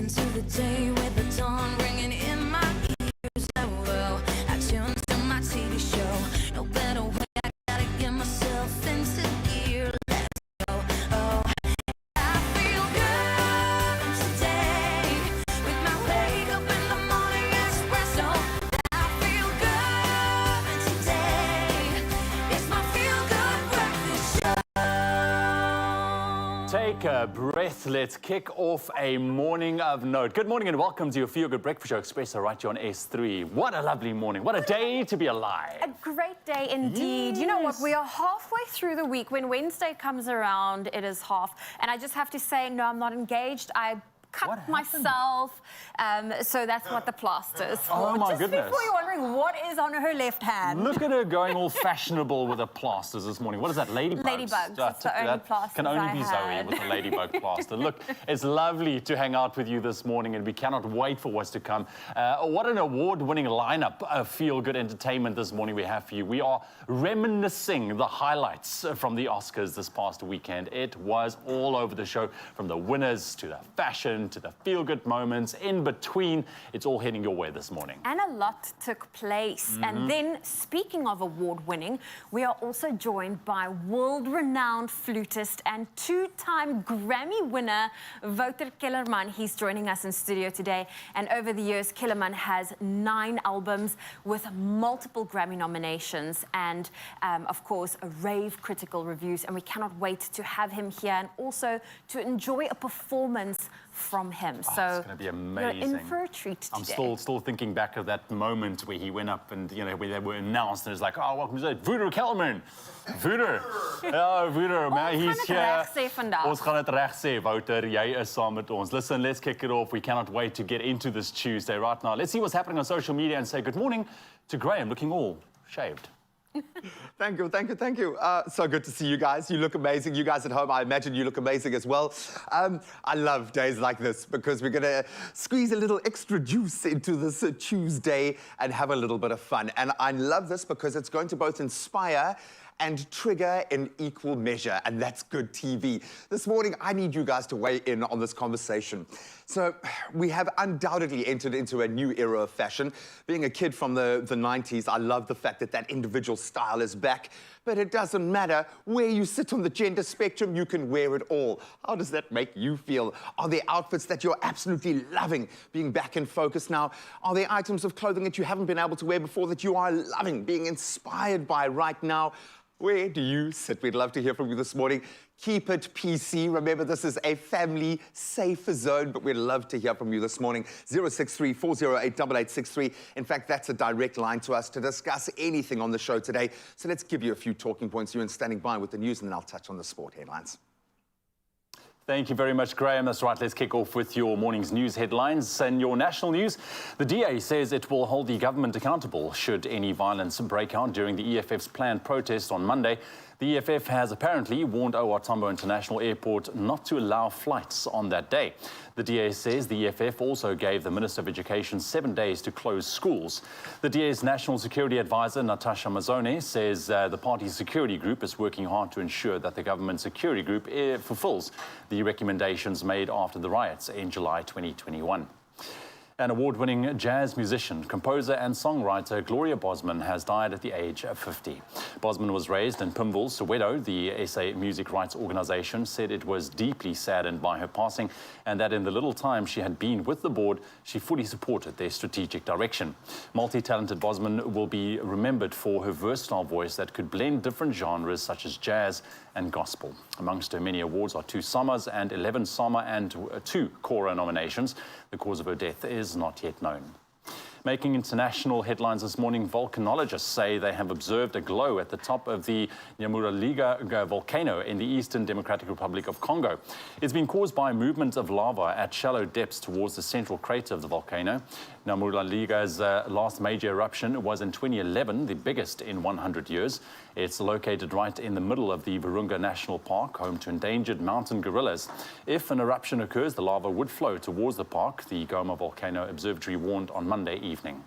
into the day with the dawn ringing in my ears. Oh, I tune to my TV show. No better way, I gotta get myself into gear. Let's go. Oh, I feel good today with my wake up in the morning Expresso. I feel good today. It's my feel good breakfast show. Take a breath. Let's kick off a morning of note. Good morning and welcome to your Feel Good Breakfast Show, Expresso, right here on S3. What a lovely morning. What a day to be alive. A great day indeed. Yes. You know what? We are halfway through the week. When Wednesday comes around, it is half. And I just have to say, no, I'm not engaged. I cut myself. So that's what the plaster is for. Oh, my goodness. Just before you're wondering what is on her left hand. Look at her going all fashionable with her plasters this morning. What is that, ladybugs? Ladybugs. That's the only plasters can only be I Zoe had. with the ladybug plaster. Look, it's lovely to hang out with you this morning, and we cannot wait for what's to come. What an award-winning lineup of feel-good entertainment this morning we have for you. We are reminiscing the highlights from the Oscars this past weekend. It was all over the show, from the winners to the fashion to the feel-good moments. In between, it's all heading your way this morning. And a lot took place. And then, speaking of award-winning, we are also joined by world-renowned flutist and two-time Grammy winner, Wouter Kellerman. He's joining us in studio today. And over the years, Kellerman has 9 albums with multiple Grammy nominations and, of course, rave critical reviews. And we cannot wait to have him here and also to enjoy a performance from him. Oh, so it's going to be amazing. You're in for a treat today. I'm still thinking back of that moment where he went up and, you know, where they were announced, and it's like, oh, welcome to Wouter Kellerman. Wouter. Ja, Wouter, maar he's here. Ons gaan het reg sê, Wouter, jy is saam met ons. Listen, let's kick it off. We cannot wait to get into this Tuesday right now. Let's see what's happening on social media and say good morning to Graham, looking all shaved. Thank you, thank you, thank you. So good to see you guys. You look amazing. You guys at home, I imagine you look amazing as well. I love days like this because we're going to squeeze a little extra juice into this Tuesday and have a little bit of fun. And I love this because it's going to both inspire and trigger in equal measure, and that's good TV. This morning, I need you guys to weigh in on this conversation. So, we have undoubtedly entered into a new era of fashion. Being a kid from the 90s, I love the fact that that individual style is back, but it doesn't matter where you sit on the gender spectrum, you can wear it all. How does that make you feel? Are there outfits that you're absolutely loving being back in focus now? Are there items of clothing that you haven't been able to wear before that you are loving, being inspired by right now? Where do you sit? We'd love to hear from you this morning. Keep it PC. Remember, this is a family-safe zone, but we'd love to hear from you this morning. 063-408-8863. In fact, that's a direct line to us to discuss anything on the show today. So let's give you a few talking points. You're standing by with the news, and then I'll touch on the sport headlines. Thank you very much, Graham. That's right. Let's kick off with your morning's news headlines. In your national news, the DA says it will hold the government accountable should any violence break out during the EFF's planned protest on Monday. The EFF has apparently warned OR Tambo International Airport not to allow flights on that day. The DA says the EFF also gave the Minister of Education 7 days to close schools. The DA's National Security Advisor, Natasha Mazone, says the party's security group is working hard to ensure that the government security group fulfills the recommendations made after the riots in July 2021. An award-winning jazz musician, composer and songwriter Gloria Bosman has died at the age of 50. Bosman was raised in Pimville, Soweto. The SA Music Rights Organization said it was deeply saddened by her passing and that in the little time she had been with the board, she fully supported their strategic direction. Multi-talented Bosman will be remembered for her versatile voice that could blend different genres such as jazz and gospel. Amongst her many awards are 2 SAMAs and 11 SAMA and 2 Cora nominations. The cause of her death is not yet known. Making international headlines this morning, volcanologists say they have observed a glow at the top of the Nyamuraliga volcano in the Eastern Democratic Republic of Congo. It's been caused by movement of lava at shallow depths towards the central crater of the volcano. Nyamuraliga's last major eruption was in 2011, the biggest in 100 years. It's located right in the middle of the Virunga National Park, home to endangered mountain gorillas. If an eruption occurs, the lava would flow towards the park, the Goma Volcano Observatory warned on Monday evening.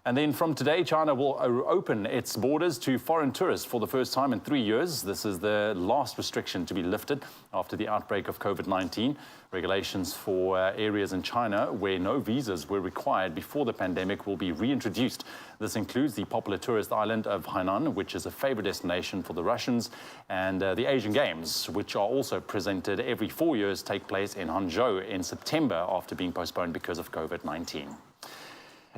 And then from today, China will open its borders to foreign tourists for the first time in 3 years. This is the last restriction to be lifted after the outbreak of COVID-19. Regulations for areas in China where no visas were required before the pandemic will be reintroduced. This includes the popular tourist island of Hainan, which is a favorite destination for the Russians, and the Asian Games, which are also presented every 4 years, take place in Hangzhou in September after being postponed because of COVID-19.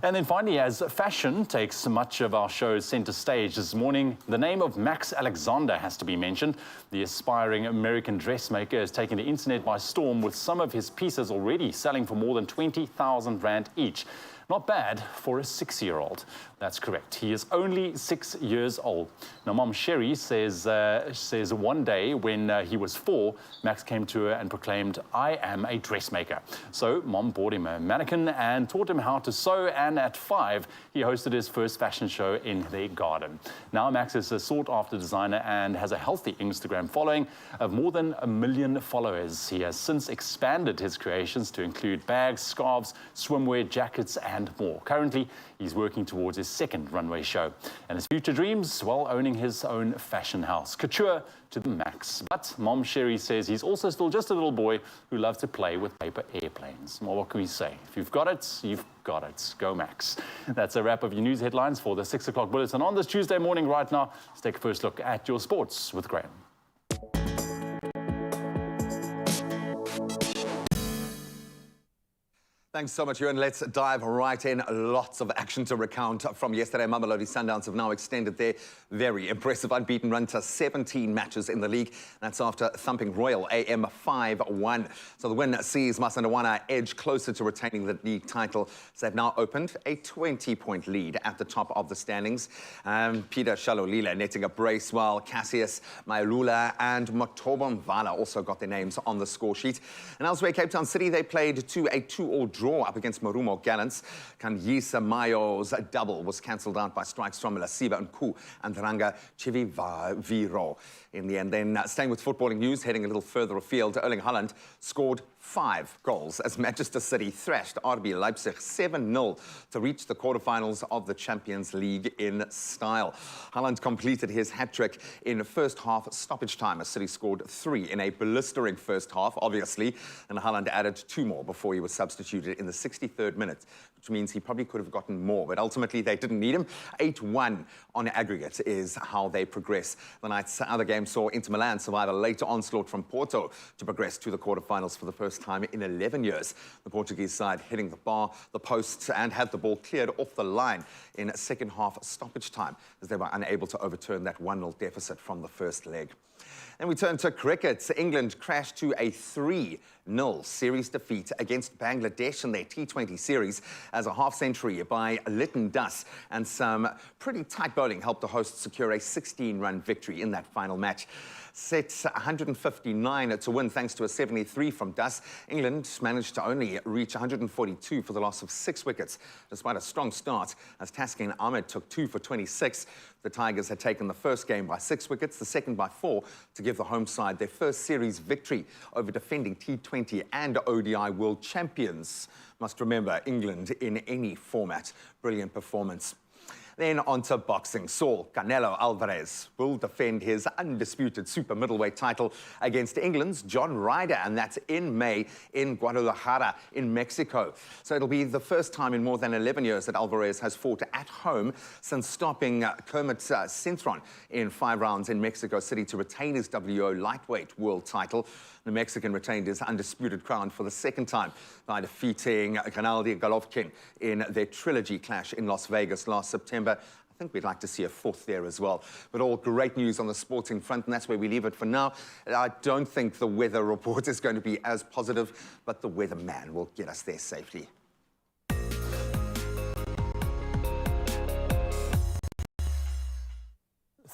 And then finally, as fashion takes much of our show's center stage this morning, the name of Max Alexander has to be mentioned. The aspiring American dressmaker is taking the internet by storm with some of his pieces already selling for more than 20,000 Rand each. Not bad for a 6-year-old. That's correct. He is only 6 years old. Now, Mom Sherry says one day when he was 4, Max came to her and proclaimed, "I am a dressmaker." So Mom bought him a mannequin and taught him how to sew. And at 5, he hosted his first fashion show in their garden. Now Max is a sought-after designer and has a healthy Instagram following of more than 1 million followers. He has since expanded his creations to include bags, scarves, swimwear, jackets, and more. Currently, he's working towards his second runway show. And his future dreams, well, owning his own fashion house. Couture to the max. But Mom Sherry says he's also still just a little boy who loves to play with paper airplanes. Well, what can we say? If you've got it, you've got it. Go Max. That's a wrap of your news headlines for the 6 o'clock bulletin on this Tuesday morning. Right now, let's take a first look at your sports with Graham. Thanks so much, Ewan. Let's dive right in. Lots of action to recount from yesterday. Mamelodi Sundowns have now extended their very impressive unbeaten run to 17 matches in the league. That's after thumping Royal AM 5-1. So the win sees Masandawana edge closer to retaining the league title. So they've now opened a 20-point lead at the top of the standings. Peter Shalolila netting a brace, while Cassius, Mailula and Motobo Mvala also got their names on the score sheet. And elsewhere, Cape Town City, they played a 2-all draw up against Marumo Gallants. Kanyisa Mayo's double was cancelled out by strikes from Lasiba Nku and Ranga Chiviviro in the end. Then staying with footballing news, heading a little further afield, Erling Haaland scored 5 goals as Manchester City thrashed RB Leipzig 7-0 to reach the quarterfinals of the Champions League in style. Haaland completed his hat-trick in first half stoppage time as City scored 3 in a blistering first half, obviously, and Haaland added 2 more before he was substituted in the 63rd minute, which means he probably could have gotten more, but ultimately they didn't need him. 8-1 on aggregate is how they progress. The night's other game saw Inter Milan survive a late onslaught from Porto to progress to the quarterfinals for the first time in 11 years. The Portuguese side hitting the bar, the posts, and had the ball cleared off the line in second half stoppage time as they were unable to overturn that 1-0 deficit from the first leg. Then we turn to cricket. England crashed to a 3-0 series defeat against Bangladesh in their T20 series as a half-century by Lytton Duss and some pretty tight bowling helped the hosts secure a 16-run victory in that final match. Set 159 to win thanks to a 73 from Duss. England managed to only reach 142 for the loss of 6 wickets, despite a strong start as Taskin Ahmed took 2 for 26. The Tigers had taken the first game by 6 wickets, the second by 4, to give the home side their first series victory over defending T20 and ODI world champions. Must remember, England in any format. Brilliant performance. Then on to boxing. Saul Canelo Alvarez will defend his undisputed super middleweight title against England's John Ryder, and that's in May in Guadalajara in Mexico. So it'll be the first time in more than 11 years that Alvarez has fought at home since stopping Kermit Cintron in 5 rounds in Mexico City to retain his WO lightweight world title. The Mexican retained his undisputed crown for the second time by defeating Gennady Golovkin in their trilogy clash in Las Vegas last September. I think we'd like to see a 4th there as well. But all great news on the sporting front, and that's where we leave it for now. I don't think the weather report is going to be as positive, but the weatherman will get us there safely.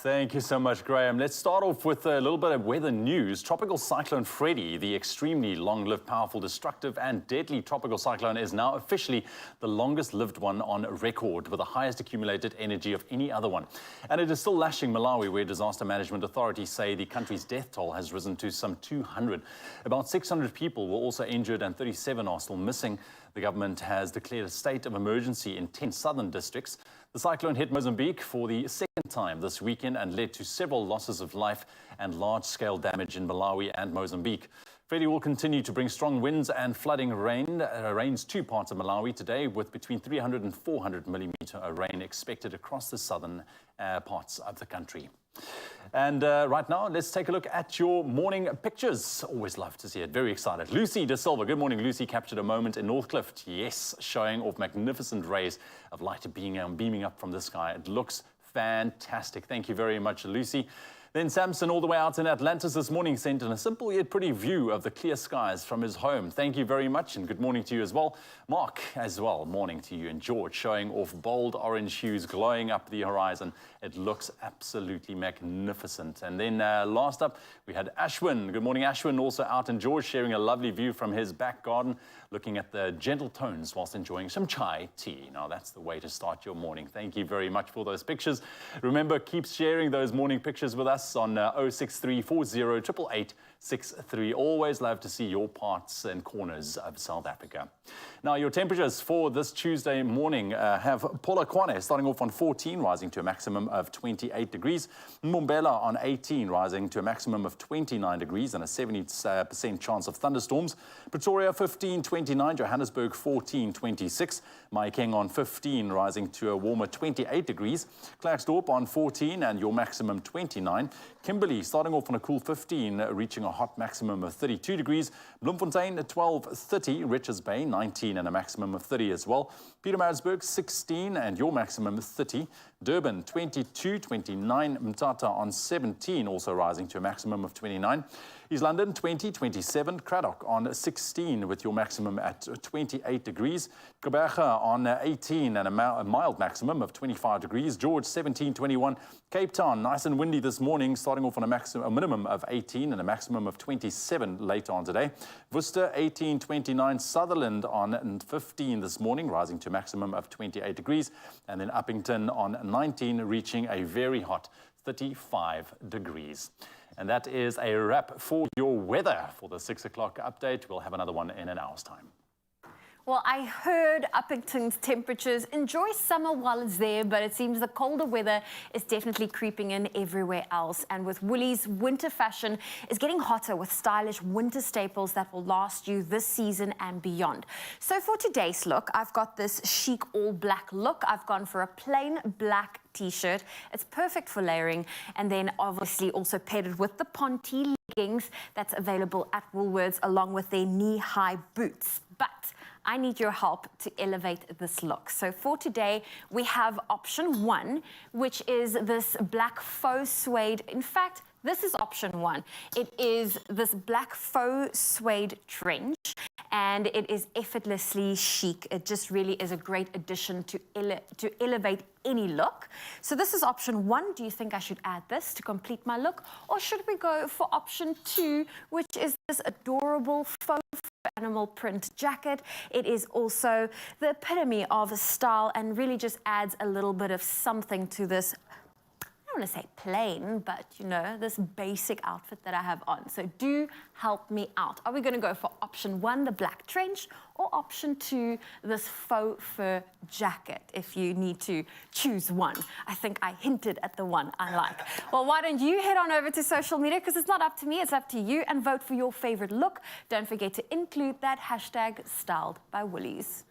Thank you so much, Graham. Let's start off with a little bit of weather news. Tropical Cyclone Freddy, the extremely long-lived, powerful, destructive and deadly tropical cyclone, is now officially the longest-lived one on record, with the highest accumulated energy of any other one. And it is still lashing Malawi, where disaster management authorities say the country's death toll has risen to some 200. About 600 people were also injured and 37 are still missing. The government has declared a state of emergency in 10 southern districts. The cyclone hit Mozambique for the second time this weekend and led to several losses of life and large-scale damage in Malawi and Mozambique. Freddie will continue to bring strong winds and flooding rains to parts of Malawi today, with between 300 and 400 millimeter rain expected across the southern parts of the country. And right now, let's take a look at your morning pictures. Always love to see it. Very excited. Lucy De Silva. Good morning, Lucy. Captured a moment in Northcliffe. Yes, showing off magnificent rays of light beaming up from the sky. It looks fantastic. Thank you very much, Lucy. Then Samson, all the way out in Atlantis this morning, sent in a simple yet pretty view of the clear skies from his home. Thank you very much, and good morning to you as well. Mark, as well, morning to you. And George, showing off bold orange hues glowing up the horizon. It looks absolutely magnificent. And then last up, we had Ashwin. Good morning, Ashwin, also out in George, sharing a lovely view from his back garden, looking at the gentle tones whilst enjoying some chai tea. Now, that's the way to start your morning. Thank you very much for those pictures. Remember, keep sharing those morning pictures with us on 06340888863. Always love to see your parts and corners of South Africa. Now, your temperatures for this Tuesday morning have Polokwane starting off on 14, rising to a maximum of 28 degrees. Mbombela on 18, rising to a maximum of 29 degrees and a 70% chance of thunderstorms. Pretoria 15, 29, Johannesburg 14, 26. Mahikeng on 15, rising to a warmer 28 degrees. Klerksdorp on 14 and your maximum 29. Kimberley starting off on a cool 15, reaching a hot maximum of 32 degrees. Bloemfontein at 12, 30. Richards Bay 19 and a maximum of 30 as well. Pietermaritzburg 16 and your maximum 30. Durban 22, 29. Mthatha on 17, also rising to a maximum of 29. East London 20, 27. Cradock on 16 with your maximum at 28 degrees. Gqeberha on 18 and a mild maximum of 25 degrees. George 17, 21. Cape Town nice and windy this morning, starting off on a minimum of 18 and a maximum of 27 later on today. Worcester 18, 29. Sutherland on 15 this morning, rising to a maximum of 28 degrees. And then Uppington on 19, reaching a very hot 35 degrees. And that is a wrap for your weather for the 6 o'clock update. We'll have another one in an hour's time. Well, I heard Uppington's temperatures. Enjoy summer while it's there, but it seems the colder weather is definitely creeping in everywhere else. And with Woolies, winter fashion is getting hotter with stylish winter staples that will last you this season and beyond. So for today's look, I've got this chic all-black look. I've gone for a plain black t-shirt. It's perfect for layering, and then obviously also paired with the Ponte leggings that's available at Woolworths, along with their knee-high boots. But I need your help to elevate this look. So for today, we have option 1, which is this black faux suede. In fact, this is option 1. It is this black faux suede trench, and it is effortlessly chic. It just really is a great addition to elevate any look. So this is option 1. Do you think I should add this to complete my look? Or should we go for option 2, which is this adorable faux animal print jacket? It is also the epitome of style and really just adds a little bit of something to this, I don't want to say plain, but you know, this basic outfit that I have on. So do help me out. Are we going to go for option 1, the black trench, or option 2, this faux fur jacket, if you need to choose one? I think I hinted at the one I like. Well, why don't you head on over to social media, because it's not up to me, it's up to you, and vote for your favorite look. Don't forget to include that hashtag Styled by Woolies.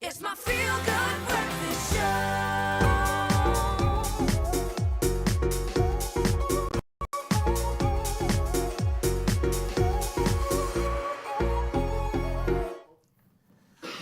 It's my feel-good breakfast show.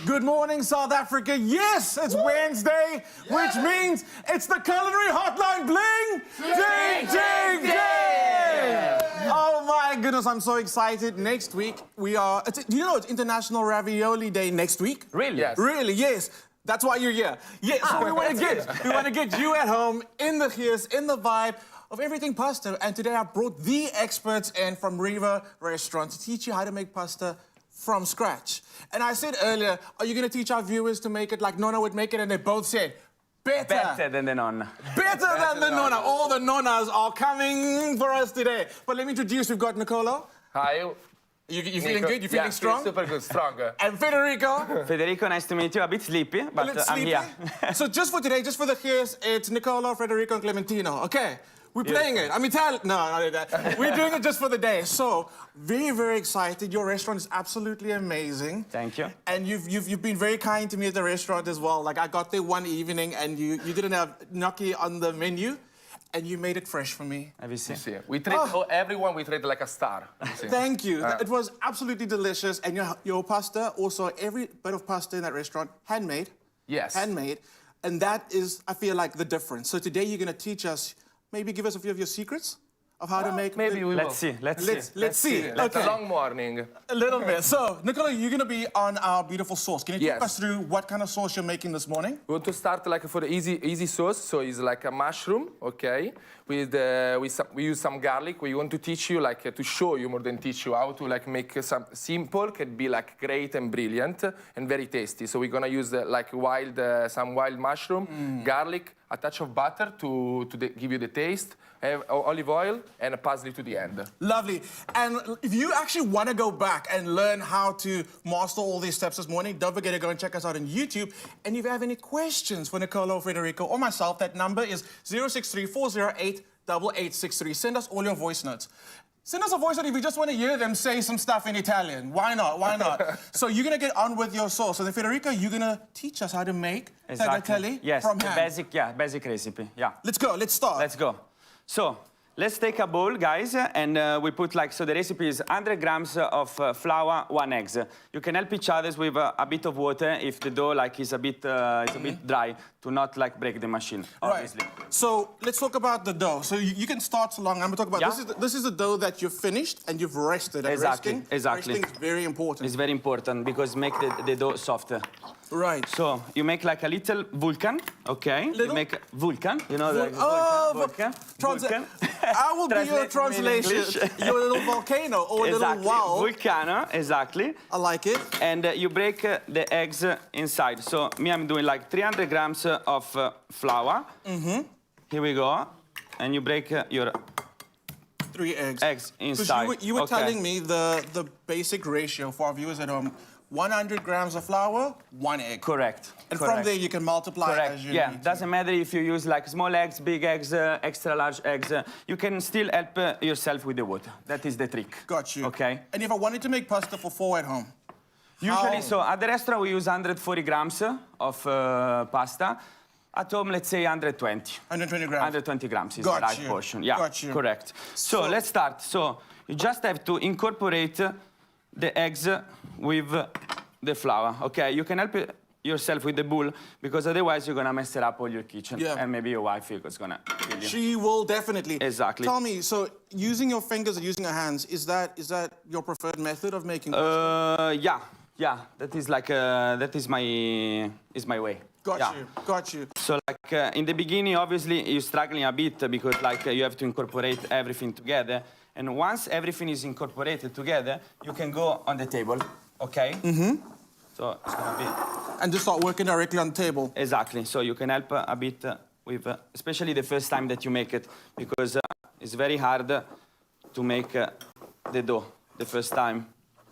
Good morning, South Africa. Yes, it's Wednesday, which means it's the culinary hotline bling. Ding, ding, ding! Oh my goodness, I'm so excited. Next week we are. Do you know it's International Ravioli Day next week? Really? Yes. Really? Yes. That's why you're here. Yes. So we want to get you at home in the gears, in the vibe of everything pasta. And today I brought the experts in from Riva Restaurant to teach you how to make pasta from scratch. And I said earlier, are you going to teach our viewers to make it like Nonna would make it? And they both said, better. Better than the nonna. Better than the Nonna. All the Nonnas are coming for us today. But let me introduce, we've got Nicolo. Hi. You feeling good? You feeling strong? Super good, strong. And Federico. Federico, nice to meet you. A bit sleepy, A but little I'm sleepy. here. So just for today, just for the hears, it's Nicolo, Federico, and Clementino. Okay. We're playing it. I'm Italian. No, not that. We're doing it just for the day. So, very, very excited. Your restaurant is absolutely amazing. Thank you. And you've been very kind to me at the restaurant as well. Like, I got there one evening and you didn't have gnocchi on the menu and you made it fresh for me. Have you seen? We treat everyone, we treat like a star. Thank you. It was absolutely delicious. And your pasta, also every bit of pasta in that restaurant, handmade. Yes. Handmade. And that is, I feel like, the difference. So today you're going to teach us, maybe give us a few of your secrets of how to make... Maybe we will. Let's see. Let's see. It's a long morning. A little bit. So, Nicola, you're going to be on our beautiful sauce. Can you talk Yes. us through what kind of sauce you're making this morning? We want to start like for the easy sauce. So it's like a mushroom, okay? We use some garlic. We want to teach you, like, to show you more than teach you how to like make some simple, can be like great and brilliant and very tasty. So we're gonna use like some wild mushroom, garlic, a touch of butter to give you the taste, olive oil, and a parsley to the end. Lovely. And if you actually want to go back and learn how to master all these steps this morning, don't forget to go and check us out on YouTube. And if you have any questions for Nicolo, Federico, or myself, that number is 063-408-8863. Send us all your voice notes. Send us a voice note if you just want to hear them say some stuff in Italian. Why not? Why not? So you're going to get on with your sauce. So then, Federico, you're going to teach us how to make tagliatelle Yes, from the hand. basic recipe. Yeah. Let's go. Let's start. Let's go. So, let's take a bowl, guys, and we put like, so the recipe is 100 grams of flour, 1 egg. You can help each other with a bit of water if the dough like is a bit dry, to not like break the machine, obviously. Right. So let's talk about the dough. So you can start so long. I'm going to talk about this is the dough that you've finished and you've rested. And Exactly. Resting is very important. It's very important because make the dough softer. Right. So you make like a little vulcan, okay? Little? You make vulcan, you know, like vulcan. I will be your translation. Your little volcano or Exactly. little wow. Vulcano, exactly. I like it. And you break the eggs inside. So me, I'm doing like 300 grams of flour. Here we go. And you break your 3 eggs. eggs Because inside. you were Okay. telling me the basic ratio for our viewers at home. 100 grams of flour, 1 egg. Correct. And Correct. from there you can multiply Correct. as you Yeah, need. doesn't matter if you use like small eggs, big eggs, extra large eggs. You can still help yourself with the water. That is the trick. Got you. Okay. And if I wanted to make pasta for 4 at home? Usually, How- so at the restaurant we use 140 grams of pasta. At home, let's say 120. 120 grams. 120 grams is Got the right you. portion. Yeah, Got you. correct. So let's start. So you just have to incorporate the eggs with the flour. Okay, you can help yourself with the bowl because otherwise you're gonna mess it up all your kitchen. Yeah. And maybe your wife is gonna kill you. She will definitely. Exactly. Tell me, so using your fingers and using your hands, is that your preferred method of making Yeah. That is like my way. Got you. So like in the beginning, obviously you're struggling a bit because like you have to incorporate everything together. And once everything is incorporated together, you can go on the table, okay? So it's gonna be And just start working directly on the table. exactly. So you can help a bit with, especially the first time that you make it, because it's very hard to make the dough the first time.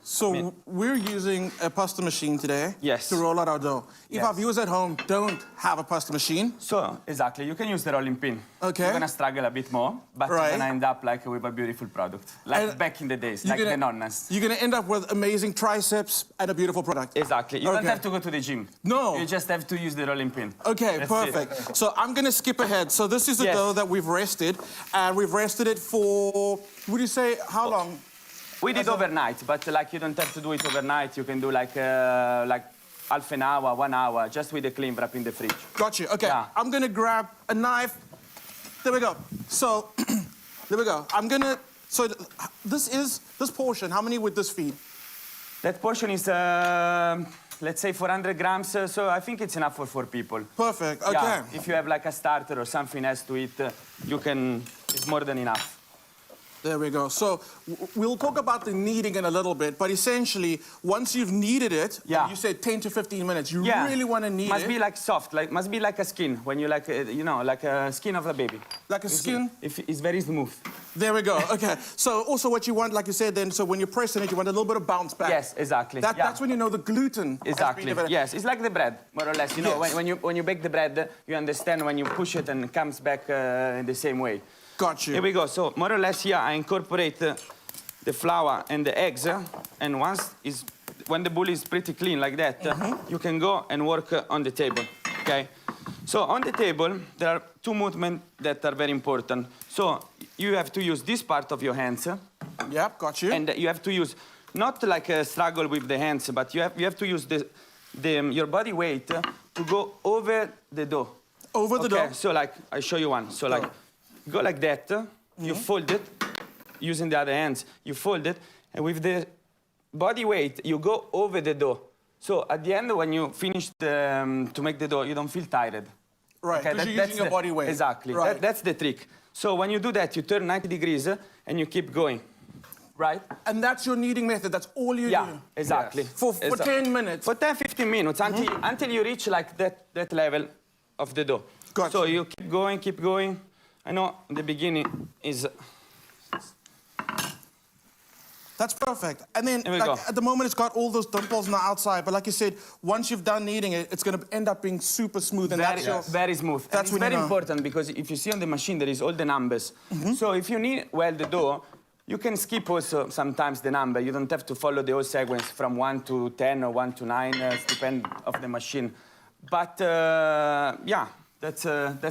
So we're using a pasta machine today Yes. to roll out our dough. If Yes. our viewers at home don't have a pasta machine, So, exactly, you can use the rolling pin. Okay. You're gonna struggle a bit more, but Right. you're gonna end up like with a beautiful product. Like And back in the days, you're like the gonna- nonnas. you're gonna end up with amazing triceps and a beautiful product. Exactly. You don't Okay. have to go to the gym. No. You just have to use the rolling pin. Okay, That's perfect. So I'm gonna skip ahead. So this is the Yes. dough that we've rested, and we've rested it for, would you say, how long? We did overnight, but like you don't have to do it overnight. You can do like half an hour, 1 hour, just with the cling wrap in the fridge. Got you. Okay, Yeah. I'm gonna grab a knife. There we go. So, there we go. I'm gonna, so this portion, how many would this feed? That portion is, let's say 400 grams, so I think it's enough for 4 people. Perfect, okay. Yeah, if you have like a starter or something else to eat, you can, it's more than enough. There we go. So we'll talk about the kneading in a little bit, but essentially, once you've kneaded it, Yeah. you said 10 to 15 minutes, you Yeah. really want to knead Must it. be like soft, like must be like a skin when you like, you know, like a skin of a baby. Like a skin? If it's very smooth. There we go. Okay. So also what you want, like you said then, so when you're pressing it, you want a little bit of bounce back. Yes, exactly. Yeah. That's when you know the gluten has been Exactly. developed. Yes, it's like the bread, more or less. You know, Yes. when you bake the bread, you understand when you push it and it comes back in the same way. Got you. Here we go. So more or less here, I incorporate the flour and the eggs, and when the bowl is pretty clean like that, you can go and work on the table. Okay. So on the table, there are 2 movements that are very important. So you have to use this part of your hands, Yep, got you. and you have to use not like a struggle with the hands, but you have to use your body weight to go over the dough. Over the Okay, dough. so like, I show you one. So like, go like that, you fold it, using the other hands, you fold it, and with the body weight, you go over the dough. So at the end, when you finish to make the dough, you don't feel tired. Right, because you're using your body weight. Exactly, Right. that's the trick. So when you do that, you turn 90 degrees, and you keep going, right? And that's your kneading method. That's all you Yeah, do. exactly. For 10 minutes. For 10, 15 minutes, until you reach like that level of the dough. Gotcha. So you keep going, keep going. I know the beginning is... That's perfect. And then, Here we like, go. at the moment, it's got all those dimples on the outside. But like you said, once you've done kneading it, it's going to end up being super smooth. And Very, that's your... very smooth. And That's it's when very you know. important because if you see on the machine, there is all the numbers. So if you knead well the dough, you can skip also sometimes the number. You don't have to follow the whole sequence from 1 to 10 or 1 to 9, depend of the machine. But yeah, that's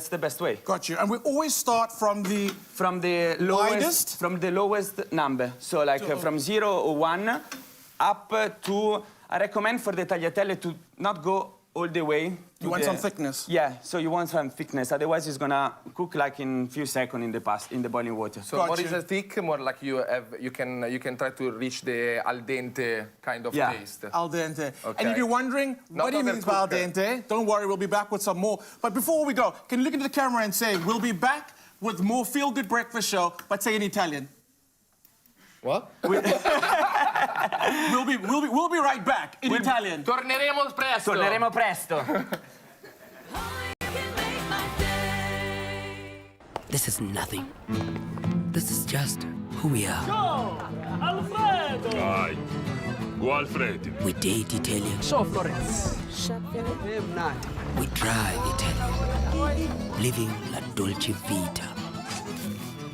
the best way. Got you. And we always start from the... From the Widest? lowest number. So like from 0 or 1 up to, I recommend for the tagliatelle to not go all the way. You want some thickness. Yeah, so you want some thickness. Otherwise, it's gonna cook like in few seconds in the boiling water. So Got more you. is a thick, more like you can try to reach the al dente kind of Yeah. taste. Al dente. Okay. And if you're wondering, Not what do you mean by al overcooked. dente? Don't worry, we'll be back with some more. But before we go, can you look into the camera and say, we'll be back with more Feel Good Breakfast Show, but say in Italian. What? We'll be right back in Italian. Torneremo presto. Torneremo presto. This is nothing. This is just who we are. Vai. Go Alfredo. We date Italian. So, Florence. We drive Italian. Living la dolce vita.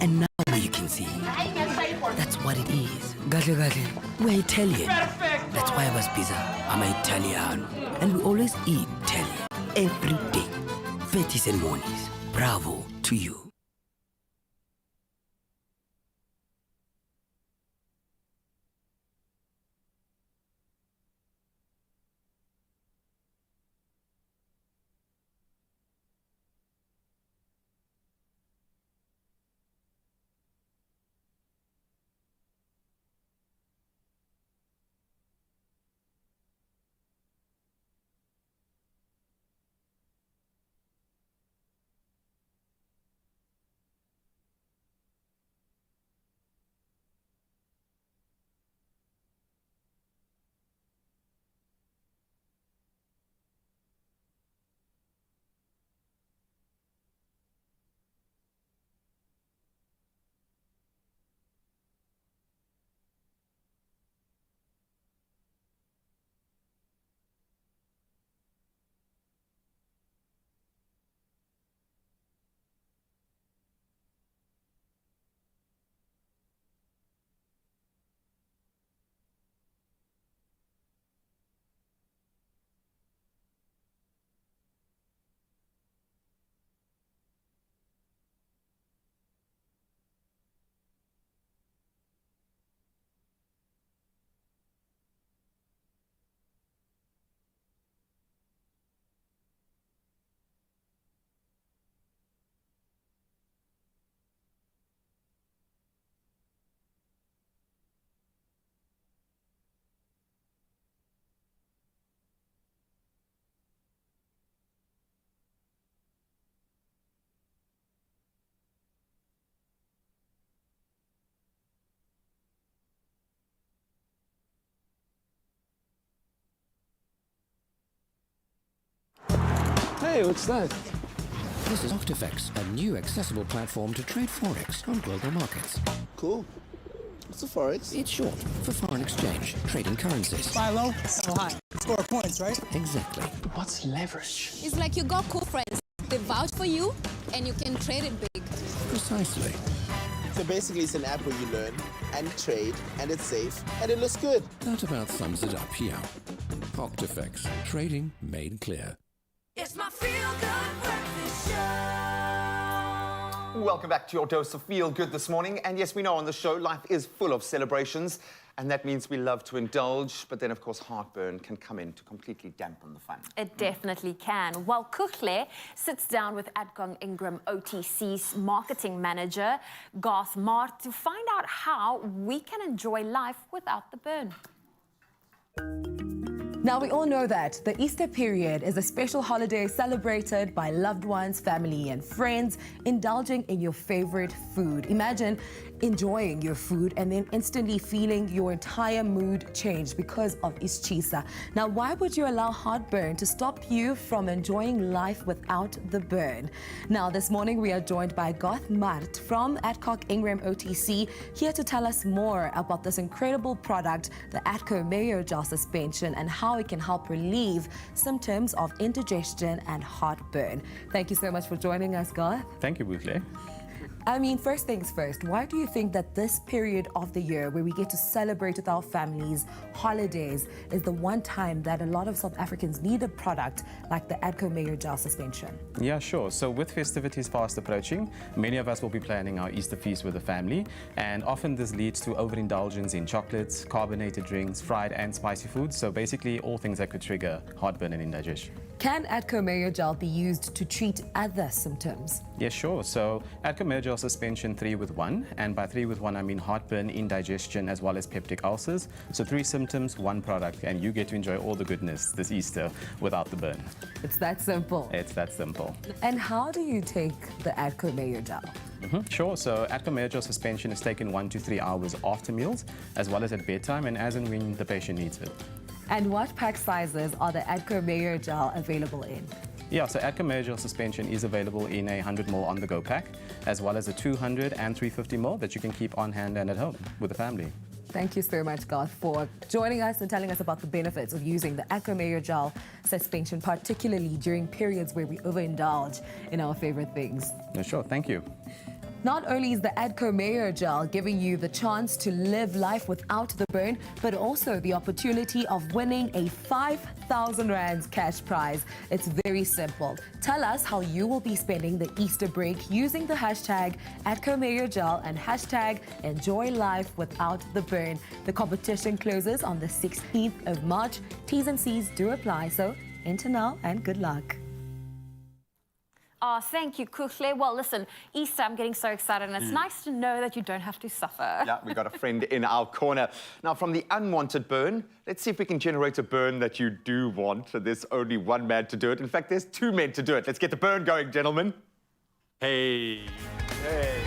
And now you can see. That's what it is. Gatle, gatle. We're Italian. Perfect. That's why I was pizza. I'm Italiano. And we always eat Italian. Every day. Fetis and mornings. Bravo to you. Hey, what's that? This is Octifex, a new accessible platform to trade Forex on global markets. Cool. What's the Forex? It's short for foreign exchange, trading currencies. Buy low, sell high. Score points, right? Exactly. What's leverage? It's like you got cool friends. They vouch for you, and you can trade it big. Precisely. So basically, it's an app where you learn and trade, and it's safe, and it looks good. That about sums it up here. Octifex, trading made clear. It's my feel-good breakfast show. Welcome back to your dose of Feel Good this morning. And yes, we know on the show, life is full of celebrations. And that means we love to indulge. But then, of course, heartburn can come in to completely dampen the fun. It definitely can. While Kuchle sits down with Adcock Ingram OTC's marketing manager, Garth Mart, to find out how we can enjoy life without the burn. Now, we all know that the Easter period is a special holiday celebrated by loved ones, family, and friends, indulging in your favorite food. Imagine enjoying your food and then instantly feeling your entire mood change because of ischisa. Now, why would you allow heartburn to stop you from enjoying life without the burn? Now, this morning we are joined by Garth Mart from Adcock Ingram OTC, here to tell us more about this incredible product, the Adco Mayo Gel Suspension, and how it can help relieve symptoms of indigestion and heartburn. Thank you so much for joining us, Garth. Thank you, Boucle. I mean, first things first, why do you think that this period of the year where we get to celebrate with our families, holidays, is the one time that a lot of South Africans need a product like the Adco Mayo Gel Suspension? Yeah, sure. So with festivities fast approaching, many of us will be planning our Easter feast with the family, and often this leads to overindulgence in chocolates, carbonated drinks, fried and spicy foods, so basically all things that could trigger heartburn and indigestion. Can Adco Mayo Gel be used to treat other symptoms? Yes, sure. So Adco Mayo Gel Suspension 3-with-1, and by 3-with-1 I mean heartburn, indigestion, as well as peptic ulcers. So 3 symptoms, 1 product, and you get to enjoy all the goodness this Easter without the burn. It's that simple. It's that simple. And how do you take the Adco Mayo Gel? Sure. So Adco Mayo Gel Suspension is taken 1 to 3 hours after meals, as well as at bedtime, and as and when the patient needs it. And what pack sizes are the Adco Mayo Gel available in? Yeah, so Adco Mayo Gel Suspension is available in a 100ml on-the-go pack, as well as a 200 and 350ml that you can keep on hand and at home with the family. Thank you so much, Garth, for joining us and telling us about the benefits of using the Adco Mayo Gel Suspension, particularly during periods where we overindulge in our favorite things. Yeah, sure, thank you. Not only is the Adco Mayo Gel giving you the chance to live life without the burn, but also the opportunity of winning a 5,000 Rands cash prize. It's very simple. Tell us how you will be spending the Easter break using the hashtag Adco Mayo Gel and hashtag Enjoy Life Without the Burn. The competition closes on the 16th of March. T's and C's do apply, so enter now and good luck. Oh, thank you, Kuchle. Well, listen, Easter, I'm getting so excited, and it's nice to know that you don't have to suffer. Yeah, we got a friend in our corner. Now, from the unwanted burn, let's see if we can generate a burn that you do want. There's only one man to do it. In fact, there's 2 men to do it. Let's get the burn going, gentlemen. Hey. Hey.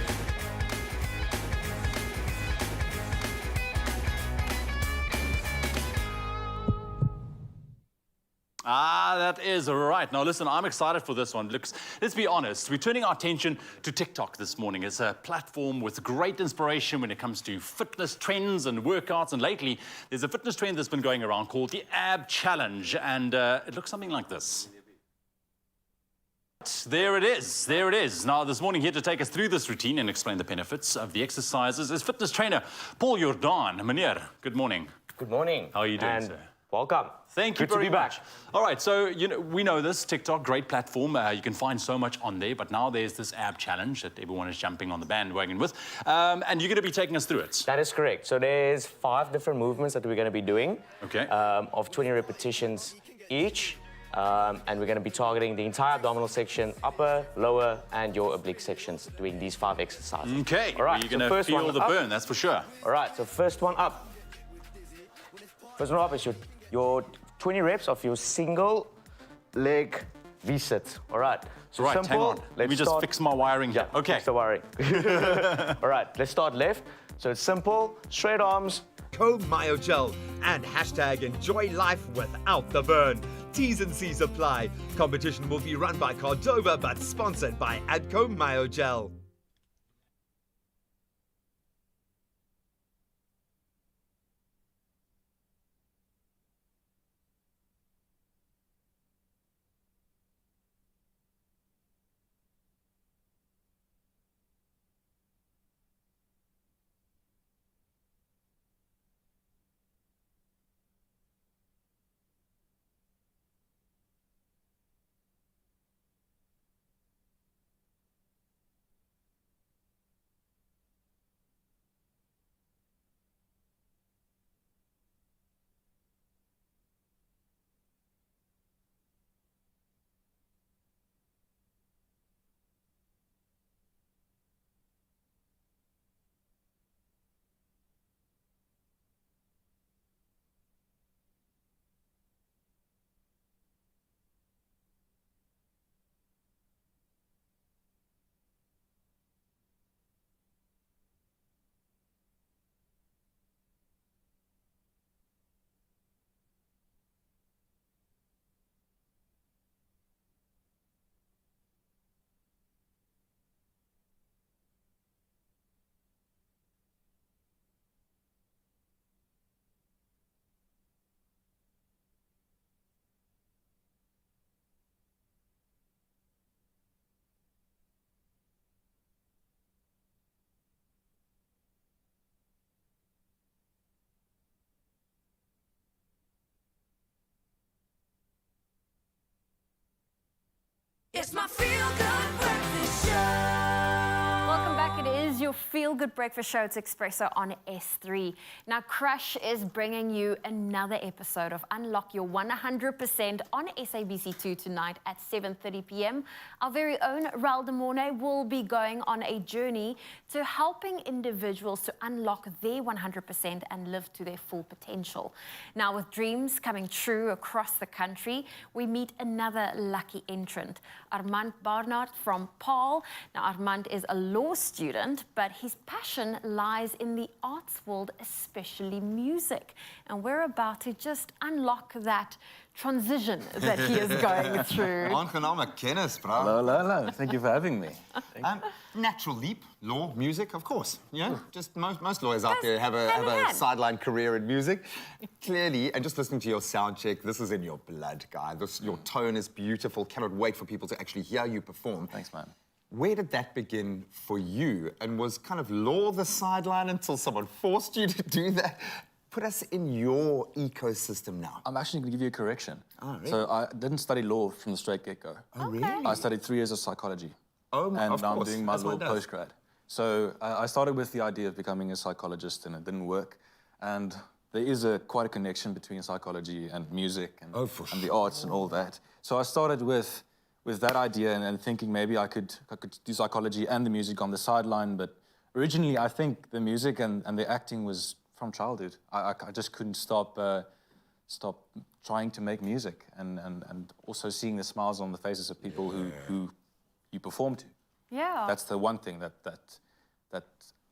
Ah, that is right. Now, listen, I'm excited for this one. Let's be honest. We're turning our attention to TikTok this morning. It's a platform with great inspiration when it comes to fitness trends and workouts. And lately, there's a fitness trend that's been going around called the Ab Challenge. And it looks something like this. There it is. There it is. Now, this morning, here to take us through this routine and explain the benefits of the exercises is fitness trainer Paul Jordan. Meneer, good morning. Good morning. How are you doing, sir? Welcome. Thank you Good very to be much. back. All right, so we know this TikTok, great platform. You can find so much on there, but now there's this ab challenge that everyone is jumping on the bandwagon with, and you're going to be taking us through it. That is correct. So there's 5 different movements that we're going to be doing. Okay. Of 20 repetitions each, and we're going to be targeting the entire abdominal section, upper, lower, and your oblique sections, doing these 5 exercises. Okay. All right. You're going to feel the burn, that's for sure. All right. So first one up. First one up is your 20 reps of your single leg V-sit. All right. So right, simple. hang on. Let me just fix my wiring here. Yeah, okay. Fix the wiring. All right, let's start left. So it's simple, straight arms. Adco Mayo Gel and hashtag Enjoy Life Without the Burn. T's and C's apply. Competition will be run by Cordova, but sponsored by Adco Mayo Gel. It's my feel-good breakfast show. Welcome back. It is your feel-good breakfast show. It's Expresso on S3. Now, Crush is bringing you another episode of Unlock Your 100% on SABC2 tonight at 7:30 p.m. Our very own Raul de Mornay will be going on a journey to helping individuals to unlock their 100% and live to their full potential. Now, with dreams coming true across the country, we meet another lucky entrant, Armand Barnard from Paul. Now, Armand is a law student, but his passion lies in the arts world, especially music. And we're about to just unlock that transition that he is going through. Aangename kennis, bro. Hello. Thank you for having me. Natural leap, law, music, of course. Yeah, just most lawyers out there have a sideline career in music. Clearly, and just listening to your sound check, this is in your blood, guy. Your tone is beautiful. Cannot wait for people to actually hear you perform. Thanks, man. Where did that begin for you? And was kind of law the sideline until someone forced you to do that? Put us in your ecosystem now. I'm actually going to give you a correction. Oh, really? So I didn't study law from the straight get-go. Oh, really? I studied 3 years of psychology. Oh, and of now course. I'm doing my That's law what it does. postgrad. So I started with the idea of becoming a psychologist, and it didn't work. And there is quite a connection between psychology and music and the arts and all that. So I started with that idea and thinking maybe I could do psychology and the music on the sideline. But originally, I think the music and the acting was from childhood. I just couldn't stop trying to make music and also seeing the smiles on the faces of people who you perform to. Yeah. That's the one thing that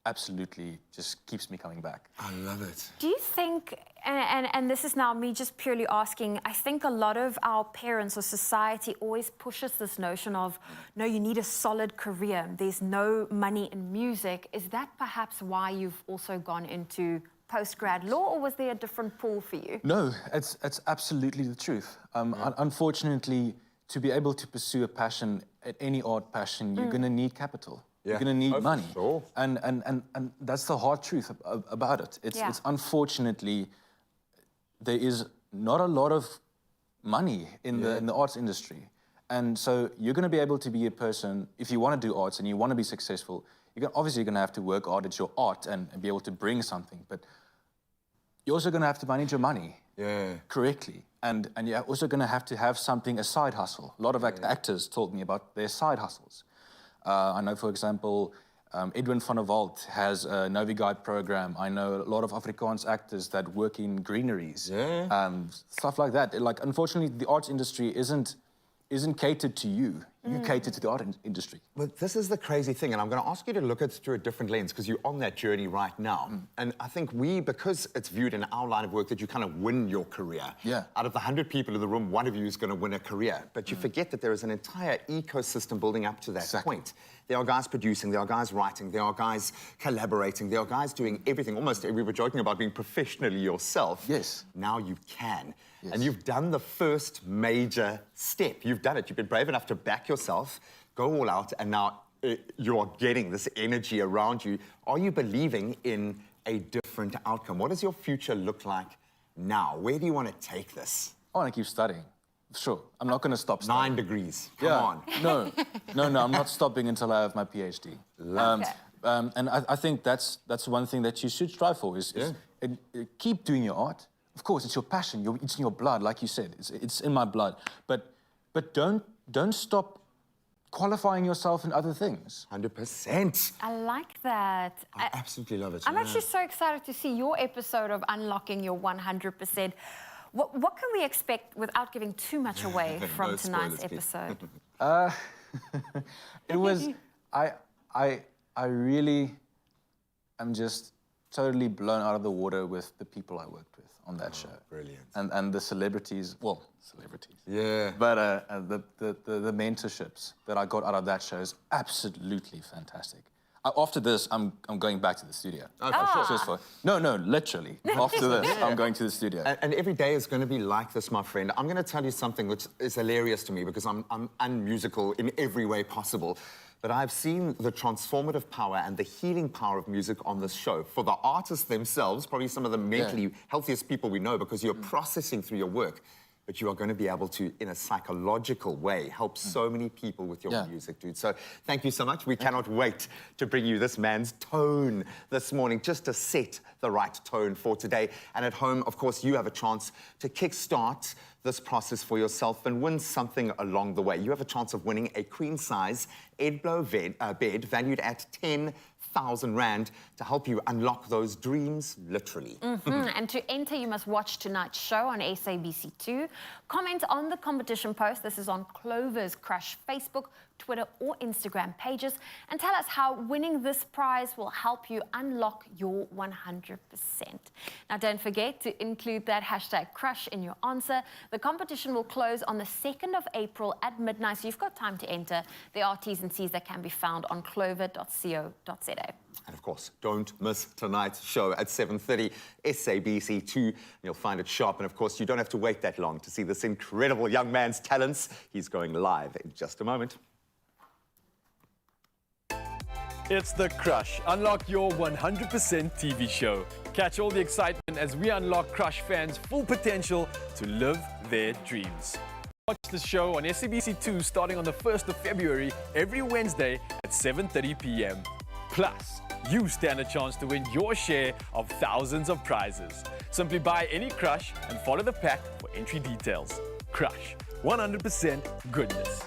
absolutely just keeps me coming back. I love it. Do you think, and this is now me just purely asking, I think a lot of our parents or society always pushes this notion of, no, you need a solid career. There's no money in music. Is that perhaps why you've also gone into postgrad law, or was there a different pool for you? No, it's absolutely the truth. Unfortunately, to be able to pursue a passion, any art passion, you're going to need capital. Yeah. You're going to need money. Sure. And that's the hard truth about it. It's unfortunately, there is not a lot of money in the arts industry. And so you're going to be able to be a person, if you want to do arts and you want to be successful, obviously you're going to have to work hard at your art and be able to bring something. But you're also going to have to manage your money correctly. And you're also going to have something, a side hustle. A lot of actors told me about their side hustles. I know, for example, Edwin van der Walt has a Novi Guide program. I know a lot of Afrikaans actors that work in greeneries, stuff like that. Like, unfortunately, the arts industry isn't catered to you. You cater to the art industry. But this is the crazy thing, and I'm going to ask you to look at it through a different lens because you're on that journey right now. And I think because it's viewed in our line of work that you kind of win your career. Yeah. Out of the 100 people in the room, one of you is going to win a career. But you forget that there is an entire ecosystem building up to that point. There are guys producing, there are guys writing, there are guys collaborating, there are guys doing everything. Almost, we were joking about being professionally yourself. Yes. Now you can. Yes. And you've done the first major step. You've done it. You've been brave enough to back yourself, go all out, and now you are getting this energy around you. Are you believing in a different outcome? What does your future look like now? Where do you want to take this? I want to keep studying. Sure. I'm not going to stop studying. 9 degrees. Come on. No, I'm not stopping until I have my PhD. And I think that's one thing that you should strive for is keep doing your art. Of course, it's your passion. It's in your blood, like you said. It's in my blood. But don't stop qualifying yourself in other things. 100%. I like that. I absolutely love it. I'm actually so excited to see your episode of Unlocking Your 100%. What can we expect without giving too much away from tonight's episode? It was... I really am just totally blown out of the water with the people I worked with on that show. Brilliant. And the celebrities, well, celebrities. Yeah. But the mentorships that I got out of that show is absolutely fantastic. After this, I'm going back to the studio. Oh, for sure. No, literally. After this, I'm going to the studio. And every day is going to be like this, my friend. I'm going to tell you something which is hilarious to me because I'm unmusical in every way possible. But I've seen the transformative power and the healing power of music on this show. For the artists themselves, probably some of the mentally healthiest people we know because you're processing through your work. But you are going to be able to, in a psychological way, help so many people with your music, dude. So thank you so much. We cannot wait to bring you this man's tone this morning, just to set the right tone for today. And at home, of course, you have a chance to kickstart this process for yourself and win something along the way. You have a chance of winning a queen-size Edblow bed valued at 10,000 Rand to help you unlock those dreams, literally. And to enter, you must watch tonight's show on SABC2. Comment on the competition post. This is on Clover's Crush Facebook, Twitter or Instagram pages. And tell us how winning this prize will help you unlock your 100%. Now, don't forget to include that hashtag crush in your answer. The competition will close on the 2nd of April at midnight, so you've got time to enter. There are T's and C's that can be found on clover.co.za. And of course, don't miss tonight's show at 7:30, SABC2. You'll find it sharp. And of course, you don't have to wait that long to see this incredible young man's talents. He's going live in just a moment. It's The Crush. Unlock your 100% TV show. Catch all the excitement as we unlock Crush fans' full potential to live their dreams. Watch the show on SABC2 starting on the 1st of February every Wednesday at 7:30 p.m. Plus, you stand a chance to win your share of thousands of prizes. Simply buy any Crush and follow the pack for entry details. Crush. 100% goodness.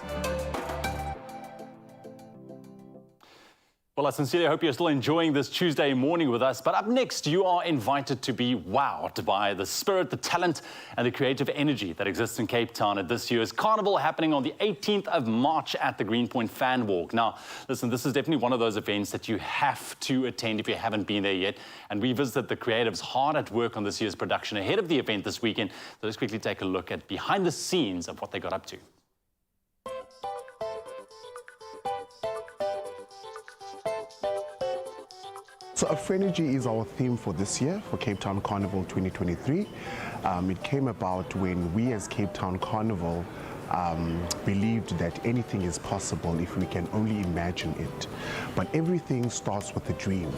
Well, I sincerely hope you're still enjoying this Tuesday morning with us. But up next, you are invited to be wowed by the spirit, the talent, and the creative energy that exists in Cape Town at this year's Carnival happening on the 18th of March at the Greenpoint Fan Walk. Now, listen, this is definitely one of those events that you have to attend if you haven't been there yet. And we visited the creatives hard at work on this year's production ahead of the event this weekend. So let's quickly take a look at behind the scenes of what they got up to. So Afrenergy is our theme for this year, for Cape Town Carnival 2023. It came about when we as Cape Town Carnival believed that anything is possible if we can only imagine it. But everything starts with a dream.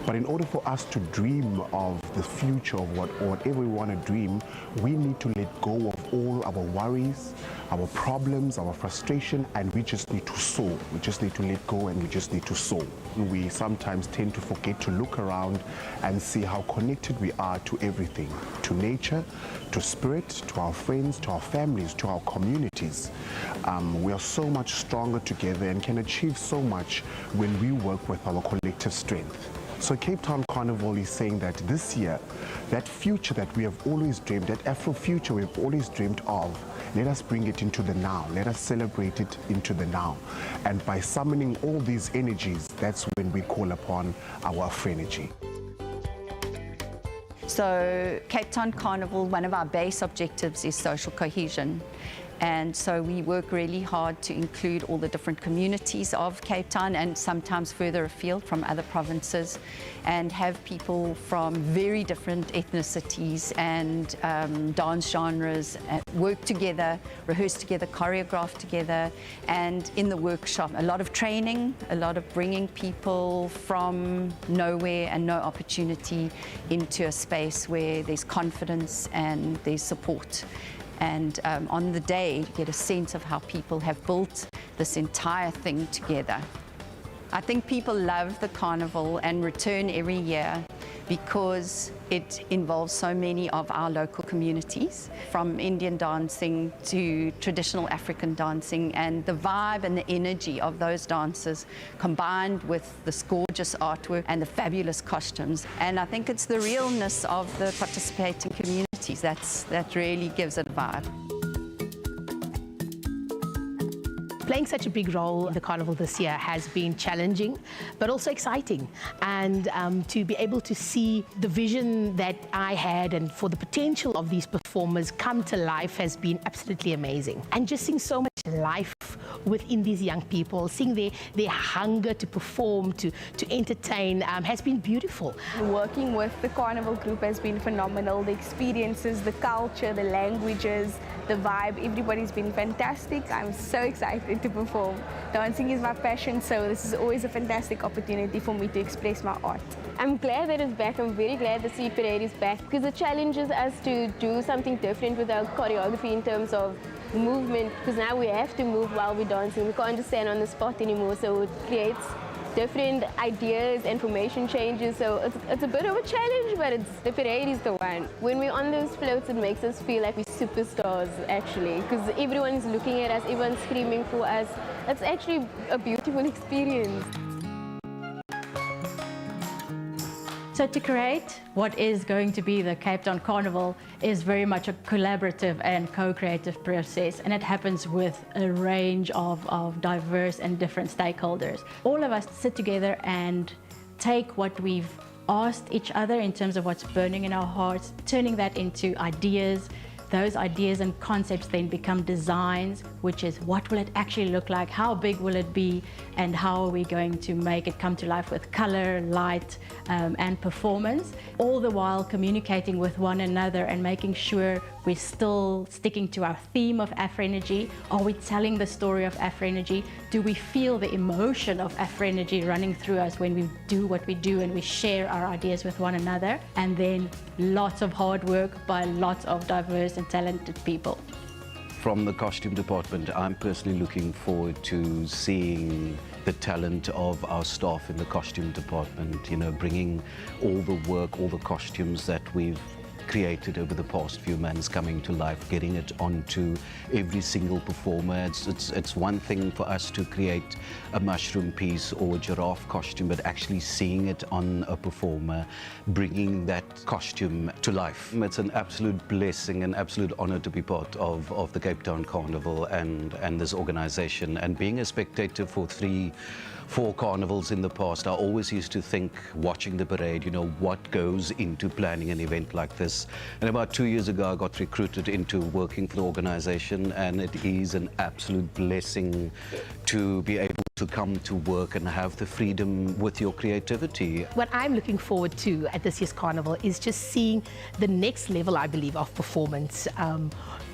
But in order for us to dream of the future of whatever we want to dream, we need to let go of all our worries, our problems, our frustration, and we just need to soar. We just need to let go and we just need to soar. We sometimes tend to forget to look around and see how connected we are to everything, to nature, to spirit, to our friends, to our families, to our communities. We are so much stronger together and can achieve so much when we work with our collective strength. So Cape Town Carnival is saying that this year, that future that we have always dreamed, that Afro future we've always dreamed of, Let us bring it into the now. Let us celebrate it into the now. And by summoning all these energies, that's when we call upon our Afrenergy. So Cape Town Carnival, one of our base objectives is social cohesion. And so we work really hard to include all the different communities of Cape Town and sometimes further afield from other provinces, and have people from very different ethnicities and dance genres work together, rehearse together, choreograph together. And in the workshop, a lot of training, a lot of bringing people from nowhere and no opportunity into a space where there's confidence and there's support. And on the day, you get a sense of how people have built this entire thing together. I think people love the carnival and return every year because it involves so many of our local communities, from Indian dancing to traditional African dancing, and the vibe and the energy of those dances combined with this gorgeous artwork and the fabulous costumes. And I think it's the realness of the participating communities that really gives it a vibe. Playing such a big role in the carnival this year has been challenging, but also exciting. And to be able to see the vision that I had and for the potential of these performers come to life has been absolutely amazing. And just seeing so much life within these young people, seeing their hunger to perform, to entertain, has been beautiful. Working with the carnival group has been phenomenal. The experiences, the culture, the languages, the vibe, everybody's been fantastic. I'm so excited to perform. Dancing is my passion, so this is always a fantastic opportunity for me to express my art. I'm glad that it's back. I'm very glad the street parade is back because it challenges us to do something different with our choreography in terms of movement, because now we have to move while we're dancing. We can't just stand on the spot anymore, so it creates different ideas and formation changes, so it's a bit of a challenge, but the parade is the one. When we're on those floats, it makes us feel like we're superstars, actually, because everyone's looking at us, everyone's screaming for us. It's actually a beautiful experience. So to create what is going to be the Cape Town Carnival is very much a collaborative and co-creative process, and it happens with a range of diverse and different stakeholders. All of us sit together and take what we've asked each other in terms of what's burning in our hearts, turning that into ideas. Those ideas and concepts then become designs, which is what will it actually look like, how big will it be, and how are we going to make it come to life with color, light, and performance, all the while communicating with one another and making sure we're still sticking to our theme of Afrenergy. Are we telling the story of Afrenergy? Do we feel the emotion of Afrenergy running through us when we do what we do and we share our ideas with one another? And then lots of hard work by lots of diverse and talented people. From the costume department, I'm personally looking forward to seeing the talent of our staff in the costume department, you know, bringing all the work, all the costumes that we've created over the past few months coming to life, getting it onto every single performer. It's one thing for us to create a mushroom piece or a giraffe costume, but actually seeing it on a performer, bringing that costume to life. It's an absolute blessing, an absolute honor to be part of the Cape Town Carnival and this organization. And being a spectator for 4 carnivals in the past, I always used to think, watching the parade, you know, what goes into planning an event like this. And about 2 years ago, I got recruited into working for the organization, and it is an absolute blessing to be able to come to work and have the freedom with your creativity. What I'm looking forward to at this year's carnival is just seeing the next level, I believe, of performance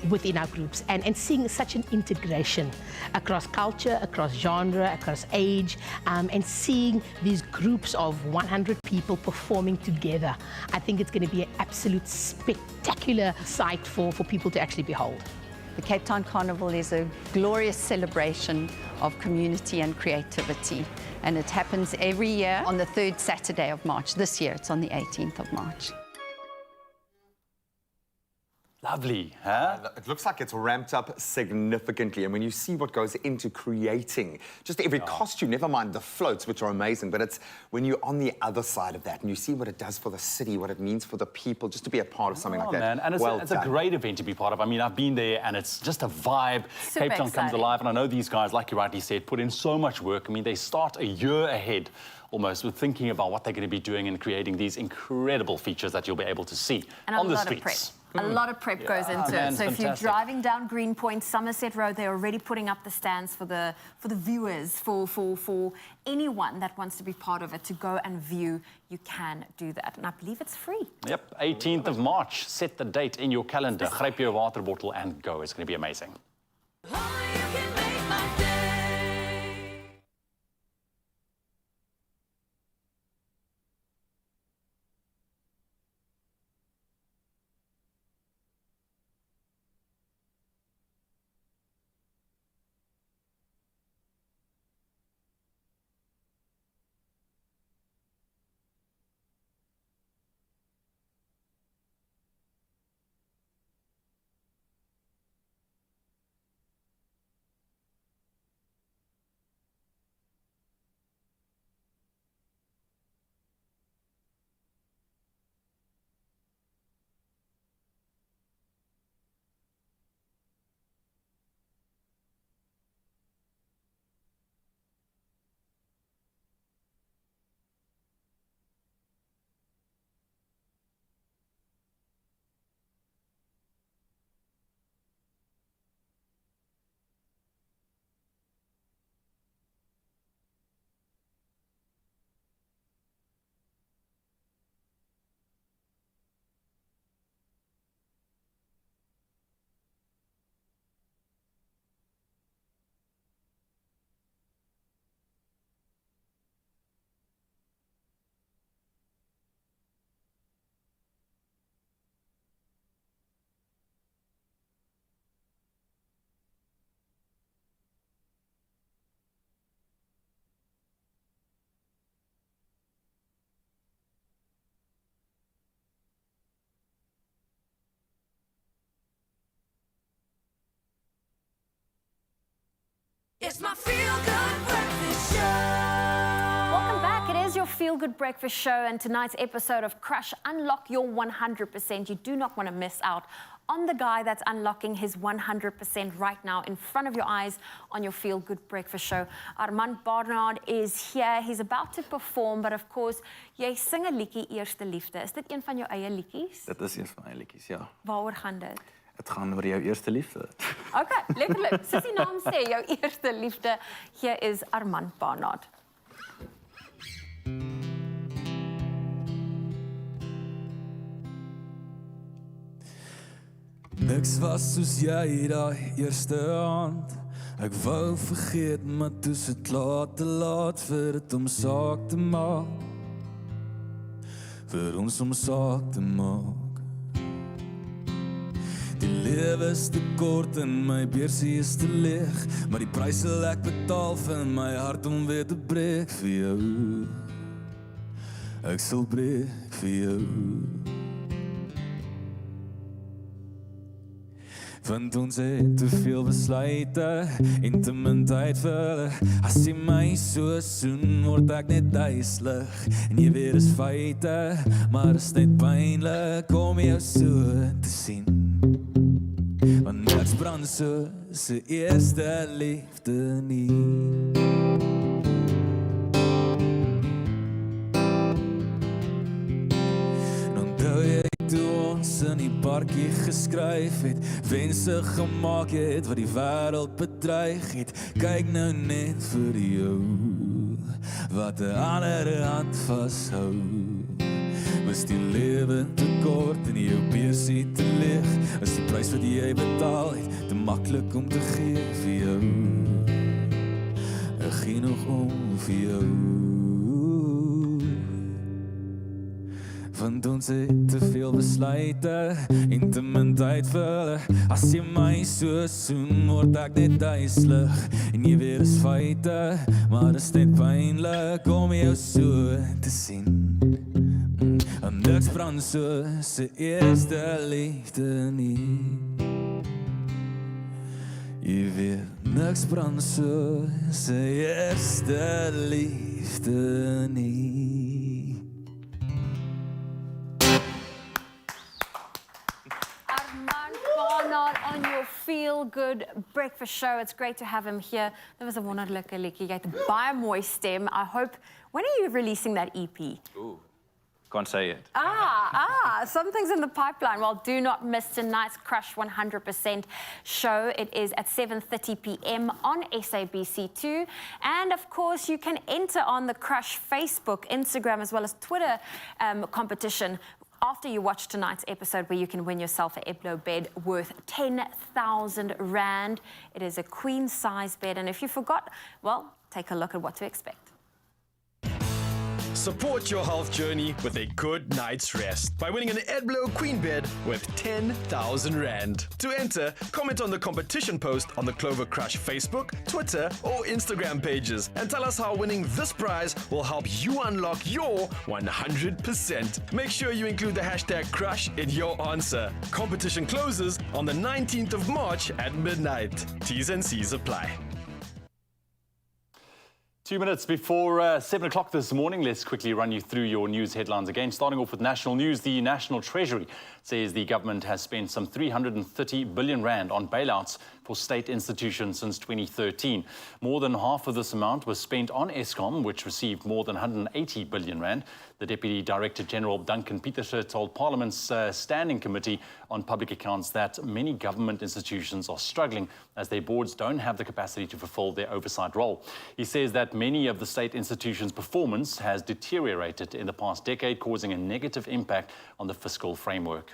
within our groups, and seeing such an integration across culture, across genre, across age, and seeing these groups of 100 people performing together. I think it's going to be an absolute spectacular sight for people to actually behold. The Cape Town Carnival is a glorious celebration of community and creativity, and it happens every year on the 3rd Saturday of March. This year it's on the 18th of March. Lovely, huh? It looks like it's ramped up significantly. And when you see what goes into creating just every costume, never mind the floats, which are amazing, but it's when you're on the other side of that and you see what it does for the city, what it means for the people, just to be a part of something like that. Man. And it's a great event to be part of. I mean, I've been there and it's just a vibe. Super Cape Town comes exciting. alive. And I know these guys, like you rightly said, put in so much work. I mean, they start a year ahead almost with thinking about what they're going to be doing and creating these incredible features that you'll be able to see And on a the lot streets. of prep. A lot of prep goes into man, it. So if you're fantastic. driving down Greenpoint, Somerset Road, they're already putting up the stands for the viewers, for anyone that wants to be part of it to go and view. You can do that, and I believe it's free. Yep, 18th of March. Set the date in your calendar. Gryp your water bottle and go. It's going to be amazing. It's my feel-good breakfast show. Welcome back. It is your Feel Good Breakfast Show, and tonight's episode of Crush Unlock Your 100%. You do not want to miss out on the guy that's unlocking his 100% right now in front of your eyes on your Feel Good Breakfast Show. Armand Barnard is here. He's about to perform, but of course, jy sing 'n liedjie Eerste Liefde. Is dit een van jou eie liedjies? Dit is een van my liedjies, ja. Waaroor gaan dit? Het gaan oor jou eerste liefde. Okay, lekker leuk. Soos die naam sê, jou eerste liefde. Hier is Armand Barnard. Niks was soos jy daai eerste aand. Ek wou vergeet, maar toe se klaar te laat vir dit om saak te maak. Vir ons om saak te maak. Die lewe is te kort en my beursie is te leeg, maar die prys sal ek betaal vir my hart om weer te breek vir jou. Ek sal breek vir jou. Want ons het te veel besluite en te min tyd vir hulle. As jy my so soen, word ek net duiselig. En jy weet is feite, maar is net pynlik om jou so te sien. Want ek brand soos se eerste liefde nie. In die parkie geskryf het, wense gemaak het wat die wêreld bedreig het. Kyk nou net vir jou wat 'n ander hand vashou. Was die lewe te kort en jou beursie te leeg? Is die prys wat jy betaal het te maklik om te gee vir jou? Ek gee nog om vir jou. Want ons het te veel besluite en te min tyd vir hulle. As jy my so soen, word ek net duiselig. En jy weet is feite, maar is net pynlik om jou so te sien. Niks brand soos se eerste liefde nie. Jy weet, niks brand soos se eerste liefde nie. On your feel-good breakfast show. It's great to have him here. That was a wonderlike liedjie. Jy het 'n baie mooi stem. I hope, when are you releasing that EP? Ooh, can't say it. Something's in the pipeline. Well, do not miss tonight's Crush 100% show. It is at 7:30 p.m. on SABC2. And of course, you can enter on the Crush Facebook, Instagram, as well as Twitter competition after you watch tonight's episode, where you can win yourself an Eblo bed worth 10,000 Rand. It is a queen-size bed. And if you forgot, well, take a look at what to expect. Support your health journey with a good night's rest by winning an Edblow Queen Bed worth 10,000 Rand. To enter, comment on the competition post on the Clover Crush Facebook, Twitter, or Instagram pages and tell us how winning this prize will help you unlock your 100%. Make sure you include the hashtag Crush in your answer. Competition closes on the 19th of March at midnight. T's and C's apply. 2 minutes before 7 o'clock this morning, let's quickly run you through your news headlines again. Starting off with national news, the National Treasury says the government has spent some 330 billion Rand on bailouts for state institutions since 2013. More than half of this amount was spent on Eskom, which received more than 180 billion Rand. The Deputy Director General Duncan Pieterse told Parliament's Standing Committee on Public Accounts that many government institutions are struggling as their boards don't have the capacity to fulfill their oversight role. He says that many of the state institutions' performance has deteriorated in the past decade, causing a negative impact on the fiscal framework.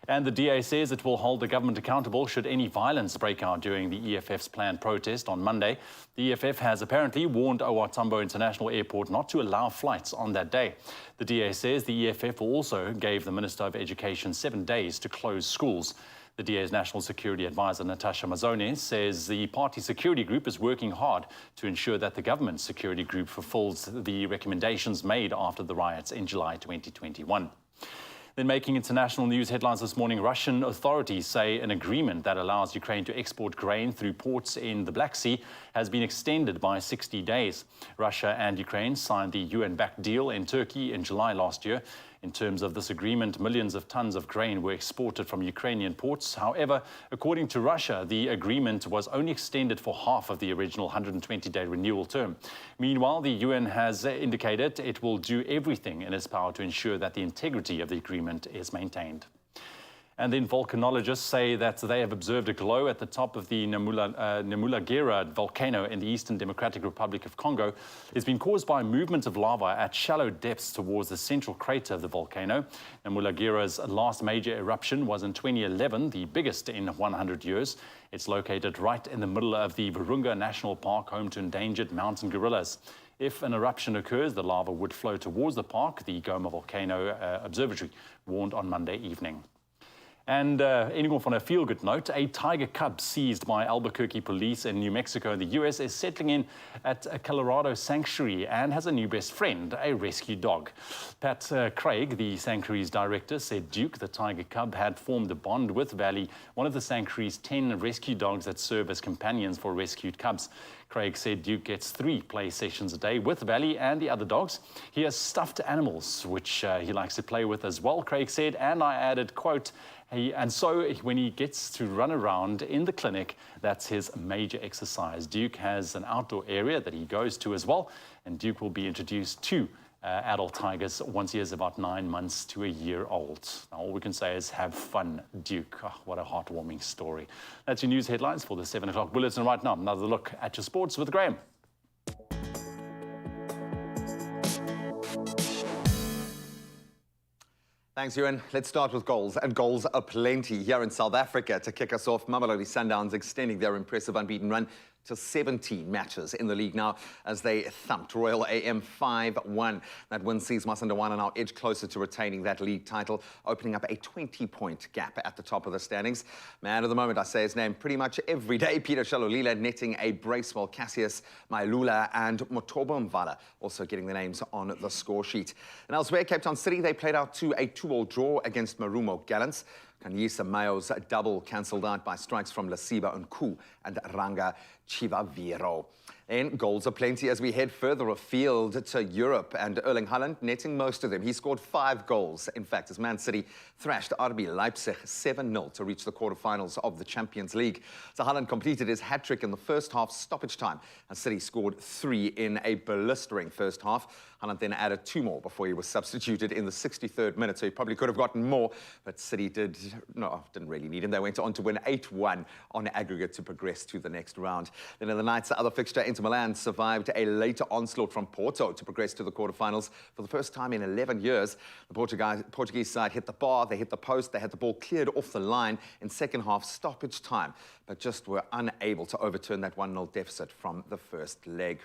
And the DA says it will hold the government accountable should any violence break out during the EFF's planned protest on Monday. The EFF has apparently warned OR Tambo International Airport not to allow flights on that day. The DA says the EFF also gave the Minister of Education 7 days to close schools. The DA's National Security Advisor, Natasha Mazone, says the party security group is working hard to ensure that the government security group fulfills the recommendations made after the riots in July 2021. Then making international news headlines this morning, Russian authorities say an agreement that allows Ukraine to export grain through ports in the Black Sea has been extended by 60 days. Russia and Ukraine signed the UN-backed deal in Turkey in July last year. In terms of this agreement, millions of tons of grain were exported from Ukrainian ports. However, according to Russia, the agreement was only extended for half of the original 120-day renewal term. Meanwhile, the UN has indicated it will do everything in its power to ensure that the integrity of the agreement is maintained. And then volcanologists say that they have observed a glow at the top of the Nyamulagira volcano in the Eastern Democratic Republic of Congo. It's been caused by movement of lava at shallow depths towards the central crater of the volcano. Nyamulagira's last major eruption was in 2011, the biggest in 100 years. It's located right in the middle of the Virunga National Park, home to endangered mountain gorillas. If an eruption occurs, the lava would flow towards the park, the Goma Volcano Observatory warned on Monday evening. And ending off on a feel-good note, a tiger cub seized by Albuquerque police in New Mexico in the US is settling in at a Colorado sanctuary and has a new best friend, a rescue dog. Pat Craig, the sanctuary's director, said Duke, the tiger cub, had formed a bond with Valley, one of the sanctuary's 10 rescue dogs that serve as companions for rescued cubs. Craig said Duke gets 3 play sessions a day with Valley and the other dogs. He has stuffed animals, which he likes to play with as well, Craig said, and I added, quote, and so when he gets to run around in the clinic, that's his major exercise. Duke has an outdoor area that he goes to as well, and Duke will be introduced to adult tigers once he is about 9 months to a year old. Now, all we can say is have fun, Duke. Oh, what a heartwarming story. That's your news headlines for the 7 o'clock bulletin. Right now, another look at your sports with Graham. Thanks, Ewan. Let's start with goals, and goals are plenty here in South Africa. To kick us off, Mamelodi Sundowns extending their impressive unbeaten run to 17 matches in the league now as they thumped Royal AM 5-1. That win sees Masandawana now edge closer to retaining that league title, opening up a 20-point gap at the top of the standings. Man of the moment, I say his name pretty much every day. Peter Shalulile netting a brace, while Cassius Mailula and Motobo Mvala also getting the names on the score sheet. And elsewhere, Cape Town City, they played out to a 2-2 draw against Marumo Gallants. Kanyisa Mayo's double cancelled out by strikes from Lasiba Nku and Ranga Chivaviro. And goals are plenty as we head further afield to Europe, and Erling Haaland netting most of them. He scored 5 goals, in fact, as Man City thrashed RB Leipzig 7-0 to reach the quarterfinals of the Champions League. So Haaland completed his hat-trick in the first half stoppage time, and City scored 3 in a blistering first half. Haaland then added 2 more before he was substituted in the 63rd minute, so he probably could have gotten more, but City didn't really need him. They went on to win 8-1 on aggregate to progress to the next round. Then in the night's other fixture, Inter Milan survived a later onslaught from Porto to progress to the quarterfinals for the first time in 11 years. The Portuguese side hit the bar, they hit the post, they had the ball cleared off the line in second half stoppage time, but just were unable to overturn that 1-0 deficit from the first leg.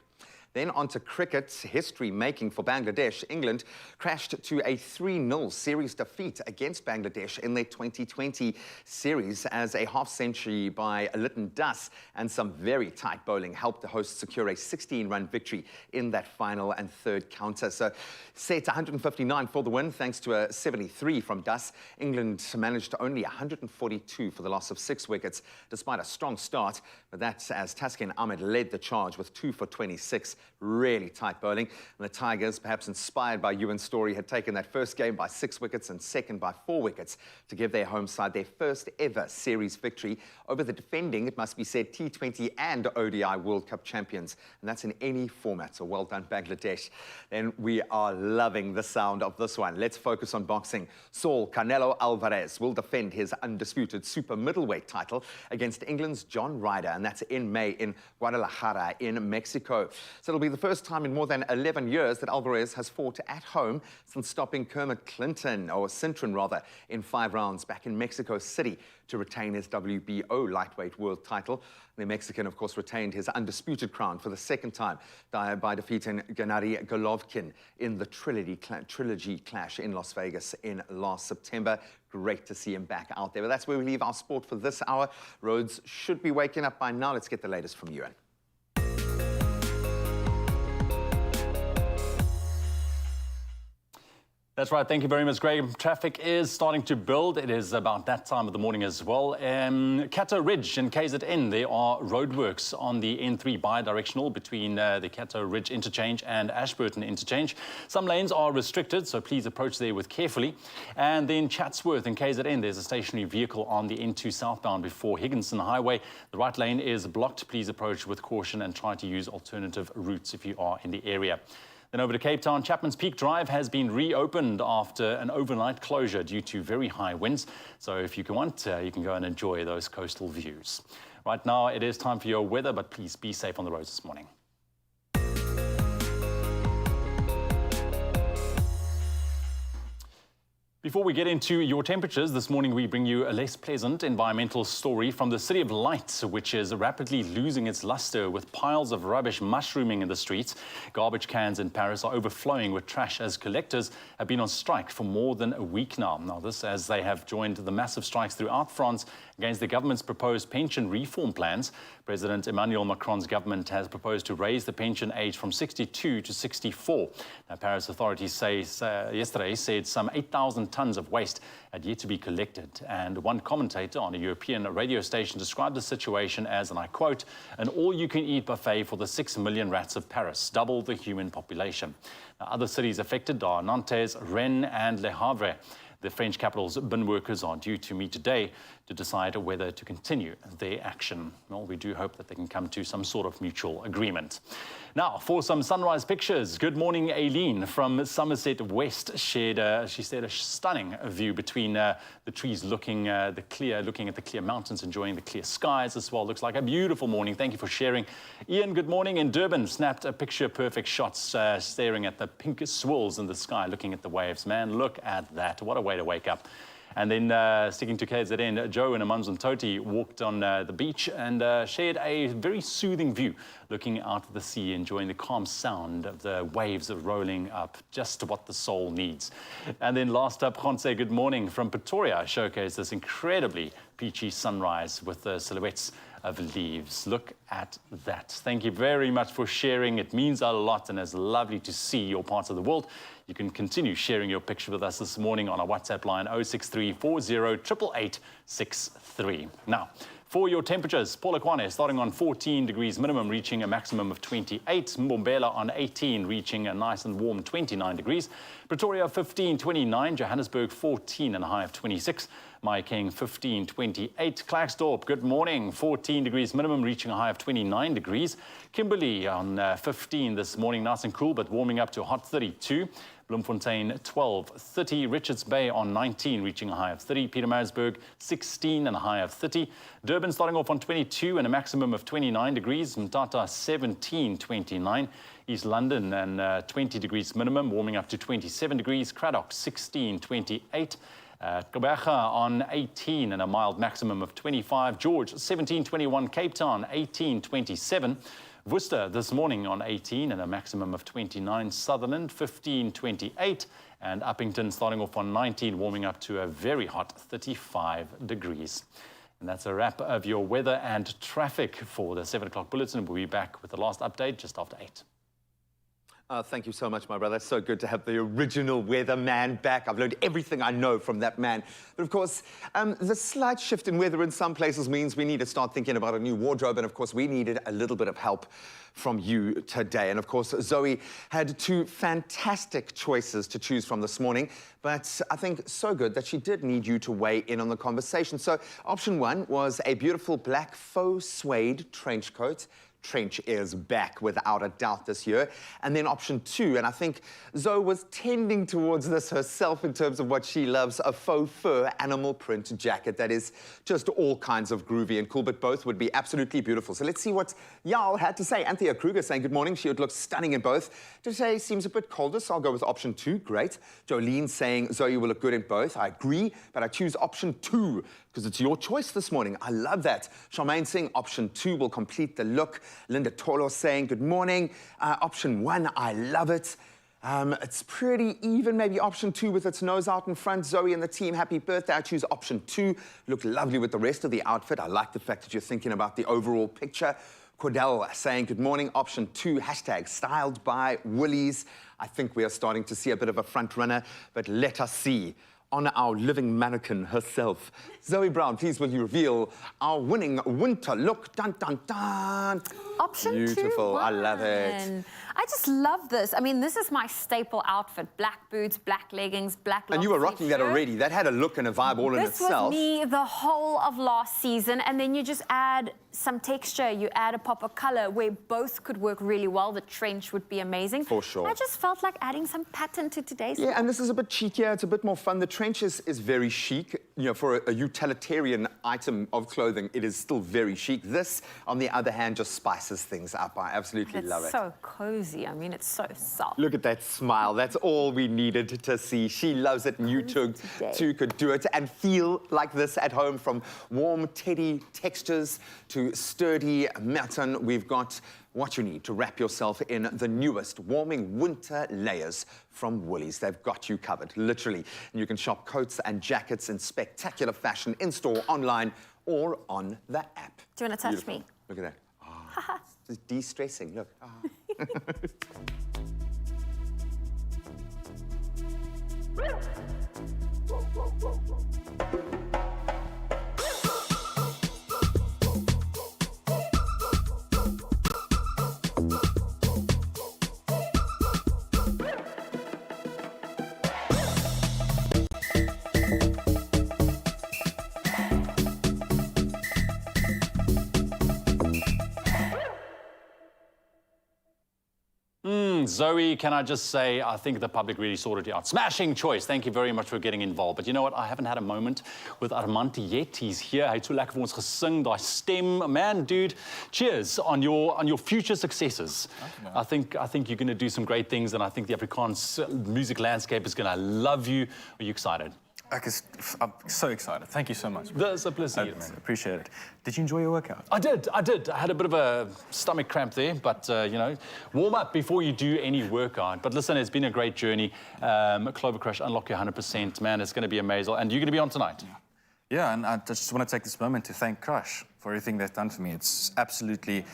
Then on to cricket, history-making for Bangladesh. England crashed to a 3-0 series defeat against Bangladesh in their 2020 series as a half-century by Lytton Das and some very tight bowling helped the hosts secure a 16-run victory in that final and third counter. So set 159 for the win thanks to a 73 from Das. England managed only 142 for the loss of 6 wickets despite a strong start, but that's as Taskin Ahmed led the charge with 2 for 26. Really tight bowling. And the Tigers, perhaps inspired by Ewan Story, had taken that first game by 6 wickets and second by 4 wickets to give their home side their first ever series victory over the defending, it must be said, T20 and ODI World Cup champions. And that's in any format, so well done, Bangladesh. Then we are loving the sound of this one. Let's focus on boxing. Saul Canelo Alvarez will defend his undisputed super middleweight title against England's John Ryder, and that's in May in Guadalajara in Mexico. So it'll be the first time in more than 11 years that Alvarez has fought at home since stopping Kermit Cintron rather, in 5 rounds back in Mexico City to retain his WBO lightweight world title. The Mexican, of course, retained his undisputed crown for the second time by defeating Gennady Golovkin in the trilogy clash in Las Vegas in last September. Great to see him back out there. But that's where we leave our sport for this hour. Rhodes should be waking up by now. Let's get the latest from Ewan. That's right. Thank you very much, Greg. Traffic is starting to build. It is about that time of the morning as well. Cato Ridge and KZN, there are roadworks on the N3 bi-directional between the Cato Ridge interchange and Ashburton interchange. Some lanes are restricted, so please approach there with carefully. And then Chatsworth and KZN, there's a stationary vehicle on the N2 southbound before Higginson Highway. The right lane is blocked. Please approach with caution and try to use alternative routes if you are in the area. Then over to Cape Town, Chapman's Peak Drive has been reopened after an overnight closure due to very high winds. So if you want, you can go and enjoy those coastal views. Right now, it is time for your weather, but please be safe on the roads this morning. Before we get into your temperatures, this morning we bring you a less pleasant environmental story from the City of Light, which is rapidly losing its luster with piles of rubbish mushrooming in the streets. Garbage cans in Paris are overflowing with trash as collectors have been on strike for more than a week now. Now this as they have joined the massive strikes throughout France against the government's proposed pension reform plans. President Emmanuel Macron's government has proposed to raise the pension age from 62 to 64. Now, Paris authorities yesterday said some 8,000 tons of waste had yet to be collected. And one commentator on a European radio station described the situation as, and I quote, an all-you-can-eat buffet for the 6 million rats of Paris, double the human population. Now, other cities affected are Nantes, Rennes and Le Havre. The French capital's bin workers are due to meet today to decide whether to continue their action. Well, we do hope that they can come to some sort of mutual agreement. Now, for some sunrise pictures, good morning, Aileen from Somerset West she said a stunning view between the trees looking at the clear mountains, enjoying the clear skies as well. Looks like a beautiful morning. Thank you for sharing. Ian, good morning in Durban, snapped a picture-perfect shot staring at the pink swirls in the sky, looking at the waves. Man, look at that. What a way to wake up. And then sticking to KZN, Joe and Amanzantoti walked on the beach and shared a very soothing view, looking out at the sea, enjoying the calm sound of the waves rolling up, just what the soul needs. And then last up, Khonse, good morning from Pretoria, showcased this incredibly peachy sunrise with the silhouettes of leaves. Look at that. Thank you very much for sharing. It means a lot, and it's lovely to see your parts of the world. You can continue sharing your picture with us this morning on our WhatsApp line 063 40 888 63. Now, for your temperatures, Polokwane starting on 14 degrees minimum, reaching a maximum of 28. Mbombela on 18, reaching a nice and warm 29 degrees. Pretoria 15, 29. Johannesburg 14 and a high of 26. Mahikeng 15, 28. Klerksdorp, good morning, 14 degrees minimum, reaching a high of 29 degrees. Kimberley on 15 this morning, nice and cool, but warming up to a hot 32. Bloemfontein 12, 30. Richards Bay on 19, reaching a high of 30. Pietermaritzburg 16 and a high of 30. Durban starting off on 22 and a maximum of 29 degrees. Mthatha 17, 29. East London and 20 degrees minimum, warming up to 27 degrees. Cradock 16, 28. Gqeberha on 18 and a mild maximum of 25. George 17, 21. Cape Town 18, 27. Worcester this morning on 18 and a maximum of 29. Sutherland 15, 28. And Uppington starting off on 19, warming up to a very hot 35 degrees. And that's a wrap of your weather and traffic for the 7 o'clock bulletin. We'll be back with the last update just after 8. Thank you so much, my brother. It's so good to have the original weatherman back. I've learned everything I know from that man. But of course, the slight shift in weather in some places means we need to start thinking about a new wardrobe. And of course, we needed a little bit of help from you today. And of course, Zoe had 2 fantastic choices to choose from this morning. But I think so good that she did need you to weigh in on the conversation. So option 1 was a beautiful black faux suede trench coat. Trench is back without a doubt this year. And then option 2, and I think Zoe was tending towards this herself in terms of what she loves, a faux fur animal print jacket that is just all kinds of groovy and cool, but both would be absolutely beautiful. So let's see what Jarl had to say. Anthea Kruger saying good morning. She would look stunning in both. Today seems a bit colder, so I'll go with option 2. Great. Jolene saying Zoe will look good in both. I agree, but I choose option 2 because it's your choice this morning. I love that. Charmaine saying option 2 will complete the look. Linda Tolo saying good morning. Option 1, I love it. It's pretty even, maybe option 2 with its nose out in front. Zoe and the team, happy birthday. I choose option 2. Look lovely with the rest of the outfit. I like the fact that you're thinking about the overall picture. Cordell saying good morning. Option 2, hashtag styled by Woolies. I think we are starting to see a bit of a front runner, but let us see on our living mannequin herself. Zoe Brown, please will you reveal our winning winter look? Dun, dun, dun. Option 2. Beautiful, I love it. I just love this. I mean, this is my staple outfit. Black boots, black leggings, black long And you were rocking that already. That had a look and a vibe all in itself. This was me the whole of last season, and then you just add some texture, you add a pop of color where both could work really well. The trench would be amazing. For sure. I just felt like adding some pattern to today's Yeah, look. and this is a bit cheekier. It's a bit more fun. The trench is very chic. You know, for a utilitarian item of clothing, it is still very chic. This, on the other hand, just spices things up. I absolutely love it. It's so cozy. I mean, it's so soft. Look at that smile. That's all we needed to see. She loves it, and you too could do it and feel like this at home. From warm teddy textures to sturdy matin, we've got what you need to wrap yourself in the newest warming winter layers from Woolies. They've got you covered, literally. And you can shop coats and jackets in spectacular fashion in-store, online, or on the app. Do you want to touch me? Look at that. Oh, just de-stressing, look. Oh. Zoe, can I just say, I think the public really sorted you out. Smashing choice. Thank you very much for getting involved. But you know what? I haven't had a moment with Armanti yet. He's here. Hy het so lekker vir ons gesing, daai stem. Man, dude, cheers on your future successes. I think you're going to do some great things, and I think the Afrikaans music landscape is going to love you. Are you excited? I'm so excited. Thank you so much. That's a pleasure, I man. appreciate it. Did you enjoy your workout? I did. I had a bit of a stomach cramp there, but, you know, warm up before you do any workout. But listen, it's been a great journey. Clover Crush, unlock your 100%. Man, it's going to be amazing. And you're going to be on tonight. Yeah, and I just want to take this moment to thank Crush for everything they've done for me. It's absolutely...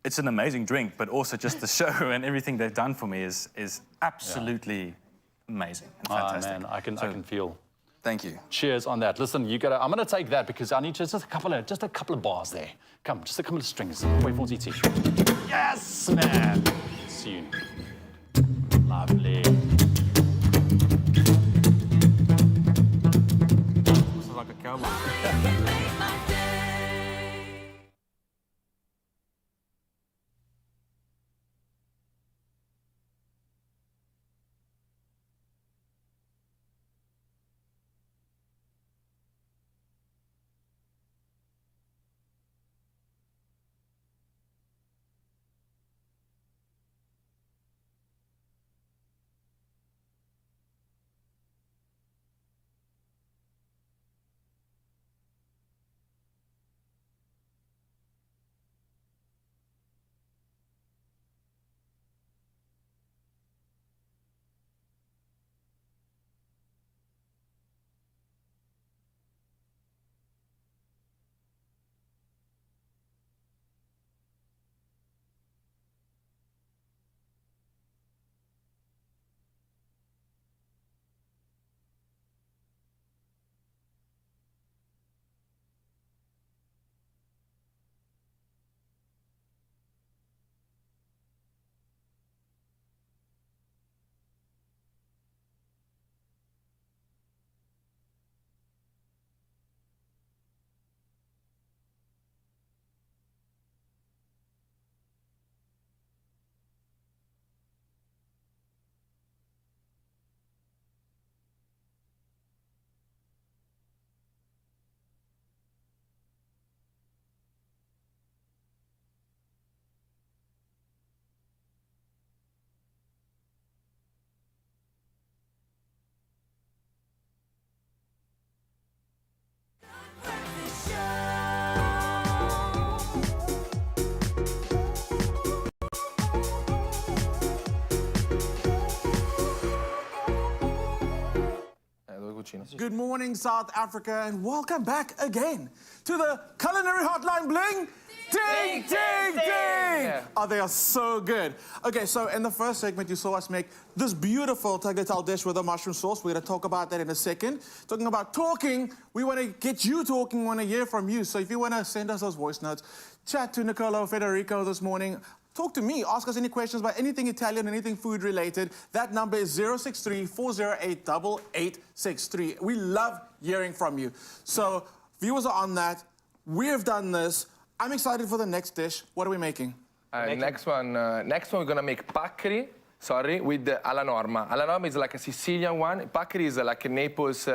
it's an amazing drink, but also just the show and everything they've done for me is absolutely amazing and fantastic. Man, I can feel. Thank you. Cheers on that. Listen, I'm going to take that because I need just a couple of bars there. Come, just a couple of strings. Wait for it. Yes, man. Soon. Lovely. This is like a cowboy. Good morning, South Africa, and welcome back again to the Culinary Hotline Bling. Ding, ding, ding! Yeah. Oh, they are so good. Okay, so in the first segment, you saw us make this beautiful tagliatelle dish with a mushroom sauce. We're going to talk about that in a second. Talking about talking, we want to get you talking, we want to hear from you. So if you want to send us those voice notes, chat to Nicolo Federico this morning. Talk to me, ask us any questions about anything Italian, anything food related. That number is 063-408-8863. We love hearing from you. So viewers are on that. We have done this. I'm excited for the next dish. What are we making? Next one we're gonna make paccheri, with alla norma. Alla norma is like a Sicilian one. Paccheri is like a Naples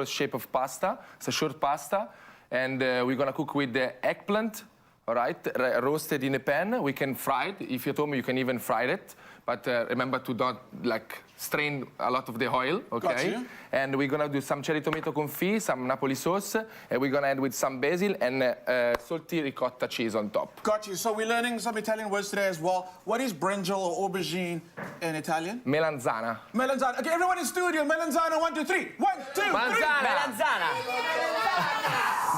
shape of pasta. It's a short pasta. And we're gonna cook with the eggplant, all right, roasted in a pan. We can fry it. If you're at home, you can even fry it. But remember to not strain a lot of the oil, okay? Gotcha. And we're gonna do some cherry tomato confit, some Napoli sauce, and we're gonna add with some basil and salty ricotta cheese on top. Got you. So we're learning some Italian words today as well. What is brinjal or aubergine in Italian? Melanzana. Melanzana. Okay, everyone in studio, melanzana, 1, 2, 3. 1, 2, 3. Melanzana.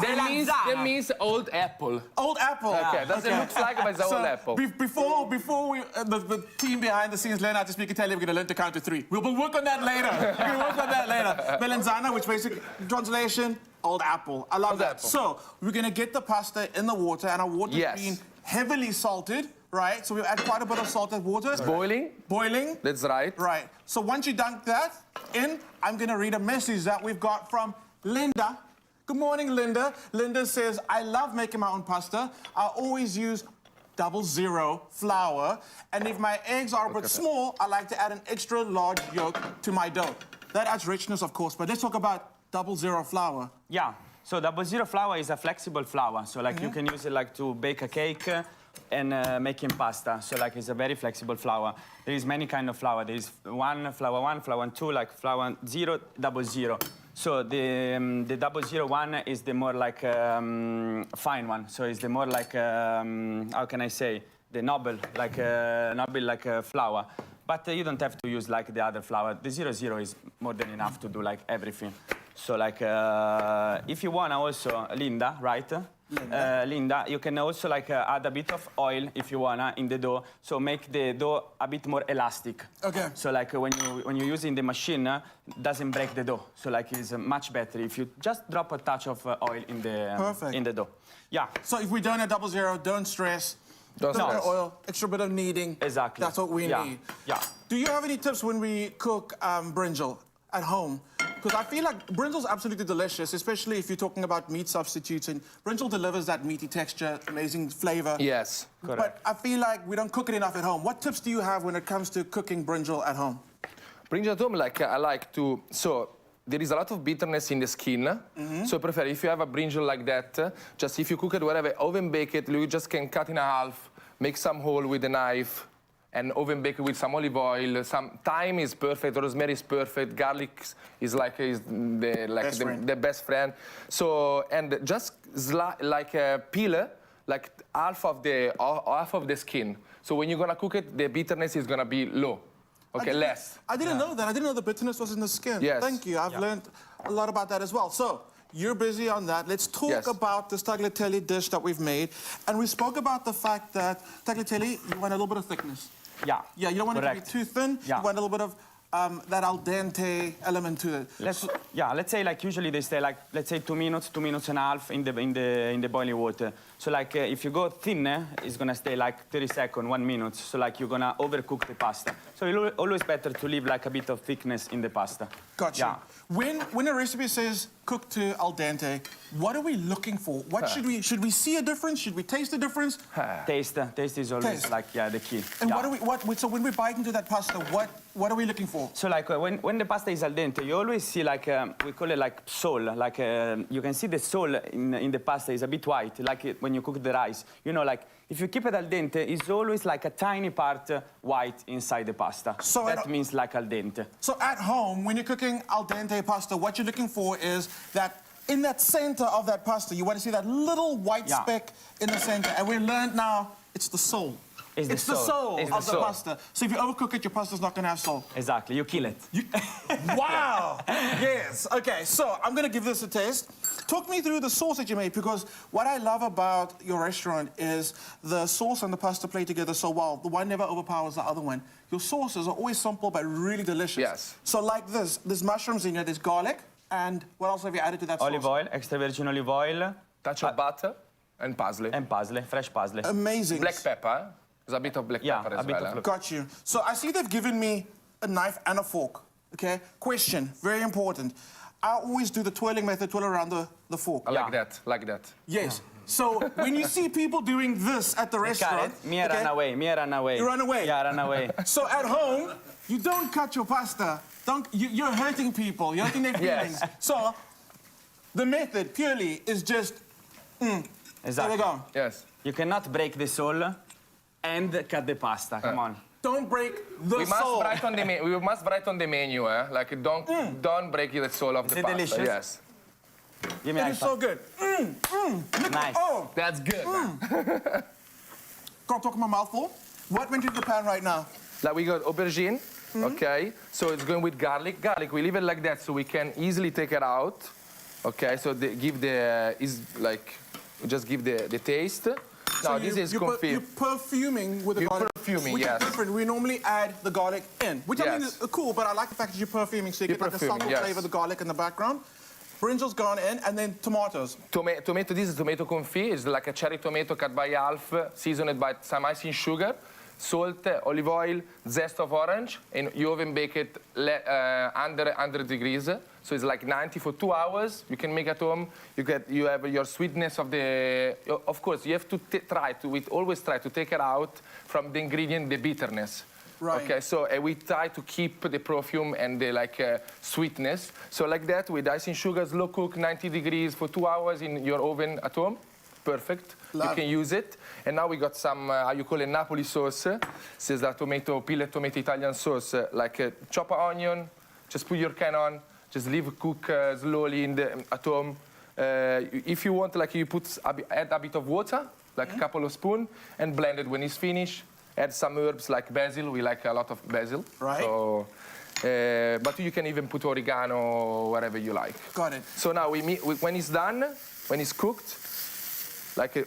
That means old apple. Old apple. Okay, that's Okay. it looks like, but it's So, old apple. Before we, the team behind the scenes learn how to speak Italian, we're going to learn to count to 3. We'll work on that later. Melanzana, which basically, translation, old apple. I love Old that. apple. So, we're going to get the pasta in the water, and our water's being heavily salted, right? So we'll add quite a bit of salted water. It's boiling. Boiling. That's right. Right. So once you dunk that in, I'm going to read a message that we've got from Linda. Good morning, Linda. Linda says, I love making my own pasta. I always use 00 flour. And if my eggs are a bit small, I like to add an extra large yolk to my dough. That adds richness, of course. But let's talk about 00 flour. Yeah. So 00 flour is a flexible flour. So like you can use it like to bake a cake and making pasta. So like it's a very flexible flour. There is many kind of flour. There is flour 2, like flour 0, 00. So the 001 is the more like fine one. So it's the more like how can I say, the noble like flour. But you don't have to use like the other flour. The 00 is more than enough to do like everything. So like if you wanna also, Linda, right? Linda, you can also like add a bit of oil if you wanna in the dough, so make the dough a bit more elastic. Okay. So like when you use in the machine, it doesn't break the dough. So like it's much better if you just drop a touch of oil in the dough. Yeah. So if we don't have 00, don't stress. Don't stress. Oil, extra bit of kneading. Exactly. That's what we need. Yeah. Do you have any tips when we cook brinjal at home? Because I feel like brinjal's absolutely delicious, especially if you're talking about meat substitutes. And brinjal delivers that meaty texture, amazing flavor. Yes, correct. But I feel like we don't cook it enough at home. What tips do you have when it comes to cooking brinjal at home? Brinjal at home, like I like to, so there is a lot of bitterness in the skin. So I prefer, if you have a brinjal like that, just if you cook it whatever, oven bake it, you just can cut in half, make some hole with a knife, and oven bake it with some olive oil. Some thyme is perfect, rosemary is perfect, garlic is the best friend. So, and just peel like half of the skin. So when you're gonna cook it, the bitterness is gonna be low. Okay, less. I didn't know that. I didn't know the bitterness was in the skin. Yes. Thank you. I've learned a lot about that as well. So, you're busy on that. Let's talk about this tagliatelle dish that we've made. And we spoke about the fact that tagliatelle, you want a little bit of thickness. Yeah. Yeah, you don't want it to be too thin. Yeah. You want a little bit of that al dente element to it. Let's say like usually they stay like, let's say 2 minutes, 2 minutes and a half in the boiling water. So like if you go thinner, it's gonna stay like 30 seconds, 1 minute. So like you're gonna overcook the pasta. So it's always better to leave like a bit of thickness in the pasta. Gotcha. Yeah. When a recipe says cook to al dente, what are we looking for? What should we see a difference? Should we taste a difference? Taste is always like the key. And so when we bite into that pasta, what are we looking for? So like when the pasta is al dente, you always see like we call it like sole. Like you can see the sole in the pasta is a bit white, like when you cook the rice. You know, like if you keep it al dente, it's always like a tiny part white inside the pasta. So that means like al dente. So at home, when you're cooking al dente pasta, what you're looking for is that in that center of that pasta, you want to see that little white speck in the center. And we learned now it's the soul. It's the soul of the pasta. So if you overcook it, your pasta's not going to have soul. Exactly, you kill it. Wow! Yes. Okay, so I'm going to give this a taste. Talk me through the sauce that you made, because what I love about your restaurant is the sauce and the pasta play together so well. The one never overpowers the other one. Your sauces are always simple but really delicious. Yes. So like this, there's mushrooms in here, there's garlic, and what else have you added to that sauce? Olive oil, extra virgin olive oil. Touch of butter and parsley. And parsley, fresh parsley. Amazing. Black pepper. There's a bit of black pepper as well. Got you. So I see they've given me a knife and a fork, okay? Question, very important. I always do the twirling method, twirl around the fork. I like that. Yes. So when you see people doing this at the restaurant... Run away. You run away? Yeah, run away. So at home, you don't cut your pasta. You're hurting people. You're hurting their feelings. So the method purely is just... Exactly. There we go. Yes. You cannot break the sole and cut the pasta. Come on. Don't break the soul. We must write on the menu, like don't break the soul of the pasta. Delicious? Yes. It is so good. Nice. Oh, that's good. Can't talk in my mouth full. What went into the pan right now? Like we got aubergine. Okay. So it's going with garlic. Garlic. We leave it like that so we can easily take it out. Okay. So just give the taste. Now this is confit. You're perfuming with the garlic. Perfuming, which yes. is different. We normally add the garlic in, which I mean is cool, but I like the fact that you're perfuming, so you get like the subtle flavor of the garlic in the background. Brinjal's gone in, and then tomatoes. Tomato, this is tomato confit. It's like a cherry tomato cut by half, seasoned by some icing sugar, salt, olive oil, zest of orange, and you oven bake it under 100 degrees. So it's like 90 for 2 hours. You can make at home. You have your sweetness of the. Of course, you have to always try to take it out from the ingredient, the bitterness. Right. Okay, so we try to keep the perfume and the sweetness. So like that, with icing sugar, slow cook, 90 degrees for 2 hours in your oven at home. Perfect. Love. You can use it. And now we got some, how you call it, Napoli sauce. This is that peeled tomato Italian sauce. Chop an onion, just put your can on, just leave it cook slowly at home. If you want, you add a bit of water, a couple of spoons, and blend it when it's finished. Add some herbs like basil. We like a lot of basil. Right. So, but you can even put oregano or whatever you like. Got it. So now when it's done, when it's cooked,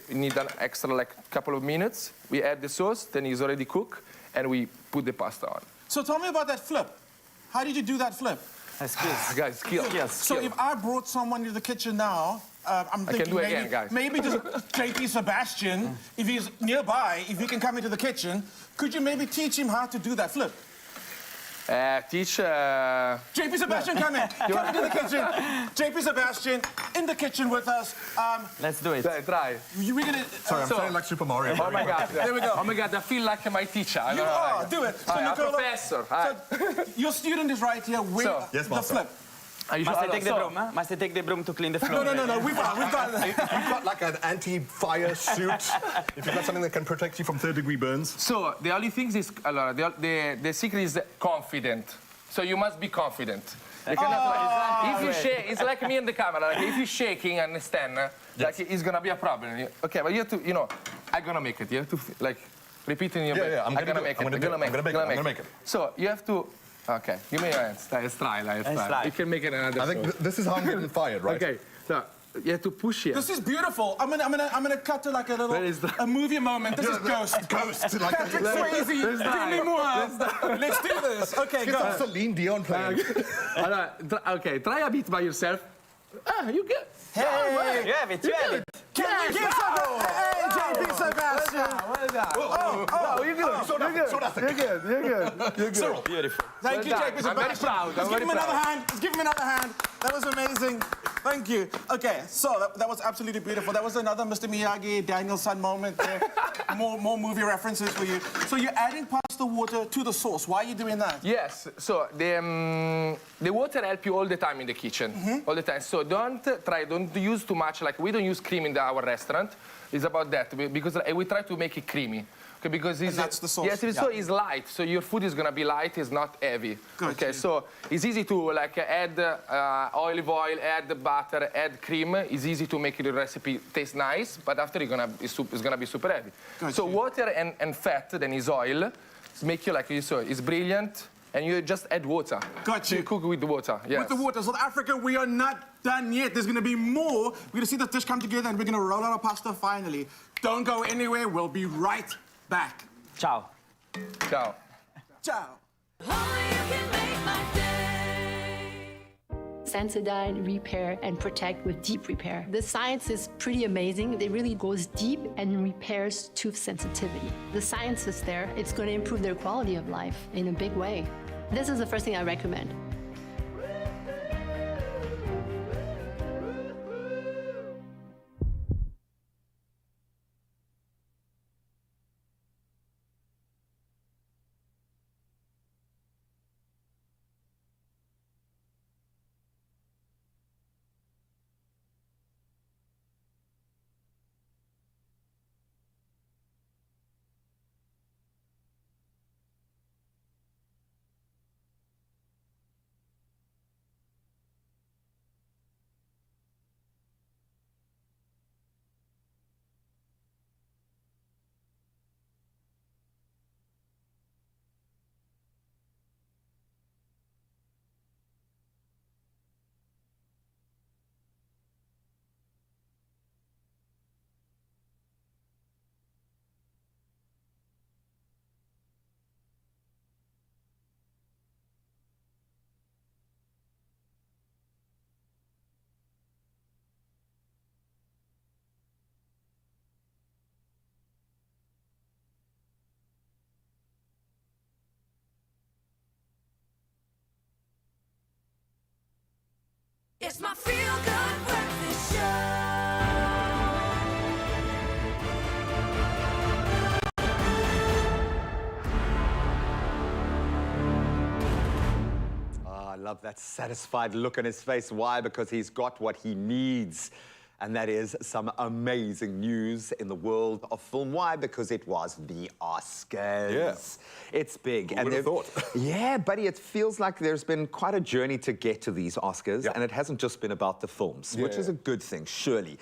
you need an extra couple of minutes. We add the sauce, then it's already cooked, and we put the pasta on. So tell me about that flip. How did you do that flip? Skills. Guys, skills. So if I brought someone into the kitchen now, I'm thinking can do it again, guys. maybe just JP Sebastian, if he's nearby, if he can come into the kitchen, could you maybe teach him how to do that flip? Teach... JP Sebastian, come in. Come into the kitchen. JP Sebastian, in the kitchen with us. Let's do it. Try. We're gonna... Sorry, I'm sounding like Super Mario. Oh my God. There we go. Oh my God, I feel like my teacher. You are, do it. So I'm a Nicola, professor. So your student is right here with Yes, the master. flip. Must I take the broom, huh? Must I take the broom to clean the floor? No, we've got If you've got like an anti-fire suit, if you've got something that can protect you from third-degree burns. So the only thing is, the secret is confident. So you must be confident. You cannot, if you shake, it's like me in the camera. If you're shaking and stand, it's gonna be a problem. Okay, but you have to, I'm gonna make it. You have to repeat in your brain. I'm gonna make it. I'm gonna make it. So you have to. Okay, give me your hands. Let's try. You can make it another. I think this is how I'm getting fired, right? Okay, so you have to push here. This is beautiful. I'm gonna cut to a movie moment. This is Ghost. Ghost. Patrick Swayze, Demi Moore. Let's do this. Okay, go. That's Celine Dion playing. Okay, try a bit by yourself. You get. Hey, You have it, you have it. can you give some? Hey, JP Sebastian. Well done. Oh, you're good. You're good. Beautiful. Thank you, JP Sebastian. I'm very proud. Let's give him another hand. Let's give him another hand. That was amazing. Thank you. Okay, so that was absolutely beautiful. That was another Mr. Miyagi, Daniel-san moment there. more movie references for you. So you're adding pasta water to the sauce. Why are you doing that? Yes. So the water helps you all the time in the kitchen. All the time. So don't use too much. We don't use cream in our restaurant. It's about that because we try to make it creamy. Okay, because that's the sauce. Yes, so it's light. So your food is gonna be light. It's not heavy. Good. Okay, so it's easy to add olive oil, add butter, add cream. It's easy to make the recipe taste nice, but after it's gonna be super heavy. Good. So water and fat, then is oil, make you like you saw. It's brilliant, and you just add water. Got you. You cook with the water. Yes. With the water. South Africa, we are not done yet. There's gonna be more. We're gonna see the dish come together, and we're gonna roll out our pasta finally. Don't go anywhere. We'll be right back. Ciao. Ciao. Ciao. Sensodyne, repair, and protect with deep repair. The science is pretty amazing. It really goes deep and repairs tooth sensitivity. The science is there. It's going to improve their quality of life in a big way. This is the first thing I recommend. It's my feel-good breakfast show. love that satisfied look on his face. Why? Because he's got what he needs. And that is some amazing news in the world of film. Why? Because it was the Oscars. Yeah. It's big. Who would have thought? Yeah, buddy, it feels like there's been quite a journey to get to these Oscars, and it hasn't just been about the films, which is a good thing, surely.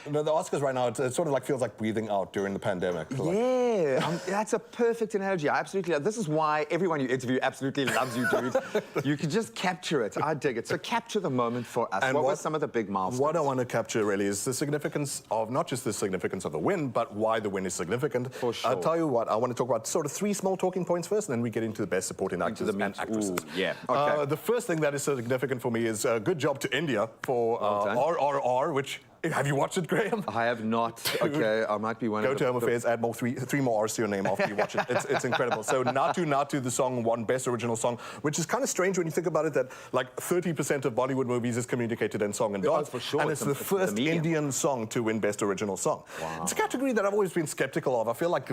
No, the Oscars right now, it sort of like feels like breathing out during the pandemic. Yeah, that's a perfect analogy. I absolutely, this is why everyone you interview absolutely loves you, dude. You can just capture it. I dig it. So capture the moment for us. And what were some of the big milestones? What I want to capture really is the significance of, not just the significance of the win, but why the win is significant. For sure. I'll tell you what, I want to talk about sort of 3 small talking points first, and then we get into the best supporting actors and actresses. Ooh, yeah, okay. The first thing that is significant for me is good job to India for RRR, which... Have you watched it, Graham? I have not. Okay, I might be one Go of to Home Affairs, add three more R's to your name after you watch it. It's incredible. So Natu Natu, the song, won Best Original Song, which is kind of strange when you think about it, that like 30% of Bollywood movies is communicated in song and dance. For sure. And it's the first Indian song to win Best Original Song. Wow. It's a category that I've always been skeptical of. I feel like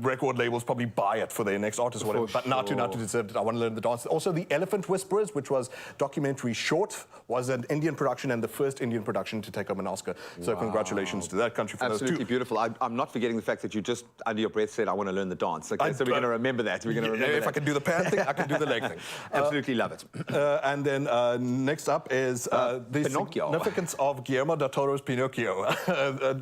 record labels probably buy it for their next artist or whatever. But Natu Natu deserved it. I want to learn the dance. Also, The Elephant Whisperers, which was documentary short, was an Indian production and the first Indian production to take home an Oscar. So congratulations to that country for those 2. Absolutely beautiful. I'm not forgetting the fact that you just, under your breath, said, I want to learn the dance. Okay, so we're going to remember that. We're going to remember if I can do the pan thing, I can do the leg thing. Absolutely love it. And then next up is the significance of Guillermo del Toro's Pinocchio.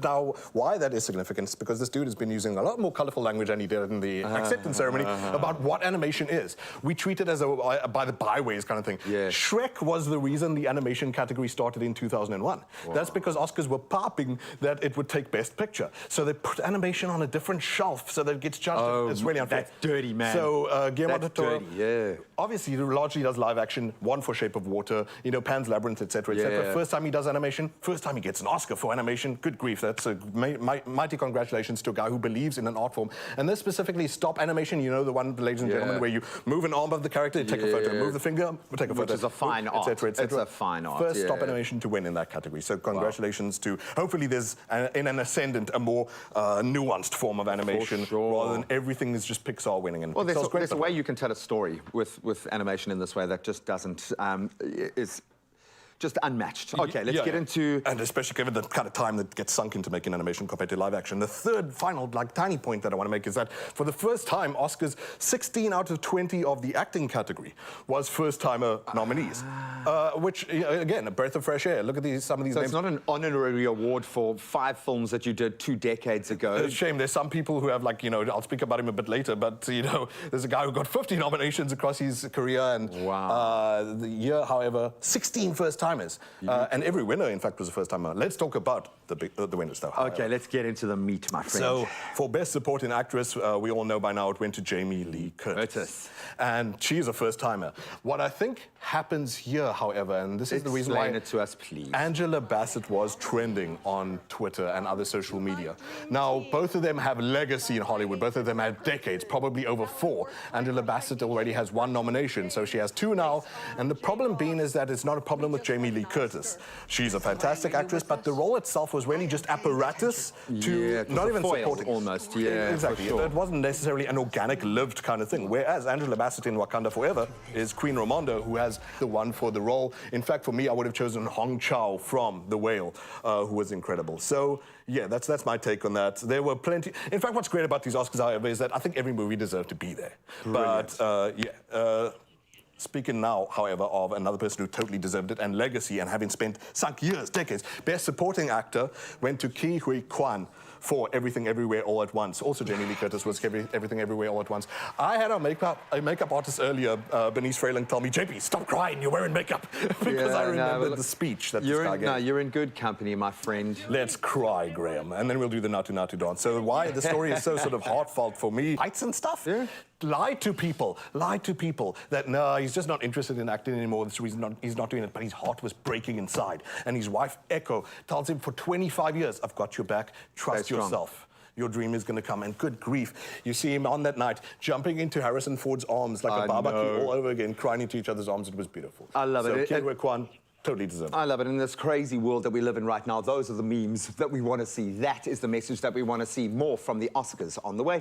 Now, why that is significant is because this dude has been using a lot more colorful language than he did in the acceptance ceremony about what animation is. We treat it as a by the byways kind of thing. Yeah. Shrek was the reason the animation category started in 2001. Wow. That's because Oscars were popping that it would take Best Picture. So they put animation on a different shelf so that it gets judged. It's really unfair. That's dirty, man. So Guillermo del Toro, dirty, obviously, he largely does live action, one for Shape of Water, you know, Pan's Labyrinth, etc., etc. First time he does animation, first time he gets an Oscar for animation. Good grief, that's a mighty congratulations to a guy who believes in an art form. And this specifically stop animation, you know, the one, ladies and gentlemen, where you move an arm of the character, you take a photo, move the finger, take a photo. Which is a fine art. Etc., etc. It's a fine art. First stop animation to win in that category. So congratulations to, hopefully there's, in an ascendant, a more nuanced form of animation rather than everything is just Pixar winning. And well, there's a way you can tell a story with animation in this way that just doesn't, is just unmatched. Okay, let's get into... And especially given the kind of time that gets sunk into making animation compared to live action. The third, final, like, tiny point that I want to make is that for the first time, Oscars, 16 out of 20 of the acting category was first-timer nominees. Which, again, a breath of fresh air. Look at some of these names. It's not an honorary award for 5 films that you did 2 decades ago. It's a shame. There's some people who have, like, you know, I'll speak about him a bit later, but, you know, there's a guy who got 50 nominations across his career. And the year, however, 16 first-timers. And every winner, in fact, was a first-timer. Let's talk about the winners, though. Okay, let's get into the meat, my friend. So, for Best Supporting Actress, we all know by now it went to Jamie Lee Curtis. And she's a first-timer. What I think happens here, however, and this is the reason why... Explain it to us, please. Angela Bassett was trending on Twitter and other social media. Now, both of them have legacy in Hollywood. Both of them have decades, probably over 4. Angela Bassett already has 1 nomination, so she has 2 now. And the problem being is that it's not a problem with Jamie Lee Curtis. She's a fantastic actress, but the role itself was really just apparatus to not even supporting. Almost, exactly. For sure. It wasn't necessarily an organic, lived kind of thing. Whereas Angela Bassett in Wakanda Forever is Queen Ramonda, who has the one for the role. In fact, for me, I would have chosen Hong Chow from The Whale, who was incredible. So, yeah, that's my take on that. There were plenty. In fact, what's great about these Oscars, however, is that I think every movie deserved to be there. Brilliant. But speaking now, however, of another person who totally deserved it, and legacy, and having sunk years, decades, Best Supporting Actor went to Ke Huy Quan for Everything Everywhere All at Once. Also, Jamie Lee Curtis was Everything Everywhere All at Once. I had a makeup artist earlier, Bernice Freyling, tell me, JP, stop crying, you're wearing makeup. Because I remember the speech that this guy gave. No, you're in good company, my friend. Let's cry, Graham. And then we'll do the Natu Natu dance. So why the story is so sort of heartfelt for me. Fights and stuff. Yeah. Lied to people that, no, he's just not interested in acting anymore. That's the reason he's not doing it. But his heart was breaking inside. And his wife, Echo, tells him for 25 years, I've got your back, trust yourself. Your dream is going to come. And good grief, you see him on that night, jumping into Harrison Ford's arms like a barbecue all over again, crying into each other's arms. It was beautiful. I love it. So, Ke Huy Quan, totally deserved it. I love it. In this crazy world that we live in right now, those are the memes that we want to see. That is the message that we want to see. More from the Oscars on the way.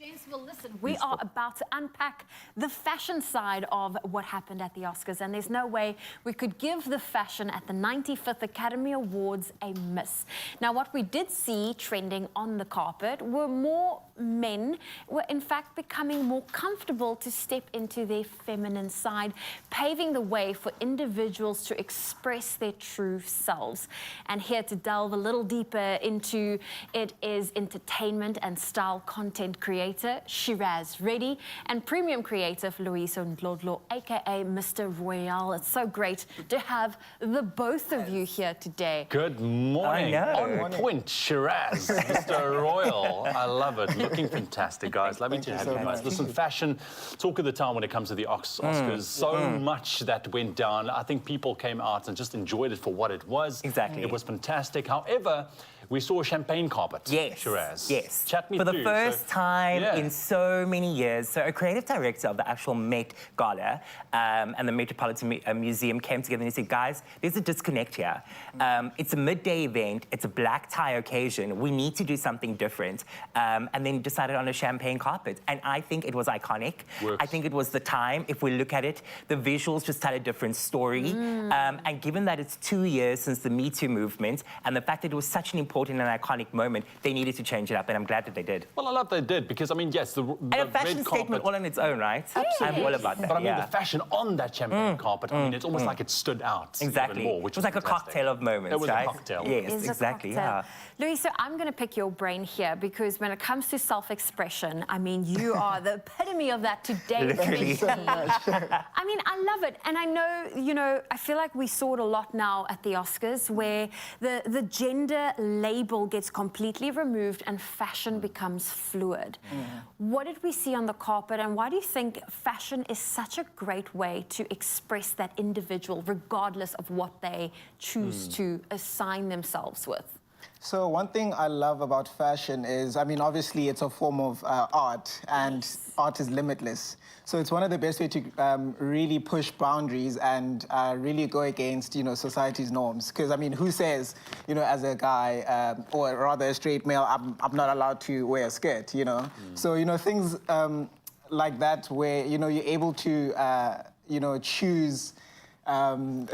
James, well, listen, We are about to unpack the fashion side of what happened at the Oscars, and there's no way we could give the fashion at the 95th Academy Awards a miss. Now, what we did see trending on the carpet were more men were in fact becoming more comfortable to step into their feminine side, paving the way for individuals to express their true selves. And here to delve a little deeper into it is entertainment and style content creator Shiraz Reddy and premium creative Loyiso Ndlodlo, aka Mr. Royale. It's so great to have the both of you here today. Good morning. On point, Shiraz, Mr. Royal. I love it. Looking fantastic, guys. Lovely to have you guys. Listen, fashion, talk of the town when it comes to the Oscars. So much that went down. I think people came out and just enjoyed it for what it was. Exactly. It was fantastic. However, we saw a champagne carpet. Yes. Shiraz. Yes. Chat me for through. the first time yeah. in so many years. So a creative director of the actual Met Gala and the Metropolitan Museum came together and he said, guys, there's a disconnect here. It's a midday event. It's a black tie occasion. We need to do something different. And then decided on a champagne carpet. And I think it was iconic. Works. I think it was the time. If we look at it, the visuals just tell a different story. And given that it's 2 years since the Me Too movement and the fact that it was such an important and iconic moment, they needed to change it up, and I'm glad that they did. Well, I love they did, because, I mean, yes, the and a fashion red statement carpet, all on its own, right? Absolutely. I'm all about that. But I mean, the fashion on that champagne carpet, I mean, it's almost like it stood out Exactly. even more, which it was like fantastic. a cocktail of moments, It was right? a cocktail. Yes, Is a exactly, cocktail. yeah. Louis, so I'm going to pick your brain here because when it comes to self-expression, I mean, you are the epitome of that today. Literally. I mean, I love it. And I know, you know, I feel like we saw it a lot now at the Oscars where the gender label gets completely removed and fashion becomes fluid. What did we see on the carpet, and why do you think fashion is such a great way to express that individual regardless of what they choose to assign themselves with? So one thing I love about fashion is, I mean, obviously it's a form of art, and art is limitless. So it's one of the best ways to really push boundaries and really go against, you know, society's norms. Because, I mean, who says, you know, as a guy, or rather a straight male, I'm not allowed to wear a skirt, you know? So, you know, things like that where, you know, you're able to, you know, choose... You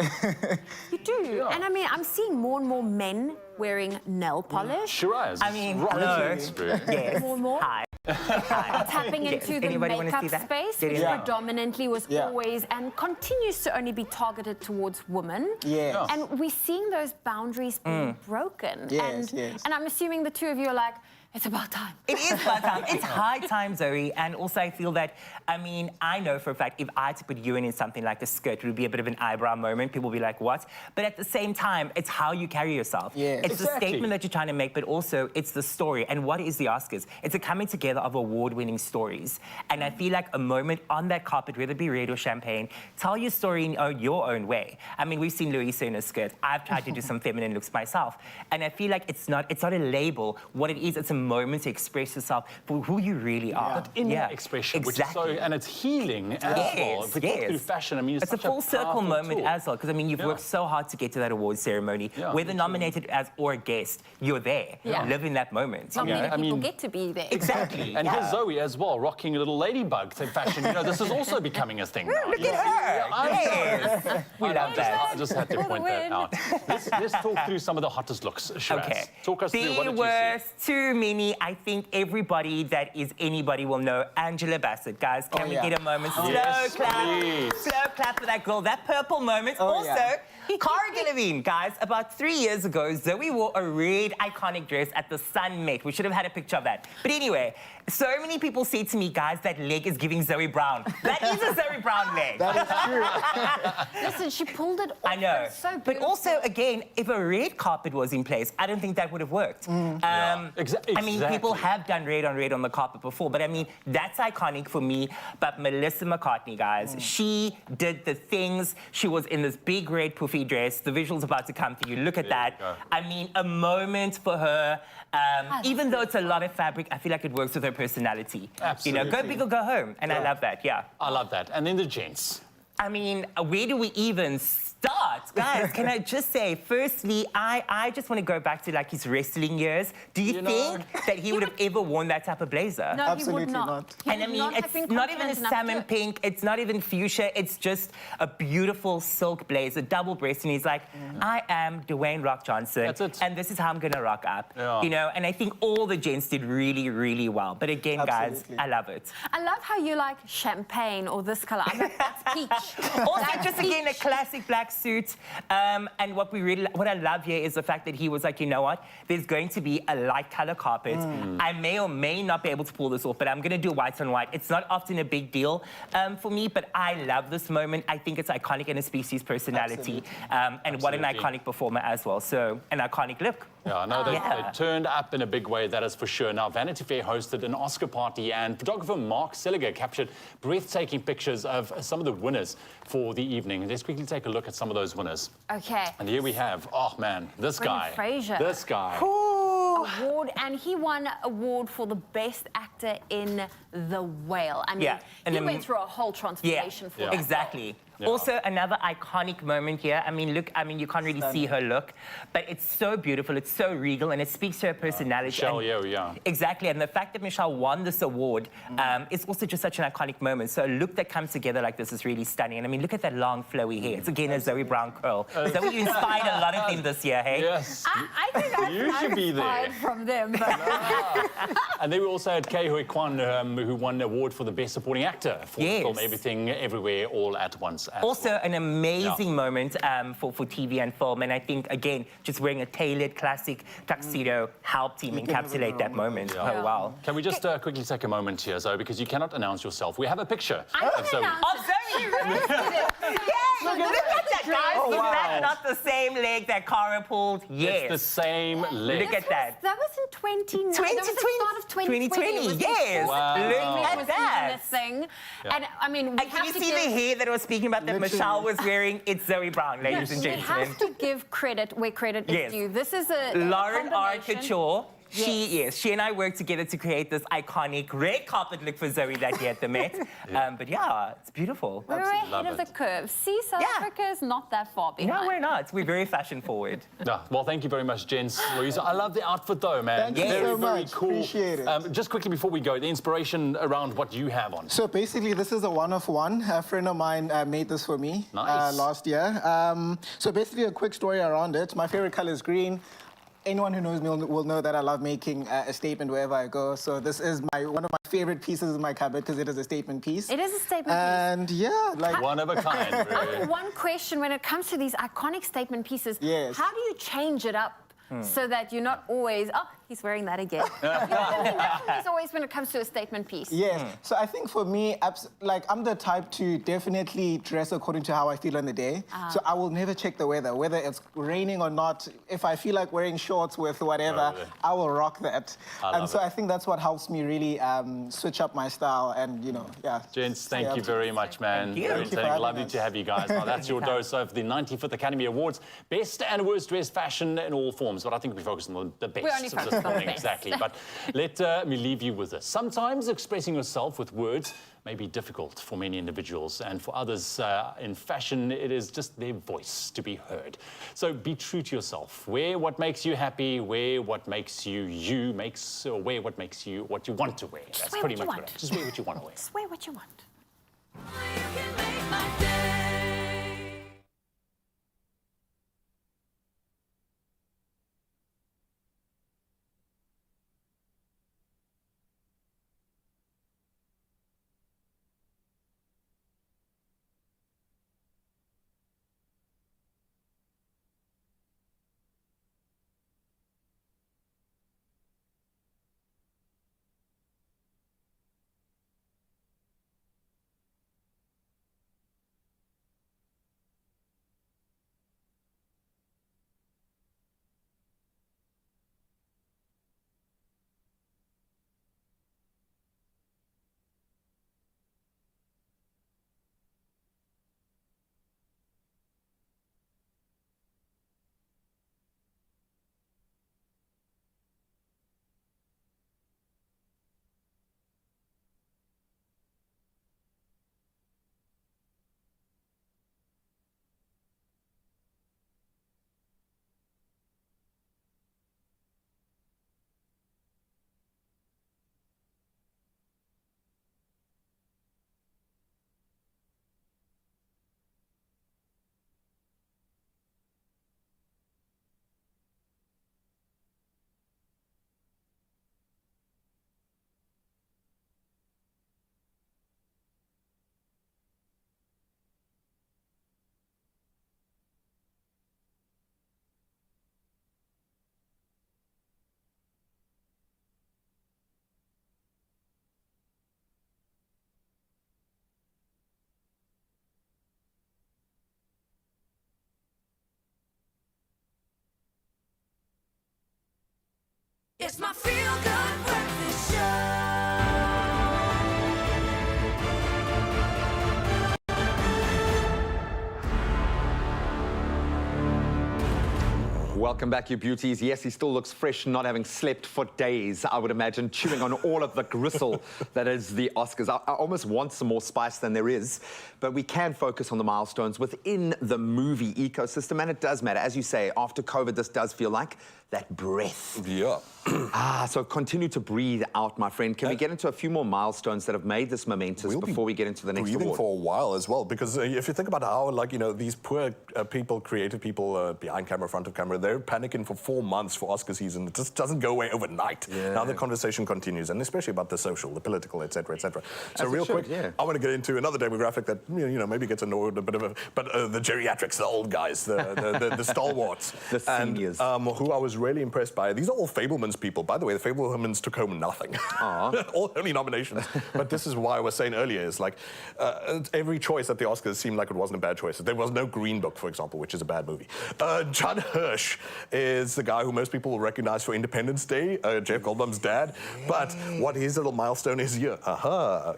do. And I mean, I'm seeing more and more men wearing nail polish. Shiraz. I mean, right hello. into the Yes. More and more. Hi. Tapping Yes. into the Anybody wanna makeup see that? space, Get which in. predominantly was always and continues to only be targeted towards women. Yes. And we're seeing those boundaries being broken. Yes, and, yes. and I'm assuming the two of you are like, it's about time. It is about time. It's high time, Zoe. And also I feel that, I mean, I know for a fact if I had to put you in something like a skirt, it would be a bit of an eyebrow moment. People would be like, what? But at the same time, it's how you carry yourself. Yes. It's the statement that you're trying to make, but also it's the story. And what is the Oscars? It's a coming together of award-winning stories. And I feel like a moment on that carpet, whether it be red or champagne, tell your story in your own way. I mean, we've seen Loyiso in a skirt. I've tried to do some feminine looks myself. And I feel like it's not a label. What it is, it's a moment to express yourself for who you really are. But in expression, which is so, and it's healing as well. If we talk through fashion, I mean, it's a such full circle powerful moment tool. as well, because I mean, you've worked so hard to get to that award ceremony. Whether nominated as or a guest, you're there. Live in that moment. Not many I people mean, get to be there. Exactly. And here's Zoe as well, rocking a little ladybug fashion. You know, this is also becoming a thing now. Look at her. Yes. We love that. I just had to point that out. Let's talk through some of the hottest looks, Shiraz. Okay. Talk us through what There did you were see? too many. I think everybody that is anybody will know Angela Bassett. Guys, can we get a moment? Yes, Slow clap. please. Slow clap for that girl. That purple moment. Also, Cara Delevingne, guys, about 3 years ago, Zoe wore a red iconic dress at the Sun Met. We should have had a picture of that. But anyway, so many people say to me, guys, that leg is giving Zoe Brown. That is a Zoe Brown leg. That is true. Listen, she pulled it off. I know. It's so but also, again, if a red carpet was in place, I don't think that would have worked. I mean, people have done red on the carpet before, but I mean, that's iconic for me. But Melissa McCartney, guys, she did the things. She was in this big red poofy dress. The visual's about to come for you. Look at that. I mean, a moment for her. Even though it's a lot of fabric, I feel like it works with her personality. Absolutely. You know, go big or go home. And I love that, I love that. And then the gents. I mean, where do we even start, guys, can I just say, firstly, I just want to go back to like his wrestling years. Do you think that he would have ever worn that type of blazer? No, Absolutely he would not. He And I would mean, not have it's been not even a confident enough to salmon do it. pink, it's not even fuchsia, it's just a beautiful silk blazer, double breast, and he's like, I am Dwayne Rock Johnson, That's it. and this is how I'm gonna rock up. Yeah. You know, and I think all the gents did really, really well. But again, Absolutely. guys, I love it. I love how you like champagne or this color. I'm like, that's peach. Also, That's just again, a peach. classic black suit. And what I love here is the fact that he was like, you know what? There's going to be a light color carpet. I may or may not be able to pull this off, but I'm going to do white on white. It's not often a big deal for me, but I love this moment. I think it's iconic and a species personality. And what an iconic performer as well. So, an iconic look. Yeah, no, they turned up in a big way, that is for sure. Now, Vanity Fair hosted an Oscar party, and photographer Mark Seliger captured breathtaking pictures of some of the winners for the evening. Let's quickly take a look at some of those winners. Okay. And here we have, oh man, this Brendan guy. Fraser. This guy. Award, and he won award for the best actor in The Whale. I mean, and he then- went through a whole transformation for it. Exactly. Yeah. Also, another iconic moment here. I mean, look, you can't really see her look, but it's so beautiful, it's so regal, and it speaks to her personality. Michelle and- Yeoh, yeah. Exactly, and the fact that Michelle won this award is also just such an iconic moment. So a look that comes together like this is really stunning. And I mean, look at that long, flowy hair. It's again a Zoe Brown curl. Zoe, you inspired a lot of them this year, hey? Yes. I think You should be there. inspired from them. But And then we also had Ke Huy Quan, who won the award for the Best Supporting Actor for the film Everything, Everywhere, All at Once. as Also, well. an amazing moment for TV and film. And I think, again, just wearing a tailored classic tuxedo helped him encapsulate that moment. Yeah. Oh, wow. Can we just quickly take a moment here, Zoe, because you cannot announce yourself. We have a picture of Zoe. Oh, Zoe! Look at that, guys. Is that not the same leg that Cara pulled? Yes. It's the same leg. Look at that. that was in 2020. That was the start of 2020. 2020, It was yes. before Wow. the Look pandemic at was that. even a thing. Yeah. And I mean, we And can have you to see give, the hair that I was speaking about that Michelle was wearing? It's Zoe Brown, ladies and we gentlemen. have to give credit where credit Yes. is due. This is a Lauren combination. Arcachor. She and I worked together to create this iconic red carpet look for Zoe that year at the Met. But yeah, it's beautiful. We're ahead of the curve. See, South Africa is not that far behind. No, we're not. We're very fashion forward. No, well, thank you very much, gents. Louisa, I love the outfit, though, man. Thank you very, so very much. cool. Appreciate it. Just quickly before we go, the inspiration around what you have on. So basically, this is a one-of-one. A friend of mine made this for me last year. So basically, a quick story around it. My favorite color is green. Anyone who knows me will know that I love making a statement wherever I go. So this is one of my favorite pieces in my cupboard because it is a statement piece. It is a statement And yeah, like one of a kind. Really. One question when it comes to these iconic statement pieces, Yes. how do you change it up so that you're not always, oh, he's wearing that again. You know what I mean? That's always, always when it comes to a statement piece. Yes. So I think for me, I'm the type to definitely dress according to how I feel on the day. So I will never check the weather, whether it's raining or not. If I feel like wearing shorts with whatever, I will rock that. And so I think that's what helps me really switch up my style and, Gents, thank you very much, man. Thank you. Very Thank you for entertaining. having Lovely us. to have you guys. Now, that's your dose of the 95th Academy Awards. Best and worst dressed fashion in all forms. But I think we focus on the best. We only of this focus on the morning, best. exactly. But let me leave you with this. Sometimes expressing yourself with words may be difficult for many individuals, and for others in fashion, it is just their voice to be heard. So be true to yourself. Wear what makes you happy, wear what makes you wear what makes you what you want to wear. That's wear pretty what you much want. it. Just wear what you want to wear. Just wear what you want. Welcome back, you beauties. Yes, he still looks fresh, not having slept for days, I would imagine, chewing on all of the gristle that is the Oscars. I almost want some more spice than there is, but we can focus on the milestones within the movie ecosystem, and it does matter. As you say, after COVID, this does feel like that breath. Yeah. So continue to breathe out, my friend. Can we get into a few more milestones that have made this momentous before we get into the next breathing award? for a while as well, because if you think about how, like, you know, these poor people, creative people behind camera, front of camera, they're panicking for 4 months for Oscar season. It just doesn't go away overnight. Yeah. Now the conversation continues, and especially about the social, the political, etc., etc. So real quick, I want to get into another demographic that, you know, maybe gets annoyed a bit of a, but the geriatrics, the old guys, the stalwarts. The seniors. And, who I was really impressed by. These are all Fabelmans people. By the way, the Fabelmans took home nothing. All only nominations. But this is why I was saying earlier, is like every choice at the Oscars seemed like it wasn't a bad choice. There was no Green Book, for example, which is a bad movie. Judd Hirsch is the guy who most people will recognize for Independence Day, Jeff Goldblum's dad. But what his little milestone is here,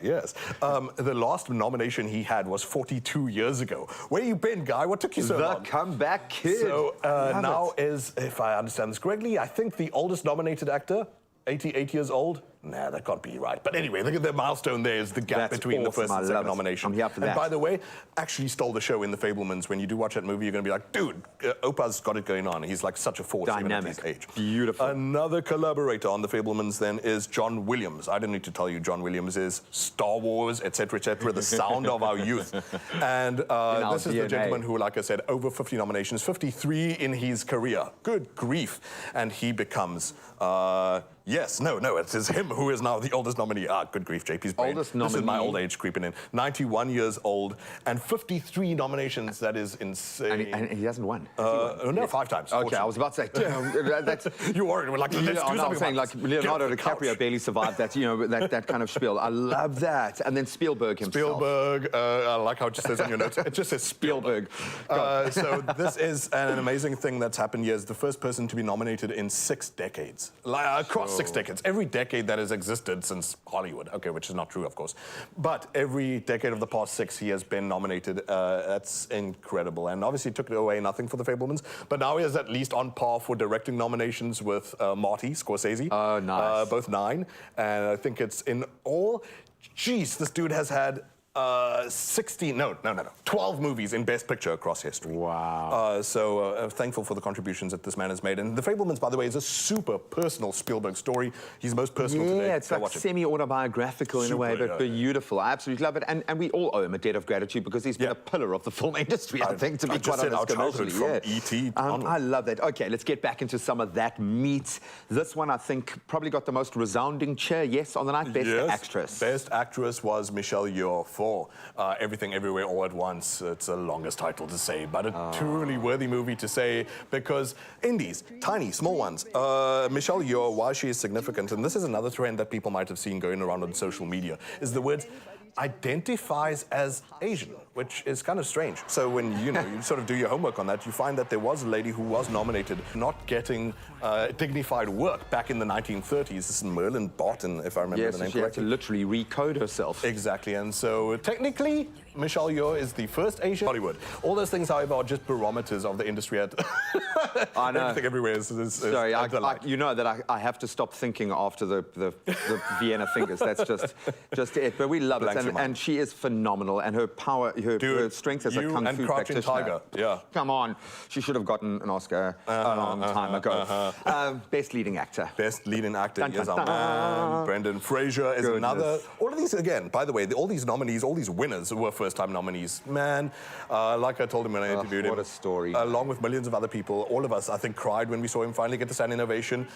yes. The last nomination he had was 42 years ago. Where you been, guy? What took you so long? The comeback kid. So now is, if I understand this correctly, I think the oldest nominated actor, 88 years old. Nah, that can't be right. But anyway, look at the milestone there is the gap between the first and second nomination. I'm here for that. And by the way, actually stole the show in The Fabelmans. When you do watch that movie, you're going to be like, dude, Opa's got it going on. He's like such a force. Dynamic. Even at his age. Beautiful. Another collaborator on The Fabelmans then is John Williams. I don't need to tell you, John Williams is Star Wars, etc., the sound of our youth. And this is the gentleman who, like I said, over 50 nominations, 53 in his career. Good grief. And he becomes... no, it is him who is now the oldest nominee. Good grief, JP's brain. Oldest This is my nominee. old age creeping in. 91 years old and 53 nominations. That is insane. And he hasn't won. No, 5 times. Okay, I was about to say, damn, that's... You worried. We're like, let's do something I'm saying, about like, this. Leonardo Get off the DiCaprio couch. barely survived that, you know, that kind of spiel. I love that. And then Spielberg himself. Spielberg, I like how it just says on your notes. It just says Spielberg. So this is an amazing thing that's happened here. Is the first person to be nominated in 6 decades. Across 6 decades. Every decade that has existed since Hollywood. Okay, which is not true, of course. But every decade of the past 6, he has been nominated. That's incredible. And obviously took it away nothing for the Fabelmans. But now he is at least on par for directing nominations with Marty Scorsese. Oh, nice. Both 9. And I think it's in all... Jeez, this dude has had 12 movies in Best Picture across history. Wow. So thankful for the contributions that this man has made. And The Fabelmans, by the way, is a super personal Spielberg story. He's most personal today. Yeah, it's Go like watch it. semi-autobiographical in a way, but beautiful. I absolutely love it. And we all owe him a debt of gratitude because he's been a pillar of the film industry, I think, to be quite honest, commercially. From E.T. I love that. Okay, let's get back into some of that meat. This one, I think, probably got the most resounding cheer, yes, on the night. Best Actress. Best Actress was Michelle Yeoh for Everything Everywhere All at Once. It's the longest title to say, but a truly worthy movie to say because indies, tiny, small ones. Michelle Yeoh, why she is significant, and this is another trend that people might have seen going around on social media, is the words identifies as Asian, which is kind of strange. So when, you know, you sort of do your homework on that, you find that there was a lady who was nominated, not getting dignified work back in the 1930s. This is Merlin Barton, if I remember the name she had to correctly. literally recode herself. Exactly, and so technically, Michelle Yeoh is the first Asian Hollywood. All those things, however, are just barometers of the industry at I know. Everything Everywhere is Sorry, you know that I have to stop thinking after the Vienna Fingers. That's just it. But we love it, and she is phenomenal, and her power, her strength as a kung fu Crouching practitioner. Tiger, yeah. Come on, she should have gotten an Oscar a long time ago. Best leading actor. Best leading actor. Dun, Yes, dun, our dun. man. Brendan Fraser is another. All of these, again, by the way, all these nominees, all these winners were first-time nominees. Man, like I told him when I interviewed him. What a story. Along with millions of other people, all of us, I think, cried when we saw him finally get the standing ovation.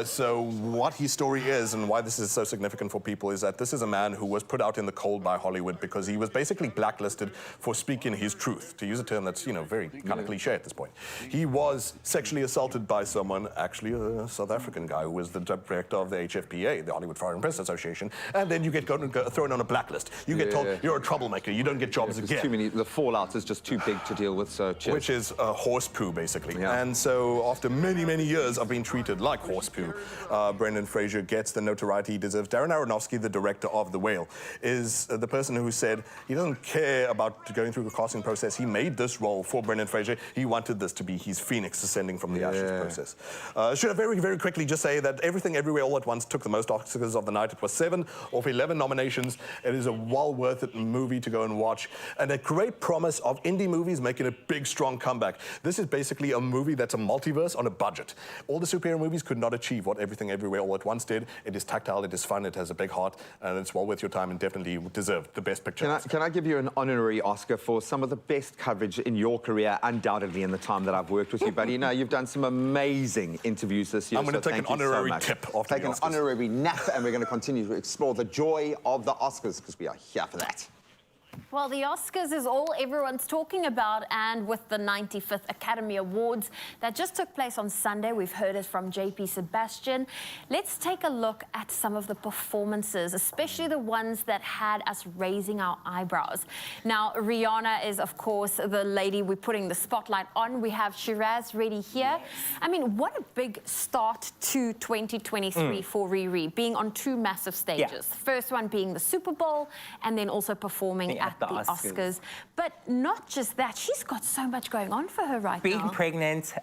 So what his story is and why this is so significant for people is that this is a man who was put out in the cold by Hollywood because he was basically blacklisted for speaking his truth, to use a term that's, you know, very kind of cliche at this point. He was sexually assaulted by someone, actually a South African guy who was the director of the HFPA, the Hollywood Foreign Press Association, and then you get thrown on a blacklist. You get told you're a troublemaker. director. You don't get jobs again. Too many. The fallout is just too big to deal with. So cheers. Which is horse poo, basically. And so after many, many years of being treated like horse poo, Brendan Fraser gets the notoriety he deserves. Darren Aronofsky, the director of The Whale, is the person who said he doesn't care about going through the casting process. He made this role for Brendan Fraser. He wanted this to be his phoenix ascending from the ashes process. Should I very, very quickly just say that Everything Everywhere All at Once took the most Oscars of the night. It was 7 of 11 nominations. It is a well worth it movie to go and watch, and a great promise of indie movies making a big, strong comeback. This is basically a movie that's a multiverse on a budget. All the superhero movies could not achieve what Everything Everywhere All at Once did. It is tactile, it is fun, it has a big heart, and it's well worth your time and definitely deserved the best picture. Can I give you an honorary Oscar for some of the best coverage in your career, undoubtedly in the time that I've worked with you, buddy? No, you've done some amazing interviews this year. I'm going to take an honorary tip after Take an honorary nap, and we're going to continue to explore the joy of the Oscars, because we are here for that. Well, the Oscars is all everyone's talking about, and with the 95th Academy Awards that just took place on Sunday, we've heard it from JP Sebastian. Let's take a look at some of the performances, especially the ones that had us raising our eyebrows. Now, Rihanna is, of course, the lady we're putting the spotlight on. We have Shiraz ready here. Yes. I mean, what a big start to 2023 for Riri, being on 2 massive stages. Yeah. First one being the Super Bowl, and then also performing at the Oscars. But not just that, she's got so much going on for her right now. Being pregnant,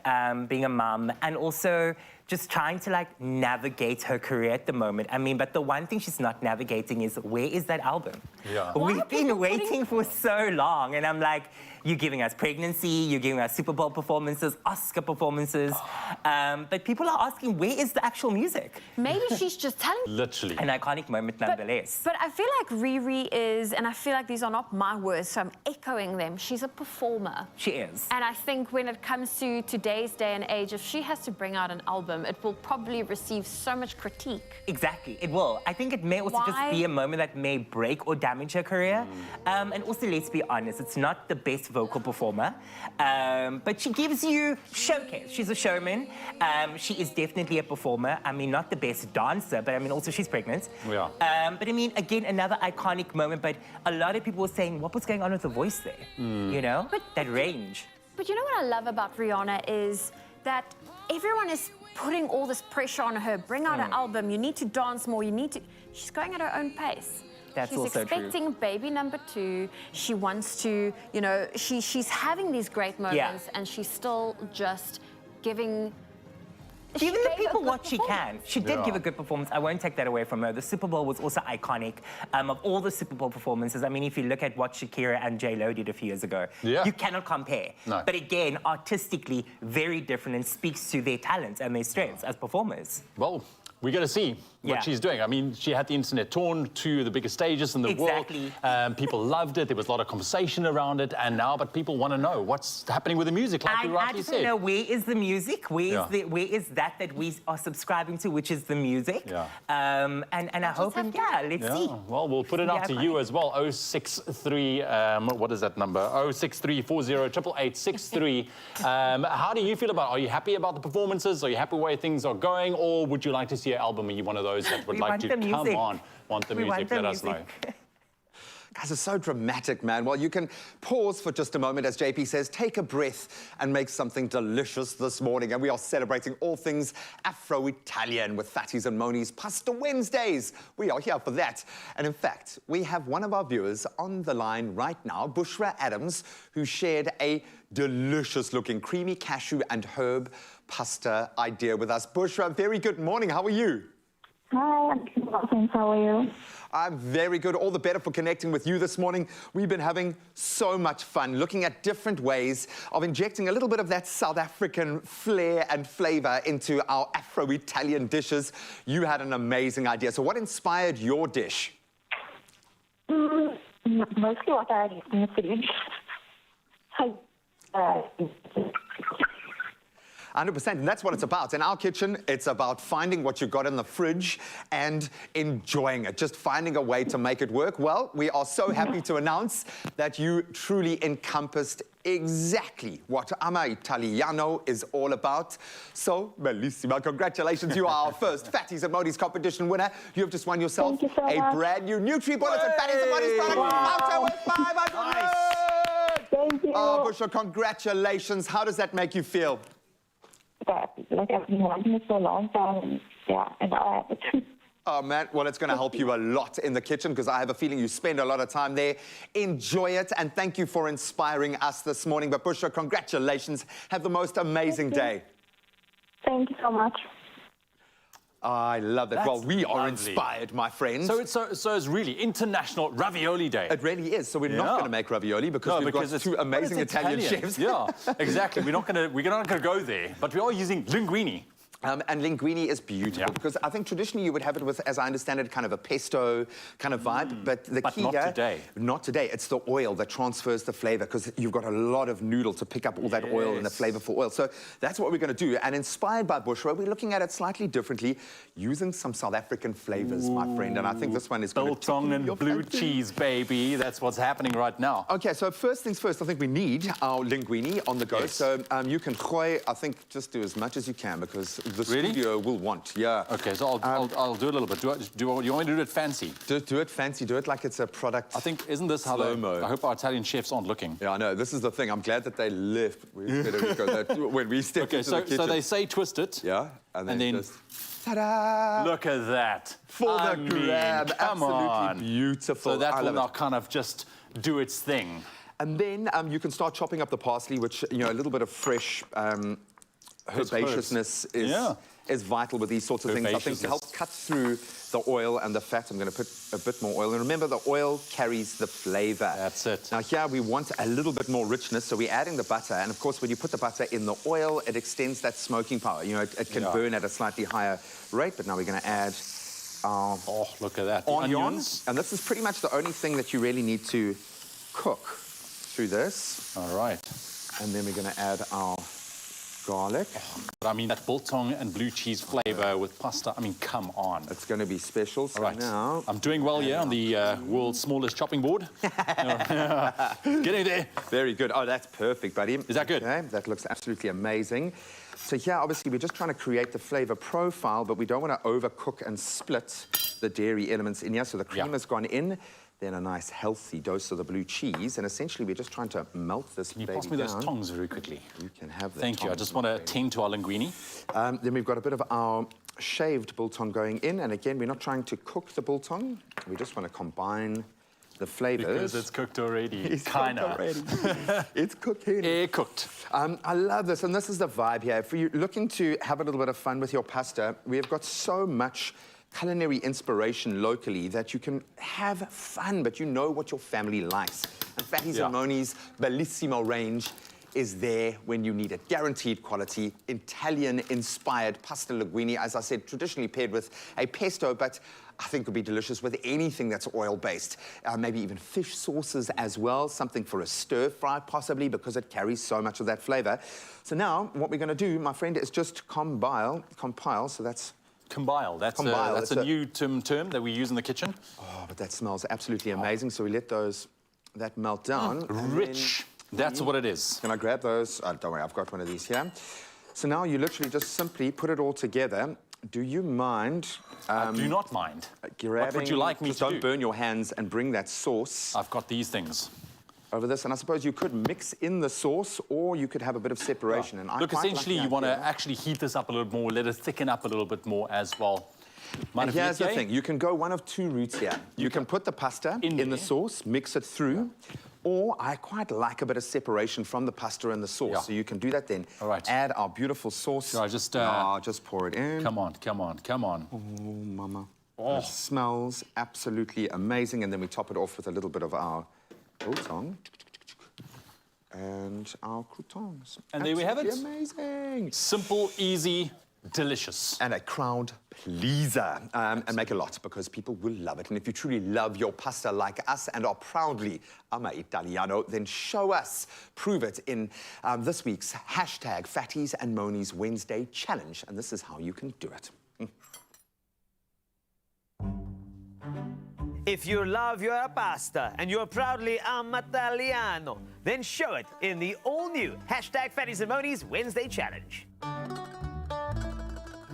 being a mum, and also just trying to like navigate her career at the moment. I mean, but the one thing she's not navigating is, where is that album? Yeah. We've been waiting for so long, and I'm like, you're giving us pregnancy, you're giving us Super Bowl performances, Oscar performances, but people are asking, where is the actual music? Maybe she's just telling... Literally. An iconic moment nonetheless. But I feel like Riri is, and I feel like these are not my words, so I'm echoing them, she's a performer. She is. And I think when it comes to today's day and age, if she has to bring out an album, it will probably receive so much critique. Exactly, it will. I think it may also just be a moment that may break or damage her career. And also, let's be honest, it's not the best vocal performer, but she gives you showcase. She's a showman. She is definitely a performer. I mean, not the best dancer, but I mean, also she's pregnant. Yeah. But I mean, again, another iconic moment, but a lot of people were saying, what was going on with the voice there? You know, that range. But you know what I love about Rihanna is that everyone is putting all this pressure on her. Bring out an album, you need to dance more, you need to... She's going at her own pace. That's she's also expecting baby number 2. She wants to, you know, she's having these great moments, and she's still just giving the people what she can. She did give a good performance. I won't take that away from her. The Super Bowl was also iconic. Of all the Super Bowl performances, I mean, if you look at what Shakira and J-Lo did a few years ago, you cannot compare. No. But again, artistically, very different and speaks to their talents and their strengths as performers. Well, we're going to see what she's doing. I mean, she had the internet torn to the biggest stages in the world. People loved it. There was a lot of conversation around it. And now, but people want to know what's happening with the music, like you rightly said. I just know, where is the music? Where is that we are subscribing to, which is the music? And I hope, let's see. Well, we'll put it out to you as well. 063, what is that number? 06340888863. How do you feel about it? Are you happy about the performances? Are you happy where things are going? Or would you like to see an album? Are you one of those that would like to come on, want the music? Let us know. Guys, it's so dramatic, man. Well, you can pause for just a moment, as JP says, take a breath and make something delicious this morning. And we are celebrating all things Afro-Italian with Fatties and Moni's Pasta Wednesdays. We are here for that. And in fact, we have one of our viewers on the line right now, Bushra Adams, who shared a delicious-looking creamy cashew and herb pasta idea with us. Bushra, very good morning. How are you? Hi, I'm well, thanks. How are you? I'm very good. All the better for connecting with you this morning. We've been having so much fun looking at different ways of injecting a little bit of that South African flair and flavor into our Afro-Italian dishes. You had an amazing idea. So what inspired your dish? Mostly what I had in the fridge. 100%, and that's what it's about. In our kitchen, it's about finding what you've got in the fridge and enjoying it, just finding a way to make it work. Well, we are so happy to announce that you truly encompassed exactly what Ama Italiano is all about. So, bellissima, congratulations, you are our first Fatties and Modi's competition winner. You have just won yourself a brand new NutriBullets and Fatties and Modi's product voucher with 500 Nice. Thank you. Oh, Bushra, congratulations. How does that make you feel? Like I've been wanting it for a long time, and yeah, and now I have it. Oh, man, well, it's going to help you a lot in the kitchen because I have a feeling you spend a lot of time there. Enjoy it, and thank you for inspiring us this morning. But, Bushra, congratulations. Have the most amazing day. Thank you so much. I love that. That's well, we are lovely. inspired, my friends. So it's really International Ravioli Day. It really is. So we're not going to make ravioli because we've got two amazing Italian chefs. Yeah, exactly. We're not going to go there, but we are using linguine. And linguine is beautiful because I think traditionally you would have it with, as I understand it, kind of a pesto kind of vibe. But the key not here, today. Not today. It's the oil that transfers the flavor because you've got a lot of noodle to pick up all that oil and the flavorful oil. So that's what we're going to do. And inspired by Bushra, we're looking at it slightly differently, using some South African flavors, my friend. And I think this one is going to biltong and blue cheese, baby. That's what's happening right now. Okay, so first things first, I think we need our linguine on the go. Yes. So you can gooi, I think, just do as much as you can because the studio will want, Okay, so I'll do a little bit. You want me to do it fancy? Do it fancy. Do it like it's a product. I think, isn't this how slow-mo. I hope our Italian chefs aren't looking. Yeah, I know. This is the thing. I'm glad that they left when we stepped into the kitchen. So they say twist it. Yeah, and then just... Ta-da! Look at that. For the grab. Come Absolutely on. beautiful. So that will now kind of just do its thing. And then you can start chopping up the parsley, which, you know, a little bit of fresh herbaceousness is vital with these sorts of things. I think to help cut through the oil and the fat, I'm going to put a bit more oil. And remember, the oil carries the flavor. That's it. Now here we want a little bit more richness, so we're adding the butter. And of course, when you put the butter in the oil, it extends that smoking power. You know, it can burn at a slightly higher rate, but now we're going to add our look at that. onions. And this is pretty much the only thing that you really need to cook through this. All right. And then we're going to add our garlic. But I mean, that biltong and blue cheese flavor with pasta, I mean, come on. It's going to be special. So now... I'm doing well here on the world's smallest chopping board. Getting there. Very good. Oh, that's perfect, buddy. Is that good? Okay, that looks absolutely amazing. So here, obviously, we're just trying to create the flavor profile, but we don't want to overcook and split the dairy elements in here. So the cream has gone in. Then a nice healthy dose of the blue cheese, and essentially we're just trying to melt this baby down. Can you pass me those tongs very quickly? You can have that. Thank you. I just want to tend to our linguine. Then we've got a bit of our shaved biltong going in, and again, we're not trying to cook the biltong. We just want to combine the flavors. Because it's cooked already. It's cooked already. It's cooking. Air cooked. I love this, and this is the vibe here. If you're looking to have a little bit of fun with your pasta, we have got so much culinary inspiration locally that you can have fun, but you know what your family likes. And Fatties and Moni's Bellissimo range is there when you need it. Guaranteed quality, Italian-inspired pasta linguine, as I said, traditionally paired with a pesto, but I think would be delicious with anything that's oil-based. Maybe even fish sauces as well, something for a stir-fry possibly, because it carries so much of that flavor. So now, what we're going to do, my friend, is just compile, so that's... Combile. That's a new term that we use in the kitchen. Oh, but that smells absolutely amazing. So we let that melt down. Rich. That's what it is. Can I grab those? Oh, don't worry, I've got one of these here. So now you literally just simply put it all together. Do you mind? I do not mind. Grabbing, what would you like me to do? Don't burn your hands and bring that sauce. I've got these things. Over this, and I suppose you could mix in the sauce, or you could have a bit of separation. And look, essentially, you want to actually heat this up a little more, let it thicken up a little bit more as well. And here's the thing, you can go one of two routes here. You can put the pasta in the sauce, mix it through, or I quite like a bit of separation from the pasta and the sauce. So you can do that then. All right. Add our beautiful sauce. Should I just pour it in. Come on, come on, come on. Oh, mama. It smells absolutely amazing. And then we top it off with a little bit of our biltong and our croutons. And there we have it. Amazing. Simple, easy, delicious. And a crowd pleaser. And make a lot, because people will love it. And if you truly love your pasta like us and are proudly Ama Italiano, then show us. Prove it in this week's hashtag Fatties and Monies Wednesday Challenge. And this is how you can do it. If you love your pasta and you're proudly Italiano, then show it in the all-new hashtag Fatties and Monies Wednesday Challenge.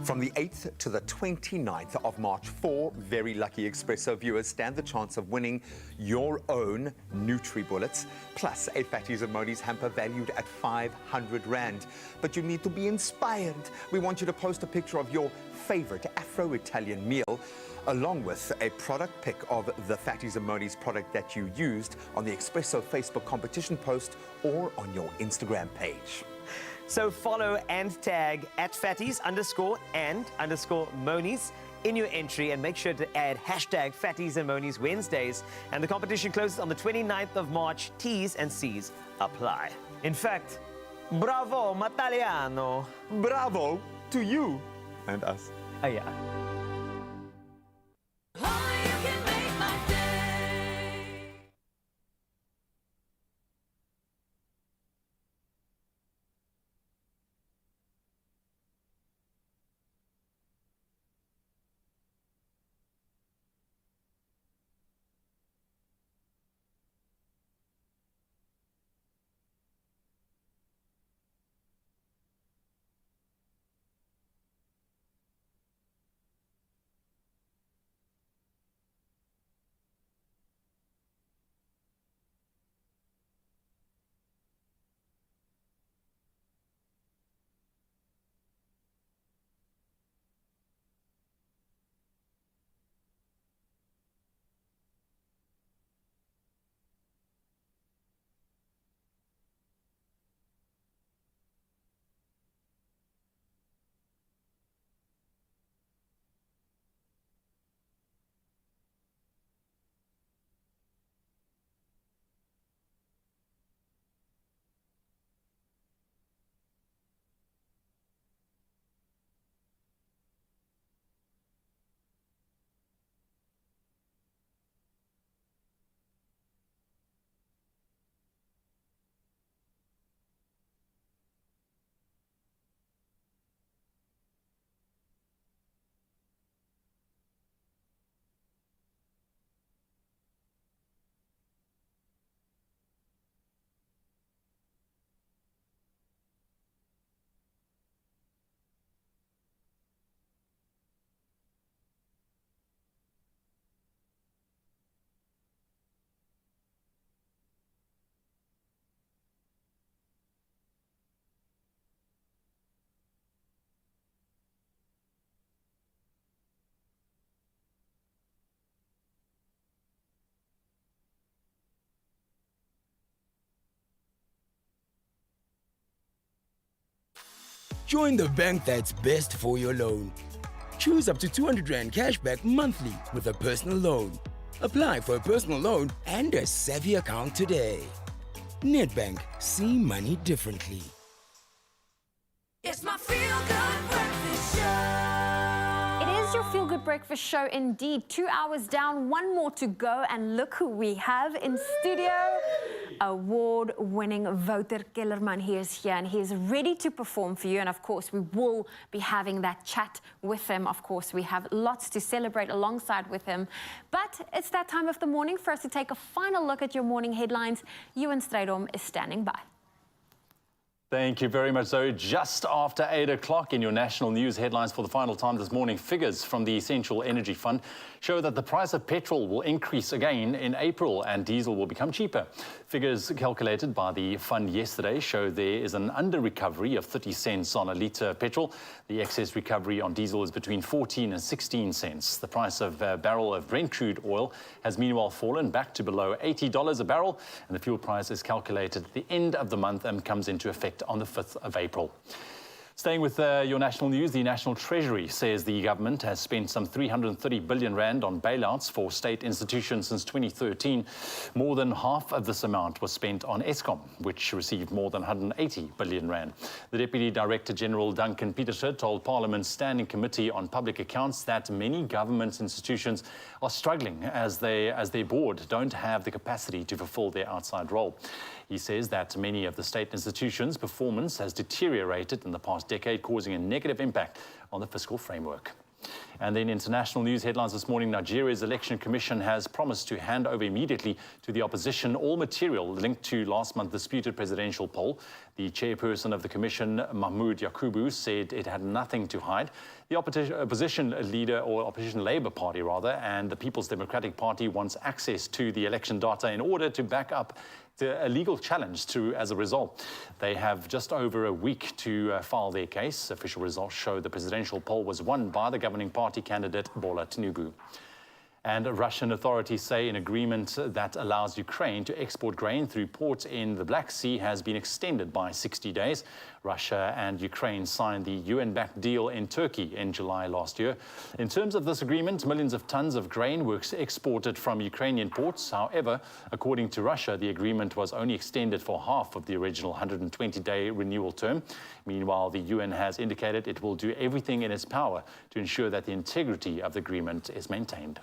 From the 8th to the 29th of March, 4 very lucky Expresso viewers stand the chance of winning your own Nutri-Bullets, plus a Fatties and Monies hamper valued at 500 Rand. But you need to be inspired. We want you to post a picture of your favorite Afro-Italian meal, along with a product pic of the Fatties and Monies product that you used on the Expresso Facebook competition post or on your Instagram page. So follow and tag at Fatties_and_Monies in your entry, and make sure to add hashtag Fatties and Monies Wednesdays. And the competition closes on the 29th of March. T's and C's apply. In fact, bravo, Mataliano. Bravo to you and us. Oh, yeah. Join the bank that's best for your loan. Choose up to 200 Rand cashback monthly with a personal loan. Apply for a personal loan and a savvy account today. Nedbank, see money differently. It's my feel-good breakfast show. It is your Feel Good Breakfast show indeed. 2 hours down, one more to go, and look who we have in studio. Award-winning Wouter Kellerman. He is here and he is ready to perform for you, and of course we will be having that chat with him. Of course we have lots to celebrate alongside with him, but it's that time of the morning for us to take a final look at your morning headlines. Ewan Strydom is standing by. Thank you very much, Zoe. Just after 8 o'clock in your national news headlines for the final time this morning, figures from the Essential Energy Fund show that the price of petrol will increase again in April and diesel will become cheaper. Figures calculated by the fund yesterday show there is an under-recovery of 30 cents on a litre petrol. The excess recovery on diesel is between 14 and 16 cents. The price of a barrel of Brent crude oil has meanwhile fallen back to below $80 a barrel, and the fuel price is calculated at the end of the month and comes into effect on the 5th of April. Staying with your national news, the National Treasury says the government has spent some 330 billion rand on bailouts for state institutions since 2013. More than half of this amount was spent on Eskom, which received more than 180 billion rand. The Deputy Director General Duncan Peterson told Parliament's Standing Committee on Public Accounts that many government institutions are struggling as their board don't have the capacity to fulfill their outside role. He says that many of the state institutions' performance has deteriorated in the past decade, causing a negative impact on the fiscal framework. And then international news headlines this morning. Nigeria's Election Commission has promised to hand over immediately to the opposition all material linked to last month's disputed presidential poll. The chairperson of the commission, Mahmoud Yakubu, said it had nothing to hide. The opposition leader, or opposition Labour Party rather, and the People's Democratic Party wants access to the election data in order to back up a legal challenge as a result. They have just over a week to file their case. Official results show the presidential poll was won by the governing party candidate Bola Tinubu. And Russian authorities say an agreement that allows Ukraine to export grain through ports in the Black Sea has been extended by 60 days. Russia and Ukraine signed the UN-backed deal in Turkey in July last year. In terms of this agreement, millions of tons of grain were exported from Ukrainian ports. However, according to Russia, the agreement was only extended for half of the original 120-day renewal term. Meanwhile, the UN has indicated it will do everything in its power to ensure that the integrity of the agreement is maintained.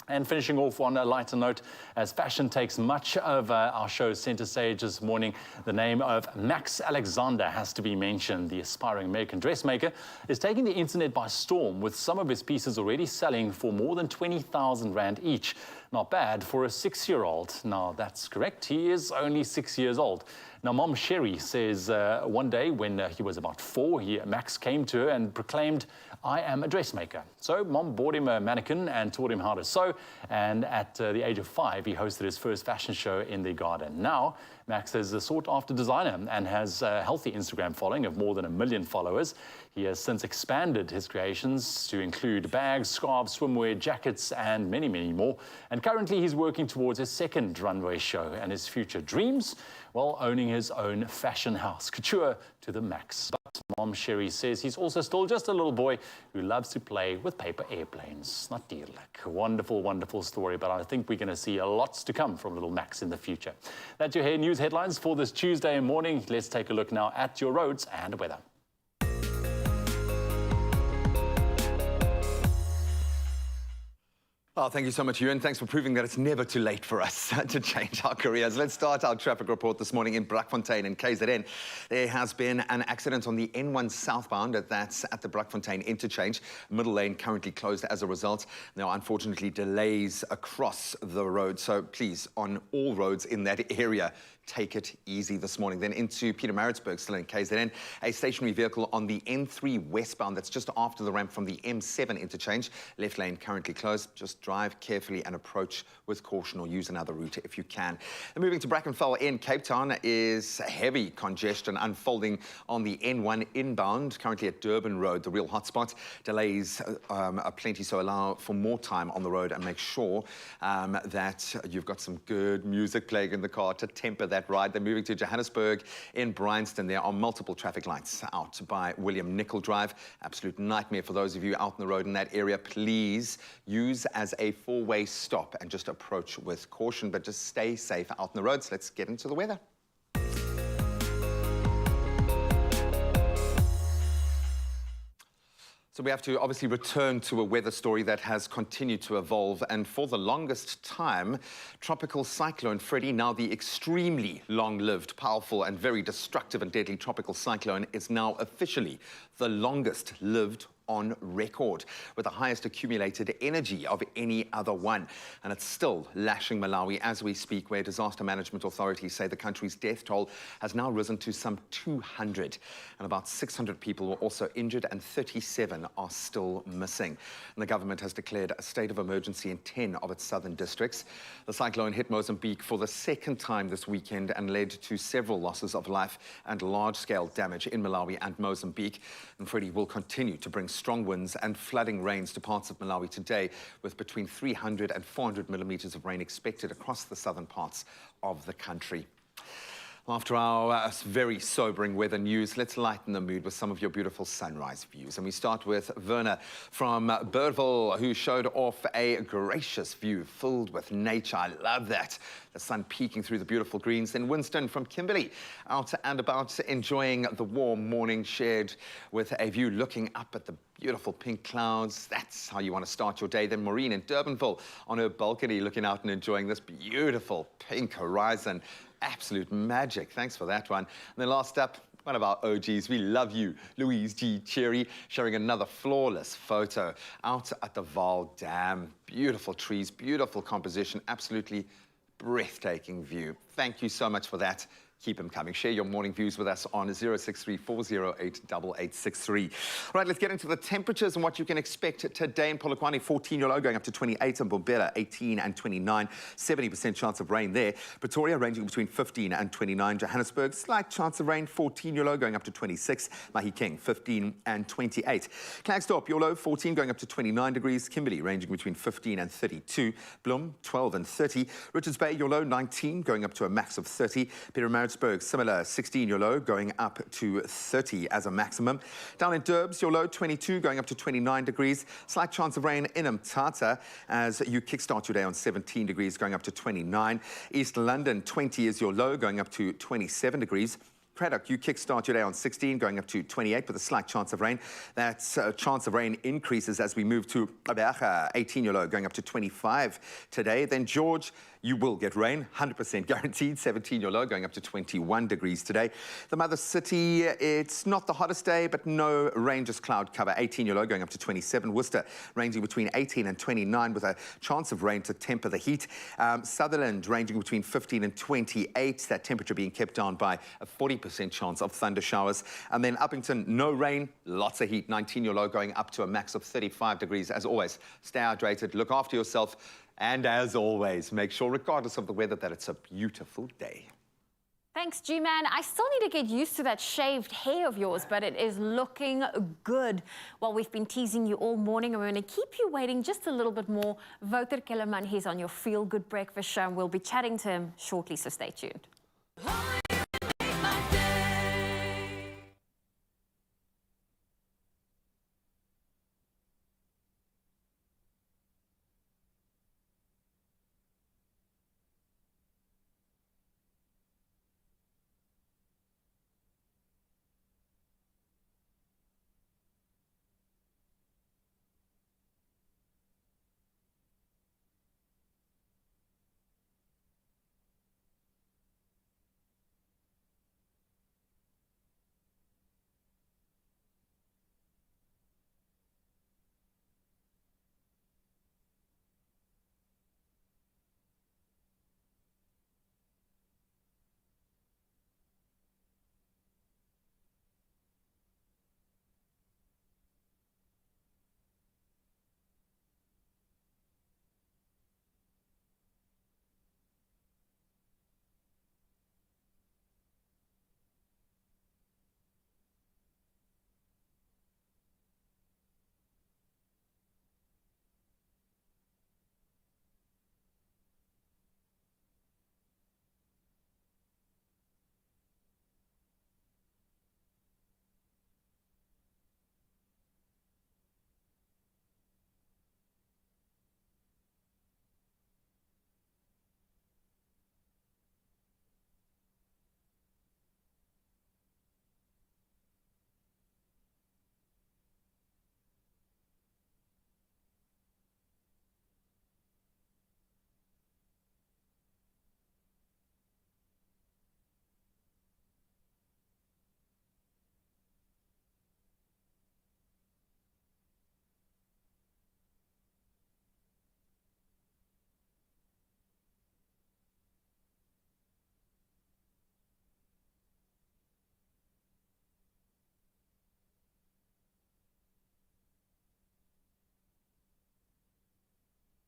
And finishing off on a lighter note, as fashion takes much of our show's center stage this morning, the name of Max Alexander has to be mentioned. The aspiring American dressmaker is taking the internet by storm, with some of his pieces already selling for more than 20,000 rand each. Not bad for a 6-year-old. Now, that's correct. He is only 6 years old. Now, Mom Sherry says one day when he was about 4, Max came to her and proclaimed, "I am a dressmaker." So Mom bought him a mannequin and taught him how to sew. And at the age of 5, he hosted his first fashion show in the garden. Now, Max is a sought-after designer and has a healthy Instagram following of more than 1 million followers. He has since expanded his creations to include bags, scarves, swimwear, jackets, and many, many more. And currently, he's working towards his second runway show, and his future dreams, well, owning his own fashion house. Couture to the max. But Mom Sherry says he's also still just a little boy who loves to play with paper airplanes. Not like a wonderful, wonderful story, but I think we're going to see lots to come from little Max in the future. That's your hair news headlines for this Tuesday morning. Let's take a look now at your roads and weather. Oh, thank you so much, Ewan. Thanks for proving that it's never too late for us to change our careers. Let's start our traffic report this morning in Brakfontein in KZN. There has been an accident on the N1 southbound. That's at the Brakfontein interchange. Middle lane currently closed as a result. There are unfortunately delays across the road. So please, on all roads in that area, take it easy this morning. Then into Pietermaritzburg, still in KZN, a stationary vehicle on the N3 westbound. That's just after the ramp from the M7 interchange. Left lane currently closed. Just drive carefully and approach with caution, or use another route if you can. And moving to Brackenfell in Cape Town is heavy congestion unfolding on the N1 inbound, currently at Durban Road, the real hotspot. Delays are plenty, so allow for more time on the road and make sure that you've got some good music playing in the car to temper that ride. They're moving to Johannesburg in Bryanston. There are multiple traffic lights out by William Nicol Drive. Absolute nightmare for those of you out on the road in that area. Please use as a 4-way stop and just approach with caution, but just stay safe out on the roads. Let's get into the weather. So we have to obviously return to a weather story that has continued to evolve, and for the longest time, Tropical Cyclone Freddy, now the extremely long-lived, powerful and very destructive and deadly tropical cyclone, is now officially the longest-lived on record, with the highest accumulated energy of any other one. And it's still lashing Malawi as we speak, where disaster management authorities say the country's death toll has now risen to some 200. And about 600 people were also injured and 37 are still missing. And the government has declared a state of emergency in 10 of its southern districts. The cyclone hit Mozambique for the second time this weekend and led to several losses of life and large-scale damage in Malawi and Mozambique. And Freddy will continue to bring strong winds and flooding rains to parts of Malawi today, with between 300 and 400 millimeters of rain expected across the southern parts of the country. After our very sobering weather news, let's lighten the mood with some of your beautiful sunrise views. And we start with Werner from Burville, who showed off a gracious view filled with nature. I love that. The sun peeking through the beautiful greens. Then Winston from Kimberley, out and about enjoying the warm morning, shared with a view looking up at the beautiful pink clouds. That's how you want to start your day. Then Maureen in Durbanville on her balcony looking out and enjoying this beautiful pink horizon. Absolute magic. Thanks for that one. And then last up, one of our OGs. We love you, Louise G. Cherry, sharing another flawless photo out at the Vaal Dam. Beautiful trees, beautiful composition, absolutely breathtaking view. Thank you so much for that. Keep them coming. Share your morning views with us on 063-408-8863. All right, let's get into the temperatures and what you can expect today in Polokwane. 14 Yolo going up to 28, and Bombela 18 and 29. 70% chance of rain there. Pretoria ranging between 15 and 29. Johannesburg, slight chance of rain. 14 Yolo going up to 26. Mahikeng 15 and 28. Klerksdorp Yolo 14 going up to 29 degrees. Kimberley ranging between 15 and 32. Bloem 12 and 30. Richards Bay Yolo 19 going up to a max of 30. Pietermaritzburg similar 16 your low going up to 30 as a maximum. Down in Durbs, your low 22 going up to 29 degrees. Slight chance of rain in Mthatha as you kickstart your day on 17 degrees going up to 29. East London 20 is your low going up to 27 degrees. Craddock, you kickstart your day on 16, going up to 28 with a slight chance of rain. That chance of rain increases as we move to Abacha, 18 your low, going up to 25 today. Then George, you will get rain, 100% guaranteed, 17 your low, going up to 21 degrees today. The mother city, it's not the hottest day, but no rain, just cloud cover, 18 your low, going up to 27. Worcester, ranging between 18 and 29 with a chance of rain to temper the heat. Sutherland, ranging between 15 and 28, that temperature being kept down by a 40% chance of thunder showers. And then Uppington, no rain, lots of heat, 19 your low, going up to a max of 35 degrees. As always, stay hydrated, look after yourself, and as always, make sure, regardless of the weather, that it's a beautiful day. Thanks, G-Man. I still need to get used to that shaved hair of yours, but it is looking good. Well, we've been teasing you all morning, and we're going to keep you waiting just a little bit more. Wouter Kellerman, he's on your Feel Good Breakfast show, and we'll be chatting to him shortly, so stay tuned.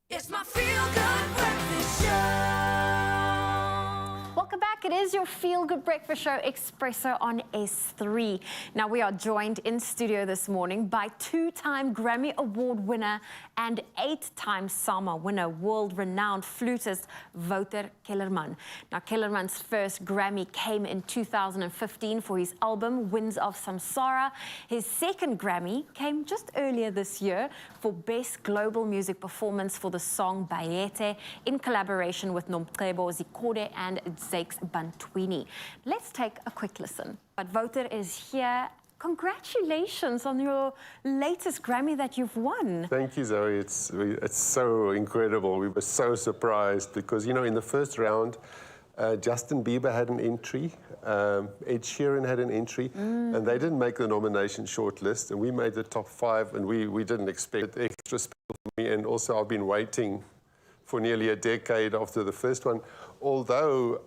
It's my Feel Good Breakfast Show. Welcome back. It is your Feel Good Breakfast Show, Expresso on S3. Now, we are joined in studio this morning by two-time Grammy Award winner and 8-time SAMA winner, world-renowned flutist Wouter Kellerman. Now, Kellerman's first Grammy came in 2015 for his album Winds of Samsara. His second Grammy came just earlier this year for Best Global Music Performance for the song Bayete in collaboration with Nomcebo Zikode and Zakes Bantwini. Let's take a quick listen. But Wouter is here. Congratulations on your latest Grammy that you've won. Thank you, Zoe. It's so incredible. We were so surprised because, you know, in the first round, Justin Bieber had an entry, Ed Sheeran had an entry, and they didn't make the nomination shortlist, and we made the top 5, and we didn't expect it. Extra special for me, and also I've been waiting for nearly a decade after the first one, although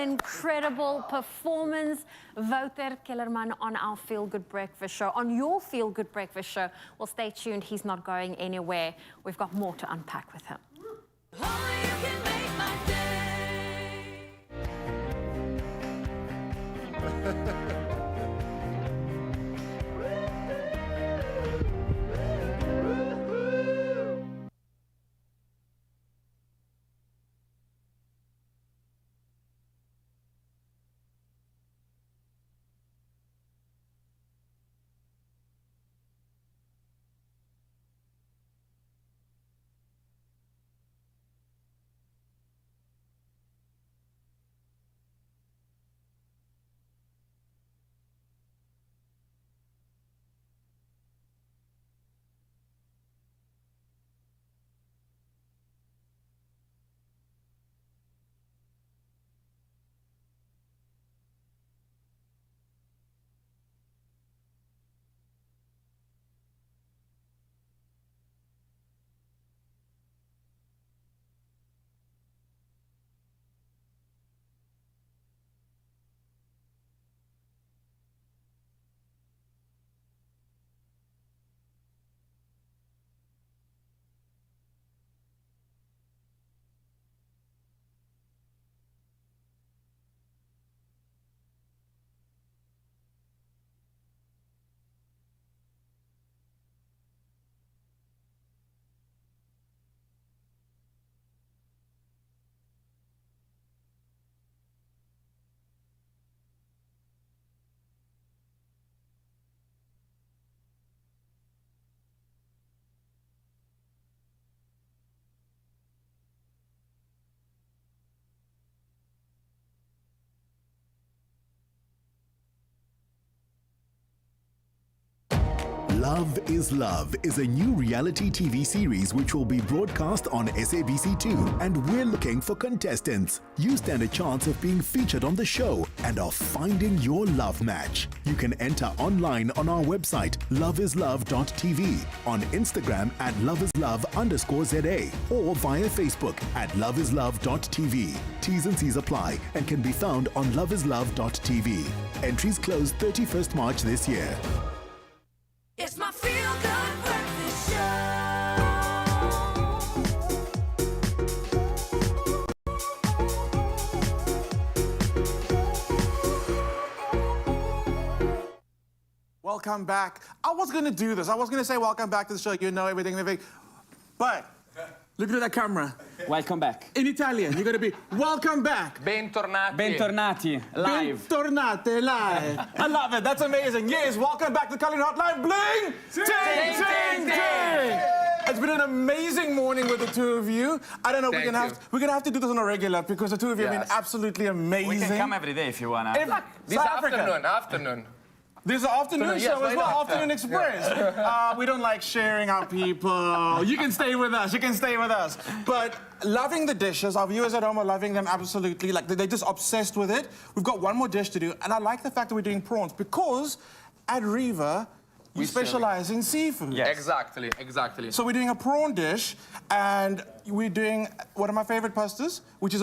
incredible performance. Wouter Kellerman on our Feel Good Breakfast show, on your Feel Good Breakfast show. Well, stay tuned. He's not going anywhere. We've got more to unpack with him. Love is Love is a new reality TV series which will be broadcast on SABC2, and we're looking for contestants. You stand a chance of being featured on the show and of finding your love match. You can enter online on our website loveislove.tv, on Instagram at loveislove_ZA, or via Facebook at loveislove.tv. T's and C's apply and can be found on loveislove.tv. Entries close 31st March this year. It's my Feel Good Breakfast Show. Welcome back. I was going to do this. I was going to say welcome back to the show. You know everything. But look at that camera. Welcome back. In Italian, you're going to be welcome back. Bentornati. Bentornati, live. Bentornate live. I love it. That's amazing. Yes, welcome back to Cullen Hotline. Bling! Ting, ting, ting! It's been an amazing morning with the two of you. I don't know, we're gonna have to do this on a regular because the two of you have been absolutely amazing. We can come every day if you wanna. This afternoon. There's an afternoon show as well, Afternoon Express. We don't like sharing our people. You can stay with us, you can stay with us. But loving the dishes, our viewers at home are loving them absolutely. Like, they're just obsessed with it. We've got one more dish to do, and I like the fact that we're doing prawns because at Riva, we specialize in seafood. Yes. Exactly. So we're doing a prawn dish, and we're doing one of my favorite pastas, which is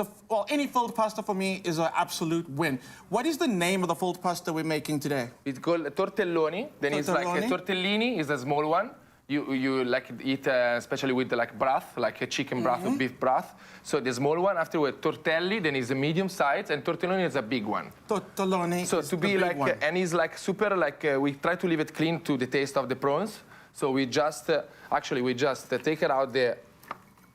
any filled pasta for me is an absolute win. What is the name of the filled pasta we're making today? It's called tortelloni. Then it's like a tortellini is a small one. You like eat especially with like broth, like a chicken broth or beef broth. So the small one, afterward tortelli, then is a medium size, and tortelloni is a big one. Tortelloni. So to be like, and it's like super like we try to leave it clean to the taste of the prawns. So we just take it out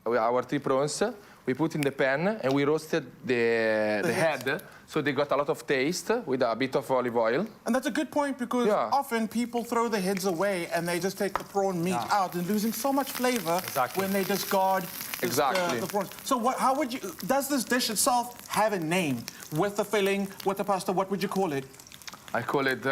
our 3 prawns. We put in the pan and we roasted the head. So they got a lot of taste with a bit of olive oil. And that's a good point because often people throw the heads away and they just take the prawn meat out and losing so much flavor when they discard the prawns. So how would you, does this dish itself have a name? With the filling, with the pasta, what would you call it? I call it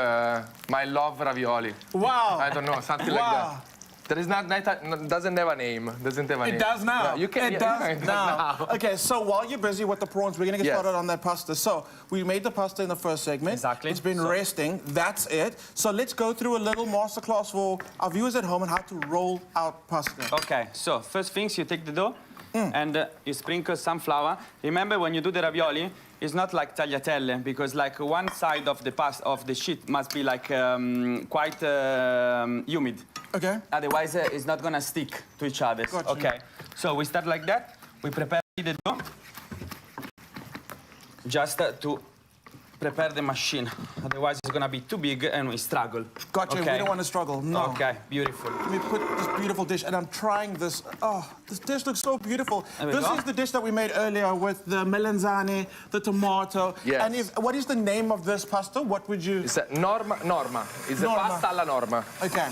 my love ravioli. Wow. I don't know, something like that. There is doesn't have a name. It does now. No, you can, it does now. Okay, so while you're busy with the prawns, we're going to get started on that pasta. So we made the pasta in the first segment. Exactly. It's been resting. That's it. So let's go through a little masterclass for our viewers at home on how to roll out pasta. Okay, so first things, you take the dough, and you sprinkle some flour. Remember, when you do the ravioli, it's not like tagliatelle, because like one side of the sheet must be like quite humid. Okay. Otherwise, it's not gonna stick to each other. Gotcha. Okay. So we start like that. We prepare the dough, just to prepare the machine. Otherwise, it's gonna be too big and we struggle. Gotcha. Okay. We don't want to struggle. No. Okay. Beautiful. Let me put this beautiful dish, and I'm trying this. Oh, this dish looks so beautiful. There we This go. is the dish that we made earlier with the melanzane, the tomato. Yes. And what is the name of this pasta? What would you? It's a norma. It's a Norma. pasta alla norma. Okay.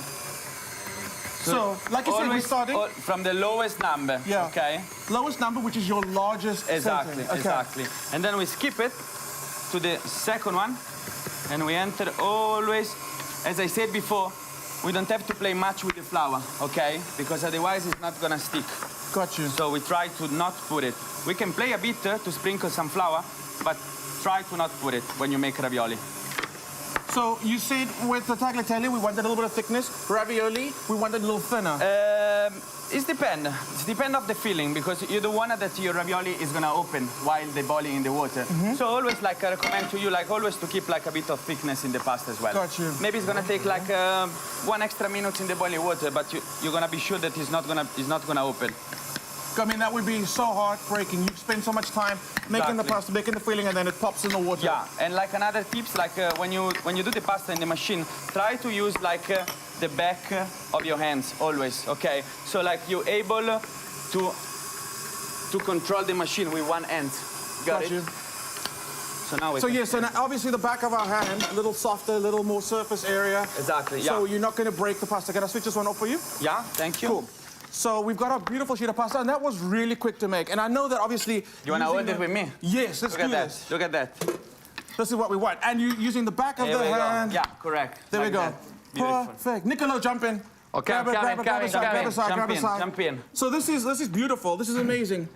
So, like you said, we're Always starting from the lowest number. Yeah. Okay. lowest number, which is your largest. Exactly. setting. Okay. Exactly. And then we skip it to the second one, and we enter always. As I said before, we don't have to play much with the flour, okay? Because otherwise it's not gonna stick. Got you. So we try to not put it. We can play a bit to sprinkle some flour, but try to not put it when you make ravioli. So you said with the tagliatelle, we wanted a little bit of thickness. Ravioli, we wanted a little thinner. It depends. It depends of the feeling, because you don't want that your ravioli is gonna open while they're boiling in the water. So always, like, I recommend to you, like, always to keep like a bit of thickness in the pasta as well. Got you. Maybe it's gonna take like 1 extra minute in the boiling water, but you're gonna be sure that it's not gonna open. I mean, that would be so heartbreaking. You spend so much time making the pasta, making the filling, and then it pops in the water. Yeah, and like another tips, like when you do the pasta in the machine, try to use like the back of your hands always. Okay, so like you're able to control the machine with one hand. Got it? So now we. So yes, and obviously the back of our hand, a little softer, a little more surface area. Exactly. Yeah. So you're not going to break the pasta. Can I switch this one off for you? Yeah. Thank you. Cool. So we've got our beautiful sheet of pasta, and that was really quick to make. And I know that obviously. You want to hold it with me? Yes, let's do this. Look at that. This is what we want. And you using the back of the hand. Yeah, correct. There like we go. That. Beautiful. Perfect. Nicolo, jump in. Okay, grab a side. Jump in. So this is beautiful. This is amazing.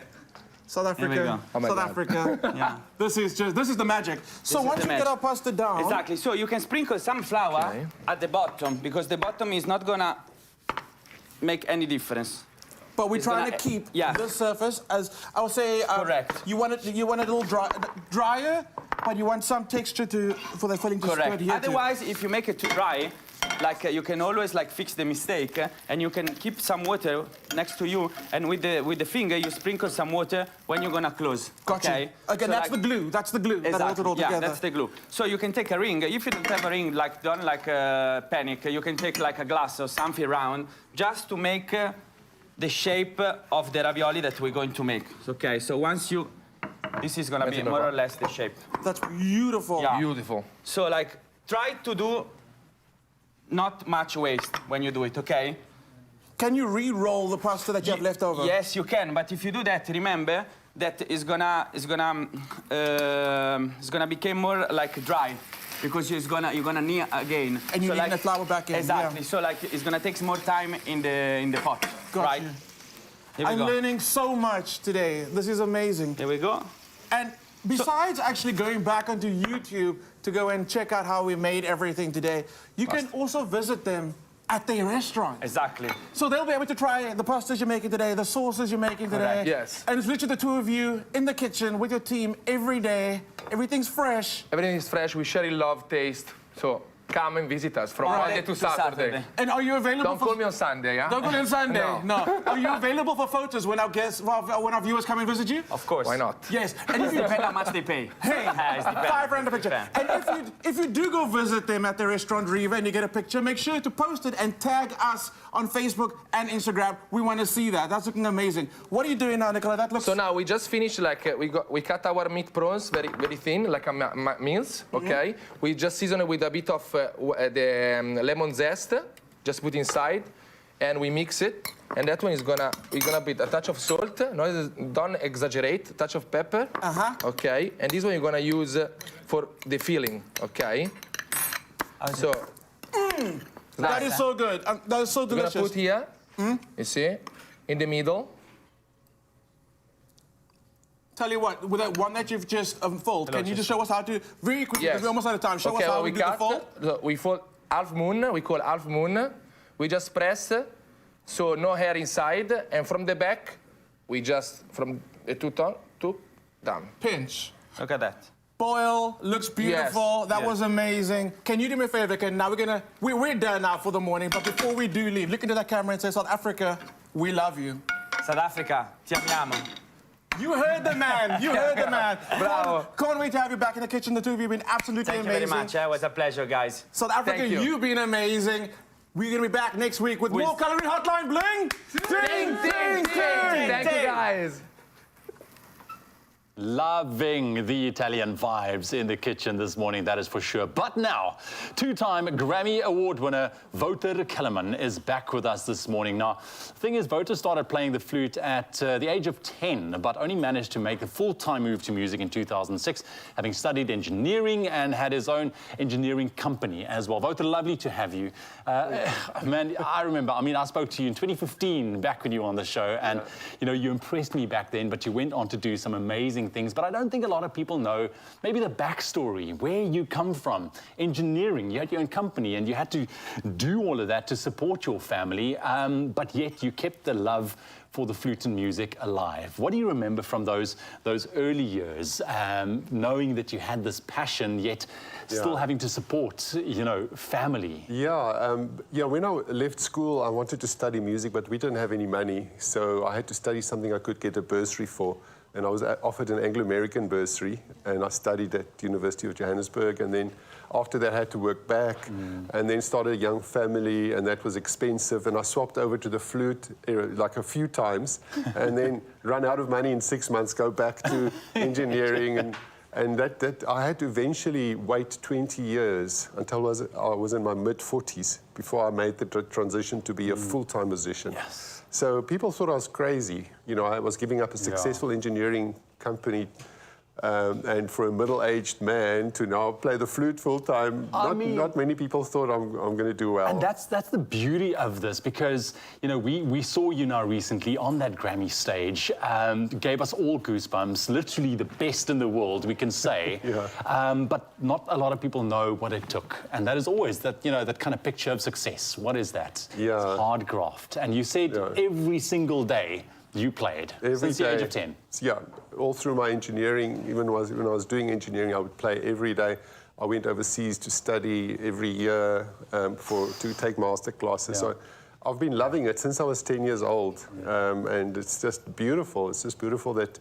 South Africa. Oh South Africa. Yeah. This is the magic. So once you get our pasta down. Exactly. So you can sprinkle some flour at the bottom, because the bottom is not gonna make any difference. But we're trying to keep this surface as I would say. Correct. You want it a little drier, but you want some texture for the filling to spread here. Otherwise, if you make it too dry, like you can always like fix the mistake, and you can keep some water next to you, and with the finger you sprinkle some water when you're gonna close. Gotcha. Okay. Again, So that's like, the glue. That's the glue. That holds it all yeah, together. that's the glue. So you can take a ring. If you don't have a ring, like don't panic. You can take like a glass or something round, just to make the shape of the ravioli that we're going to make. Okay. So once you, this is gonna be more or less the shape. That's beautiful. Yeah. Beautiful. So like, try to do not much waste when you do it, okay? Can you re-roll the pasta that you have left over? Yes, you can. But if you do that, remember that it's gonna become more like dry, because you're gonna knead again. And you so need like, the flour back in. Exactly. Yeah. So like it's gonna take more time in the pot, Got right? you. Here we I'm go. learning so much today. This is amazing. Here we go. And besides actually going back onto YouTube to go and check out how we made everything today, you can also visit them at their restaurant. Exactly. So they'll be able to try the pastas you're making today, the sauces you're making today. Correct. Yes. And it's literally the two of you in the kitchen with your team every day. Everything's fresh. Everything is fresh. We share in love, taste. So come and visit us from Monday to Saturday. And are you available Don't call me on Sunday, yeah? Don't call me on Sunday. No. Are you available for photos when our viewers come and visit you? Of course. Why not? Yes. And if you Depends how much they pay. Hey, £5 a picture. And if you do go visit them at the restaurant Riva and you get a picture, make sure to post it and tag us on Facebook and Instagram. We want to see that. That's looking amazing. What are you doing now, Nicola? That looks. So now we just finished. Like we cut our meat prawns very thin, like a meals. Okay. We just season it with a bit of the lemon zest. Just put inside, and we mix it. And that one is we're gonna put a touch of salt. No, don't exaggerate. A touch of pepper. Okay. And this one you're gonna use for the filling. Okay. So. That is so good. That is so delicious. We're gonna put here. You see, in the middle. Tell you what, with that one that you've just folded, can you just show us how to very quickly? Yes. Because we're almost out of time. Show us how we do the fold. So we fold half moon. We call half moon. We just press, so no hair inside, and from the back, we just, from a two-tone, down. Pinch. Look at that. Boil, looks beautiful. Yes. That was amazing. Can you do me a favor, Ken? Now we're done now for the morning, but before we do leave, look into that camera and say, South Africa, we love you. South Africa, ti amiamo. You heard the man. You heard the man. Bravo. Can't wait to have you back in the kitchen. The two of you have been absolutely Thank amazing. you very much. It was a pleasure, guys. South Africa, Thank you. you've been amazing. We're going to be back next week with more Calorie Hotline Bling. Ding, ding, ding. Thank you, guys. Loving the Italian vibes in the kitchen this morning, that is for sure. But now, two-time Grammy Award winner Wouter Kellerman is back with us this morning. Now, the thing is, Wouter started playing the flute at the age of 10, but only managed to make the full-time move to music in 2006, having studied engineering and had his own engineering company as well. Wouter, lovely to have you. Man, I remember, I spoke to you in 2015, back when you were on the show, and, you impressed me back then, but you went on to do some amazing things, but I don't think a lot of people know maybe the backstory, where you come from. Engineering, you had your own company and you had to do all of that to support your family, but yet you kept the love for the flute and music alive. What do you remember from those early years, knowing that you had this passion, yet still having to support, family? When I left school, I wanted to study music, but we didn't have any money, so I had to study something I could get a bursary for. And I was offered an Anglo-American bursary, and I studied at the University of Johannesburg, and then after that I had to work back, and then started a young family, and that was expensive, and I swapped over to the flute like a few times, and then run out of money in 6 months, go back to engineering, and that I had to eventually wait 20 years until I was in my mid-40s before I made the transition to be a full-time musician. Yes. So people thought I was crazy. I was giving up a successful engineering company, and for a middle-aged man to now play the flute full-time, not many people thought I'm going to do well. And that's the beauty of this, because, we saw you now recently on that Grammy stage, gave us all goosebumps, literally the best in the world, we can say. But not a lot of people know what it took. And that is always that, that kind of picture of success. What is that? It's hard graft. And you said every single day you played since the age of 10. Yeah, all through my engineering, even when I was doing engineering, I would play every day. I went overseas to study every year to take master classes. So I've been loving it since I was 10 years old, and it's just beautiful. It's just beautiful that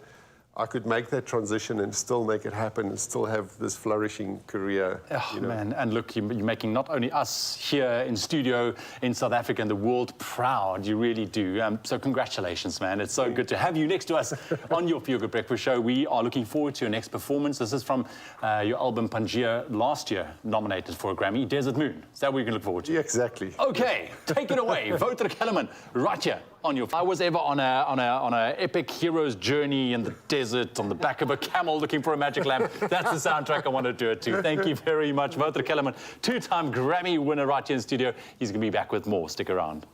I could make that transition and still make it happen and still have this flourishing career. Man, and look, you're making not only us here in studio in South Africa and the world proud, you really do. So congratulations, man. It's so good to have you next to us on your Feel Good Breakfast Show. We are looking forward to your next performance. This is from your album Pangaea, last year nominated for a Grammy, Desert Moon. Is that what you can look forward to? Yeah, exactly. Okay, take it away. Wouter Kellerman, right here on your... I was ever on a epic hero's journey in the desert on the back of a camel looking for a magic lamp. That's the soundtrack I want to do it to. Thank you very much, Wouter Kellerman, two-time Grammy winner right here in studio. He's going to be back with more. Stick around.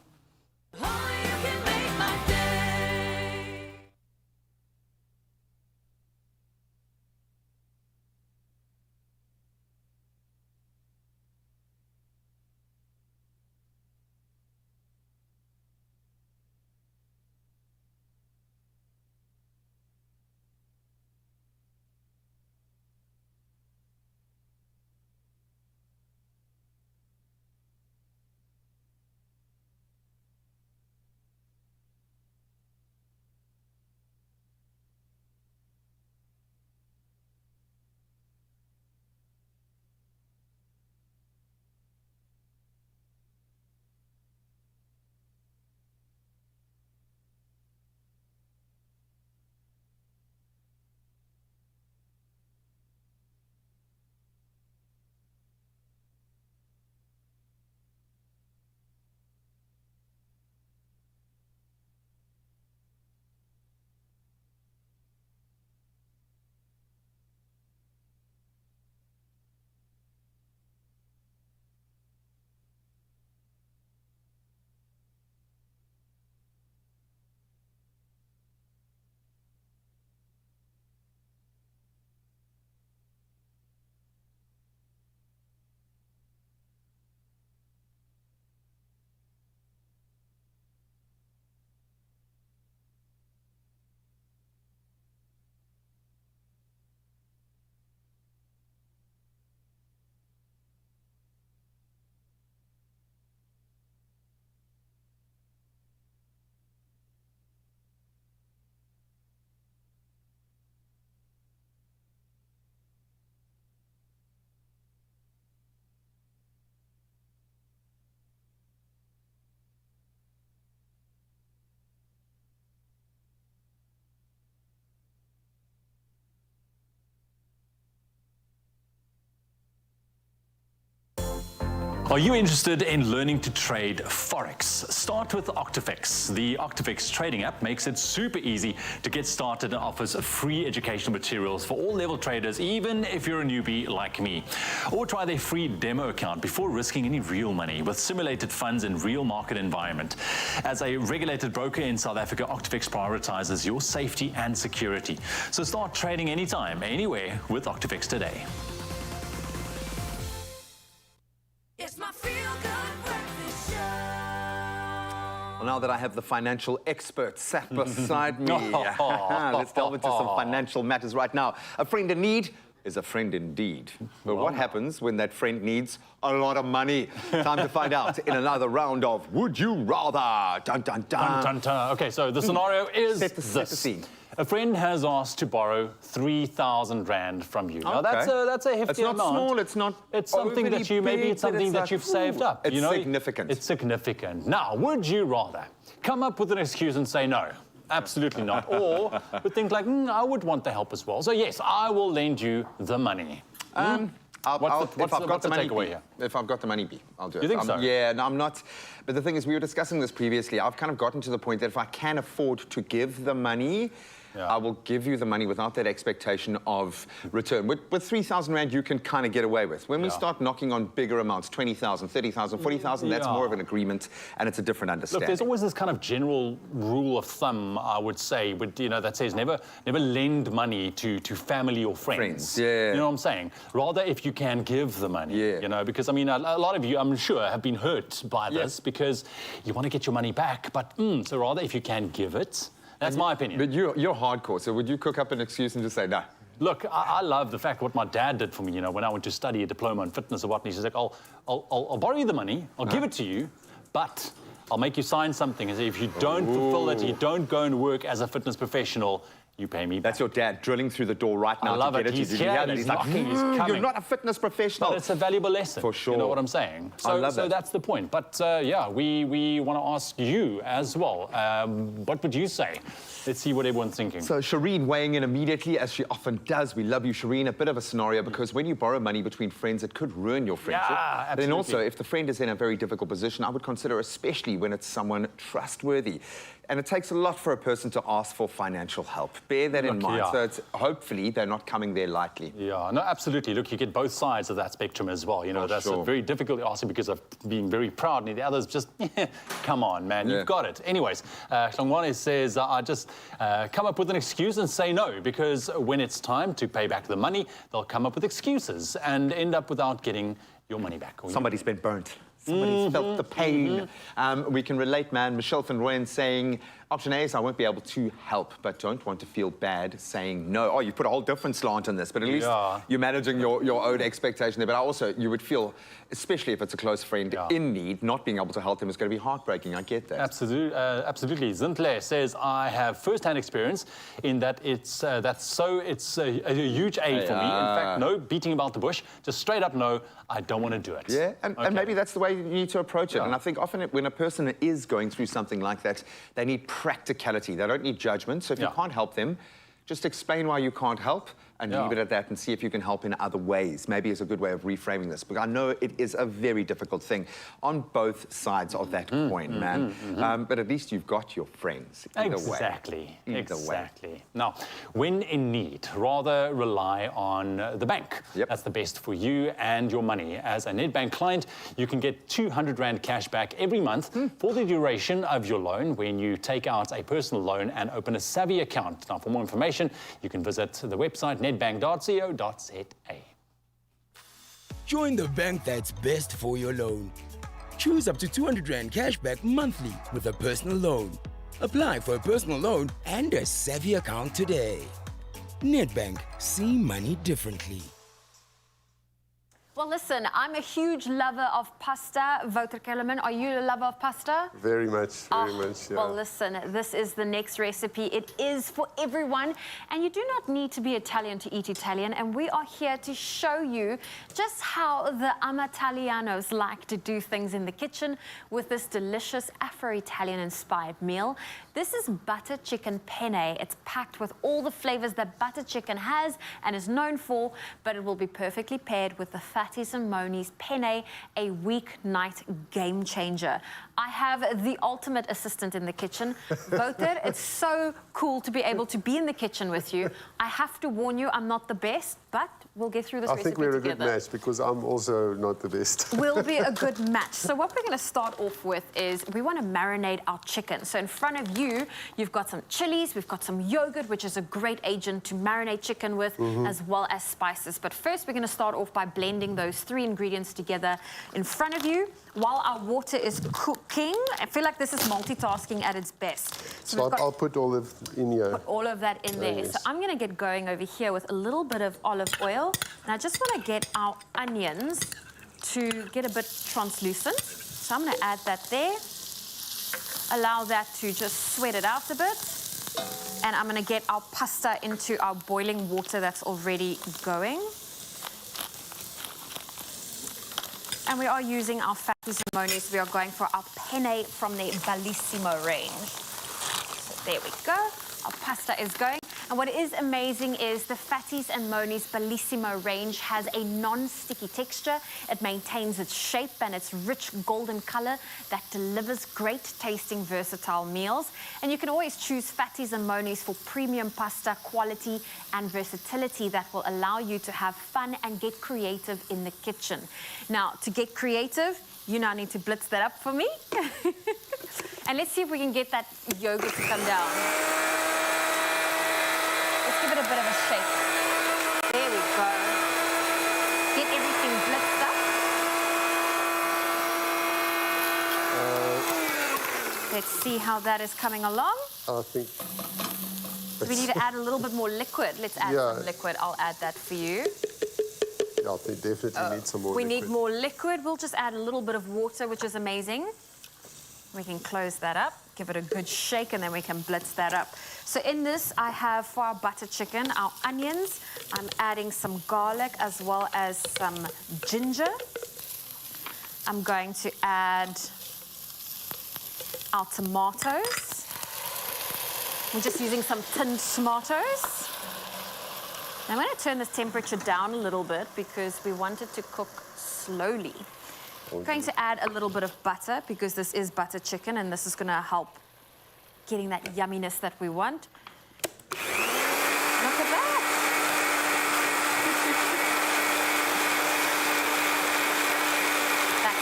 Are you interested in learning to trade Forex? Start with Octafix. The Octafix trading app makes it super easy to get started and offers free educational materials for all level traders, even if you're a newbie like me. Or try their free demo account before risking any real money with simulated funds in real market environment. As a regulated broker in South Africa, Octafix prioritizes your safety and security. So start trading anytime, anywhere with Octafix today. It's my feel-good breakfast show. Well, now that I have the financial expert sat beside me, let's delve into some financial matters right now. A friend in need is a friend indeed. But what happens when that friend needs a lot of money? Time to find out in another round of Would You Rather? Dun, dun, dun. Dun, dun, dun. Okay, so the scenario is set the scene. A friend has asked to borrow 3,000 rand from you. Now that's a hefty amount. It's not small. It's not. It's something that you maybe it's something that you've saved up. It's you know, significant. It's significant. Now, would you rather come up with an excuse and say no? Absolutely not. Or would think like, I would want the help as well. So yes, I will lend you the money. If I've got the money, I'll do it. You think so? Yeah, no, I'm not. But the thing is, we were discussing this previously. I've kind of gotten to the point that if I can afford to give the money, I will give you the money without that expectation of return. With 3,000 rand, you can kind of get away with. When we start knocking on bigger amounts, 20,000, 30,000, 40,000, that's more of an agreement, and it's a different understanding. Look, there's always this kind of general rule of thumb, I would say, that says never lend money to family or friends. Yeah. You know what I'm saying? Rather, if you can give the money. Yeah. You know, because I mean, a lot of you, I'm sure, have been hurt by this because you want to get your money back. But so rather, if you can give it. That's my opinion. But you're hardcore, so would you cook up an excuse and just say, no? Look, I love the fact what my dad did for me, you know, when I went to study a diploma in fitness or whatnot. He's like, I'll borrow you the money, I'll give it to you, but I'll make you sign something. And if you don't fulfill it, you don't go and work as a fitness professional, you pay me back. That's your dad drilling through the door right now I love to get it. it. He's He's here, he's knocking, he's coming. You're not a fitness professional. But it's a valuable lesson. For sure. You know what I'm saying? So that's the point. But yeah, we want to ask you as well. What would you say? Let's see what everyone's thinking. So Shireen weighing in immediately, as she often does. We love you, Shireen. A bit of a scenario, because when you borrow money between friends, it could ruin your friendship. Yeah, absolutely. Then also, if the friend is in a very difficult position, I would consider, especially when it's someone trustworthy. And it takes a lot for a person to ask for financial help. Bear that in mind. So it's, hopefully they're not coming there lightly. Yeah, no, absolutely. Look, you get both sides of that spectrum as well. You know, that's a very difficult asking because of being very proud, and the others just, come on, man, you've got it. Anyways, Hlongwane says, I just come up with an excuse and say no, because when it's time to pay back the money, they'll come up with excuses and end up without getting your money back. Somebody's been burnt. Somebody's felt the pain. We can relate, man. Michelle van Rooyen saying, option A is I won't be able to help, but don't want to feel bad saying no. Oh, you put a whole different slant on this, but at least you're managing your own expectation there. But also, you would feel, especially if it's a close friend in need, not being able to help them is going to be heartbreaking. I get that. Absolutely. Zintle says, I have first-hand experience in that it's a huge aid for me. In fact, no beating about the bush, just straight up no, I don't want to do it. Yeah, and maybe that's the way you need to approach it. And I think often when a person is going through something like that, they need practicality. They don't need judgment. So if you can't help them, just explain why you can't help and leave it at that and see if you can help in other ways. Maybe it's a good way of reframing this. Because I know it is a very difficult thing on both sides of that coin, man. But at least you've got your friends. Either way. Exactly. Now, when in need, rather rely on the bank. That's the best for you and your money. As a Nedbank client, you can get 200 Rand cash back every month for the duration of your loan when you take out a personal loan and open a Savvy account. Now, for more information, you can visit the website nedbank.co.za. Join the bank that's best for your loan. Choose up to 200 Rand cash back monthly with a personal loan. Apply for a personal loan and a Savvy account today. Nedbank, see money differently. Well, listen, I'm a huge lover of pasta. Wouter Kellerman, are you a lover of pasta? Very much, very much, yeah. Well, listen, this is the next recipe. It is for everyone, and you do not need to be Italian to eat Italian, and we are here to show you just how the Amatalianos like to do things in the kitchen with this delicious Afro-Italian inspired meal. This is butter chicken penne. It's packed with all the flavors that butter chicken has and is known for, but it will be perfectly paired with the fat Fatties and Moni's Penne, a weeknight game changer. I have the ultimate assistant in the kitchen. Wouter, it's so cool to be able to be in the kitchen with you. I have to warn you, I'm not the best, but we'll get through this I recipe think we're together. a good match because I'm also not the best. Will be a good match. So what we're going to start off with is we want to marinate our chicken. So in front of you, you've got some chilies, we've got some yogurt, which is a great agent to marinate chicken with, as well as spices. But first, we're going to start off by blending those 3 ingredients together in front of you. While our water is cooking, I feel like this is multitasking at its best. So I'll put all of in here. Put all of that in there. Yes. So I'm going to get going over here with a little bit of olive oil. And I just want to get our onions to get a bit translucent. So I'm going to add that there. Allow that to just sweat it out a bit. And I'm going to get our pasta into our boiling water that's already going. And we are using our Fatties and Moni's. We are going for our penne from the Bellissimo range. So there we go. Our pasta is going. And what is amazing is the Fatties and Moni's Bellissimo range has a non-sticky texture. It maintains its shape and its rich golden color that delivers great tasting versatile meals. And you can always choose Fatties and Moni's for premium pasta quality and versatility that will allow you to have fun and get creative in the kitchen. Now, to get creative, you now need to blitz that up for me. And let's see if we can get that yogurt to come down. Let's give it a bit of a shake. There we go. Get everything blitzed up. Let's see how that is coming along. I think... Do we need to add a little bit more liquid? Let's add some liquid. I'll add that for you. Yeah, I think definitely need some more We liquid. need more liquid. We'll just add a little bit of water, which is amazing. We can close that up, give it a good shake, and then we can blitz that up. So in this, I have for our butter chicken, our onions. I'm adding some garlic as well as some ginger. I'm going to add our tomatoes. I'm just using some tinned tomatoes. I'm going to turn this temperature down a little bit because we want it to cook slowly. I'm going to add a little bit of butter because this is butter chicken and this is going to help getting that yumminess that we want. Look at that.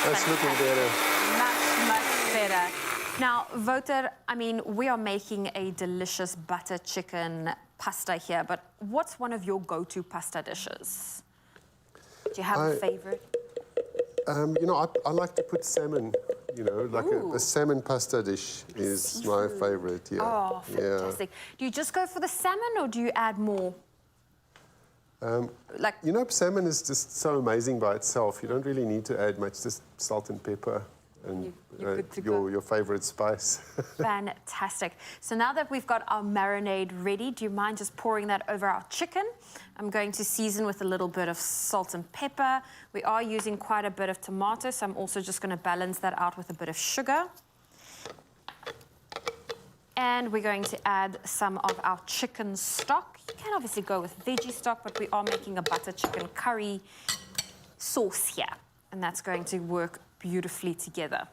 That's looking better. Much better. Now, Wouter, I mean, we are making a delicious butter chicken pasta here, but what's one of your go-to pasta dishes? Do you have a favorite? You know, I like to put salmon, you know, like a salmon pasta dish is my favorite, yeah. Oh, fantastic. Do you just go for the salmon or do you add more? You know, salmon is just so amazing by itself. You don't really need to add much, just salt and pepper and your favorite spice. Fantastic. So now that we've got our marinade ready, do you mind just pouring that over our chicken? I'm going to season with a little bit of salt and pepper. We are using quite a bit of tomato, so I'm also just going to balance that out with a bit of sugar. And we're going to add some of our chicken stock. You can obviously go with veggie stock, but we are making a butter chicken curry sauce here. And that's going to work beautifully together.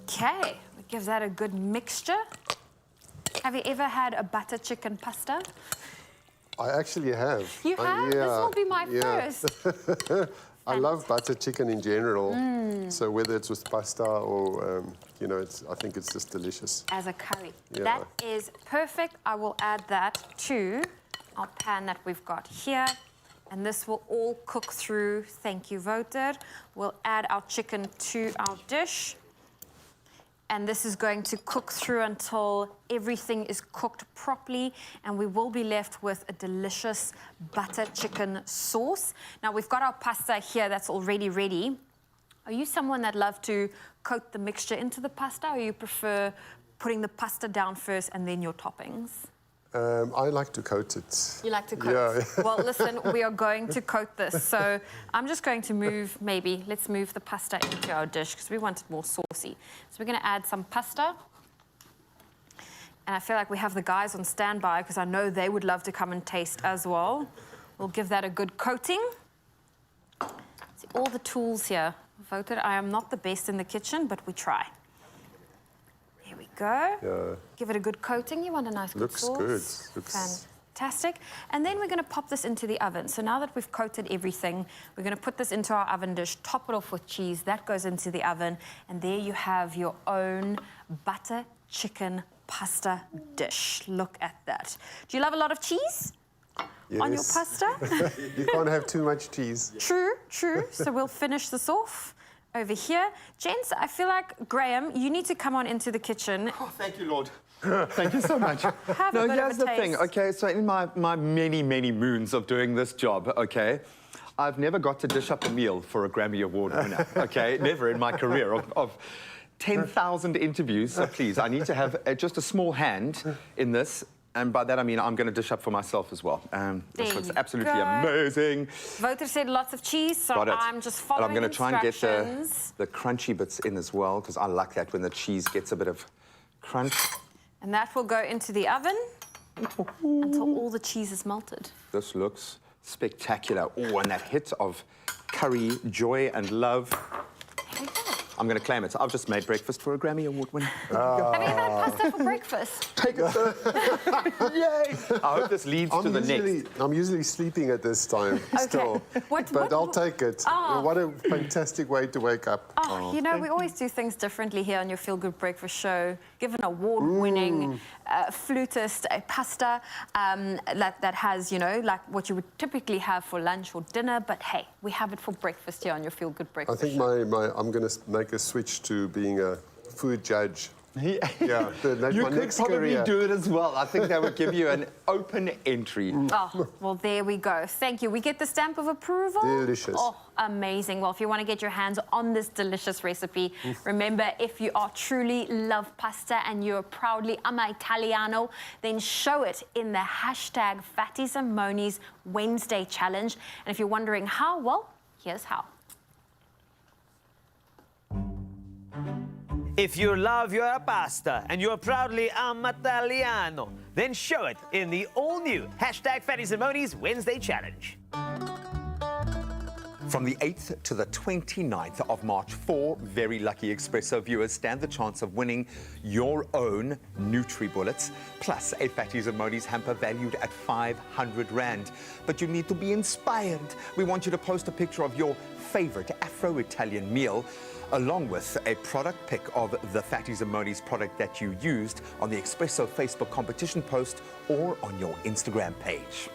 Okay, we give that a good mixture. Have you ever had a butter chicken pasta? I actually have. You have? This will be my first. I love butter chicken in general. So whether it's with pasta or, you know, I think it's just delicious. As a curry. Yeah. That is perfect. I will add that to our pan that we've got here. And this will all cook through. Thank you, Wouter. We'll add our chicken to our dish. And this is going to cook through until everything is cooked properly. And we will be left with a delicious butter chicken sauce. Now, we've got our pasta here that's already ready. Are you someone that loves to coat the mixture into the pasta, or you prefer putting the pasta down first and then your toppings? I like to coat it. You like to coat? Yeah. Well, listen, we are going to coat this. So I'm just going to let's move the pasta into our dish because we want it more saucy. So we're going to add some pasta. And I feel like we have the guys on standby because I know they would love to come and taste as well. We'll give that a good coating. all the tools here. Wouter, I am not the best in the kitchen, but we try. There we go. Yeah. Give it a good coating. You want a nice good sauce. Looks good. Fantastic. And then we're going to pop this into the oven. So now that we've coated everything, we're going to put this into our oven dish, top it off with cheese. That goes into the oven. And there you have your own butter chicken pasta dish. Look at that. Do you love a lot of cheese on your pasta? You can't have too much cheese. True, true. So we'll finish this off over here. Gents, I feel like, Graham, you need to come on into the kitchen. Oh, thank you, Lord. Thank you so much. Have a bit here's of a the thing, taste. okay? So in my many, many moons of doing this job, okay, I've never got to dish up a meal for a Grammy Award winner, okay? Never in my career of 10,000 interviews. So please, I need to have just a small hand in this. And by that, I mean I'm going to dish up for myself as well. This looks absolutely amazing. Wouter said lots of cheese, so I'm just following I'm going to try and get instructions. the crunchy bits in as well, because I like that when the cheese gets a bit of crunch. And that will go into the oven until all the cheese is melted. This looks spectacular. Oh, and that hit of curry, joy, and love. I'm going to claim it. I've just made breakfast for a Grammy Award winner. Have you ever had pasta for breakfast? Take it, sir. Yay! I hope this leads to the next. I'm usually sleeping at this time still. But I'll take it. Oh. What a fantastic way to wake up. Oh, you know, we always do things differently here on your Feel Good Breakfast show. Give an award-winning flutist a pasta that has, you know, like what you would typically have for lunch or dinner. But hey, we have it for breakfast here on your Feel Good I Breakfast think show. I'm going to make a switch to being a food judge. Yeah, you could probably do it as well. I think that would give you an open entry. Oh, well, there we go. Thank you. We get the stamp of approval. Delicious. Oh, amazing. Well, if you want to get your hands on this delicious recipe, remember, if you are truly love pasta and you're proudly ama Italiano, then show it in the hashtag Fatties and Monies Wednesday challenge. And if you're wondering how, well, here's how. If you love your pasta and you're proudly Italiano, then show it in the all-new hashtag Fatties and Monies Wednesday challenge. From the 8th to the 29th of March, 4 very lucky Expresso viewers stand the chance of winning your own NutriBullets, plus a Fatties and Monies hamper valued at 500 Rand. But you need to be inspired. We want you to post a picture of your favorite Afro-Italian meal, along with a product pic of the Fatties and Monies product that you used on the Expresso Facebook competition post or on your Instagram page.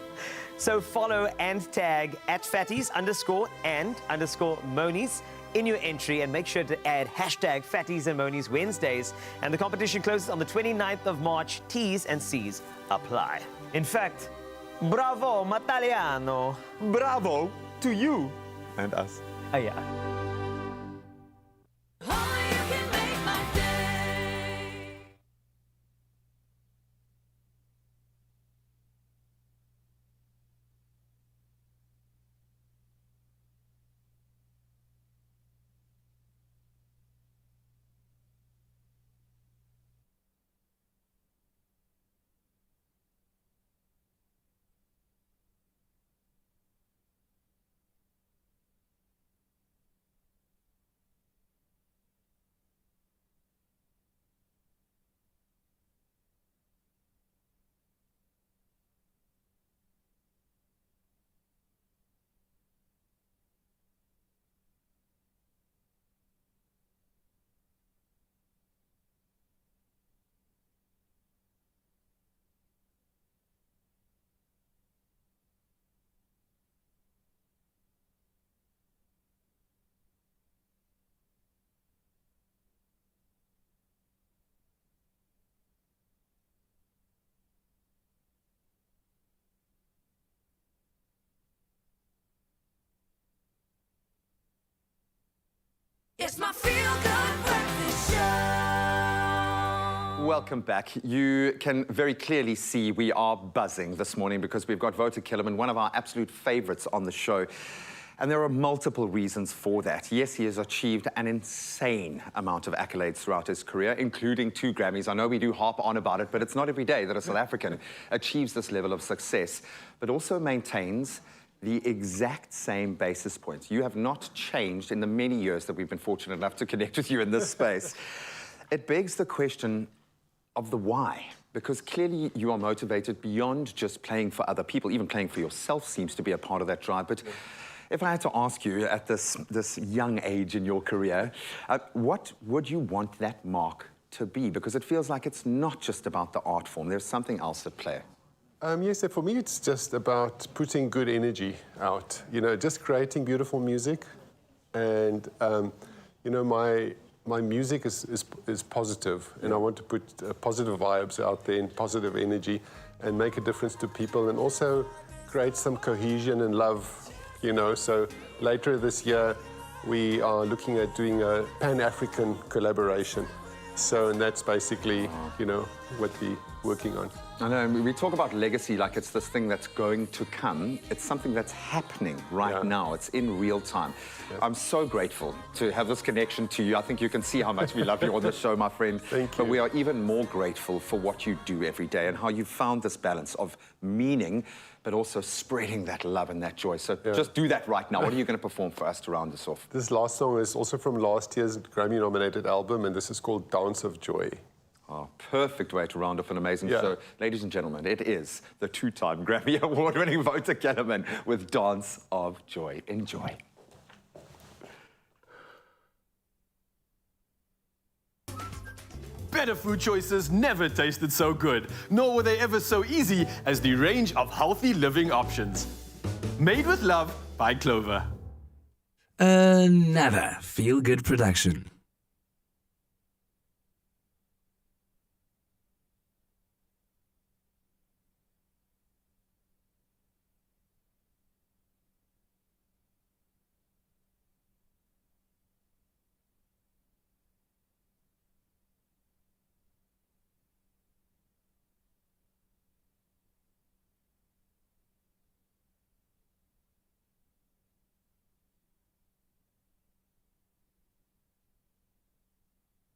So follow and tag at Fatties_and_Monies in your entry, and make sure to add hashtag Fatties and Monies Wednesdays. And the competition closes on the 29th of March. T's and C's apply. In fact, bravo, Mataliano. Bravo to you and us. Oh, yeah. It's my Feel Good Breakfast show. Welcome back. You can very clearly see we are buzzing this morning because we've got Wouter Kellerman, one of our absolute favorites on the show. And there are multiple reasons for that. Yes, he has achieved an insane amount of accolades throughout his career, including 2 Grammys. I know we do harp on about it, but it's not every day that a South African achieves this level of success, but also maintains the exact same basis points. You have not changed in the many years that we've been fortunate enough to connect with you in this space. It begs the question of the why, because clearly you are motivated beyond just playing for other people. Even playing for yourself seems to be a part of that drive. But if I had to ask you at this young age in your career, what would you want that mark to be? Because it feels like it's not just about the art form. There's something else at play. Yes, for me it's just about putting good energy out, you know, just creating beautiful music. And, you know, my music is positive, and I want to put positive vibes out there and positive energy and make a difference to people, and also create some cohesion and love, you know. So later this year, we are looking at doing a Pan-African collaboration. So, and that's basically, you know, what we're working on. I know, we talk about legacy like it's this thing that's going to come. It's something that's happening right now. It's in real time. I'm so grateful to have this connection to you. I think you can see how much we love you on the show, my friend. Thank you. But we are even more grateful for what you do every day and how you found this balance of meaning, but also spreading that love and that joy. So just do that right now. What are you going to perform for us to round this off? This last song is also from last year's Grammy-nominated album, and this is called Dance of Joy. Oh, perfect way to round off an amazing show. Ladies and gentlemen, it is the two-time Grammy Award-winning Wouter Kellerman with Dance of Joy. Enjoy. Better food choices never tasted so good, nor were they ever so easy as the range of healthy living options. Made with love by Clover. Another feel-good production.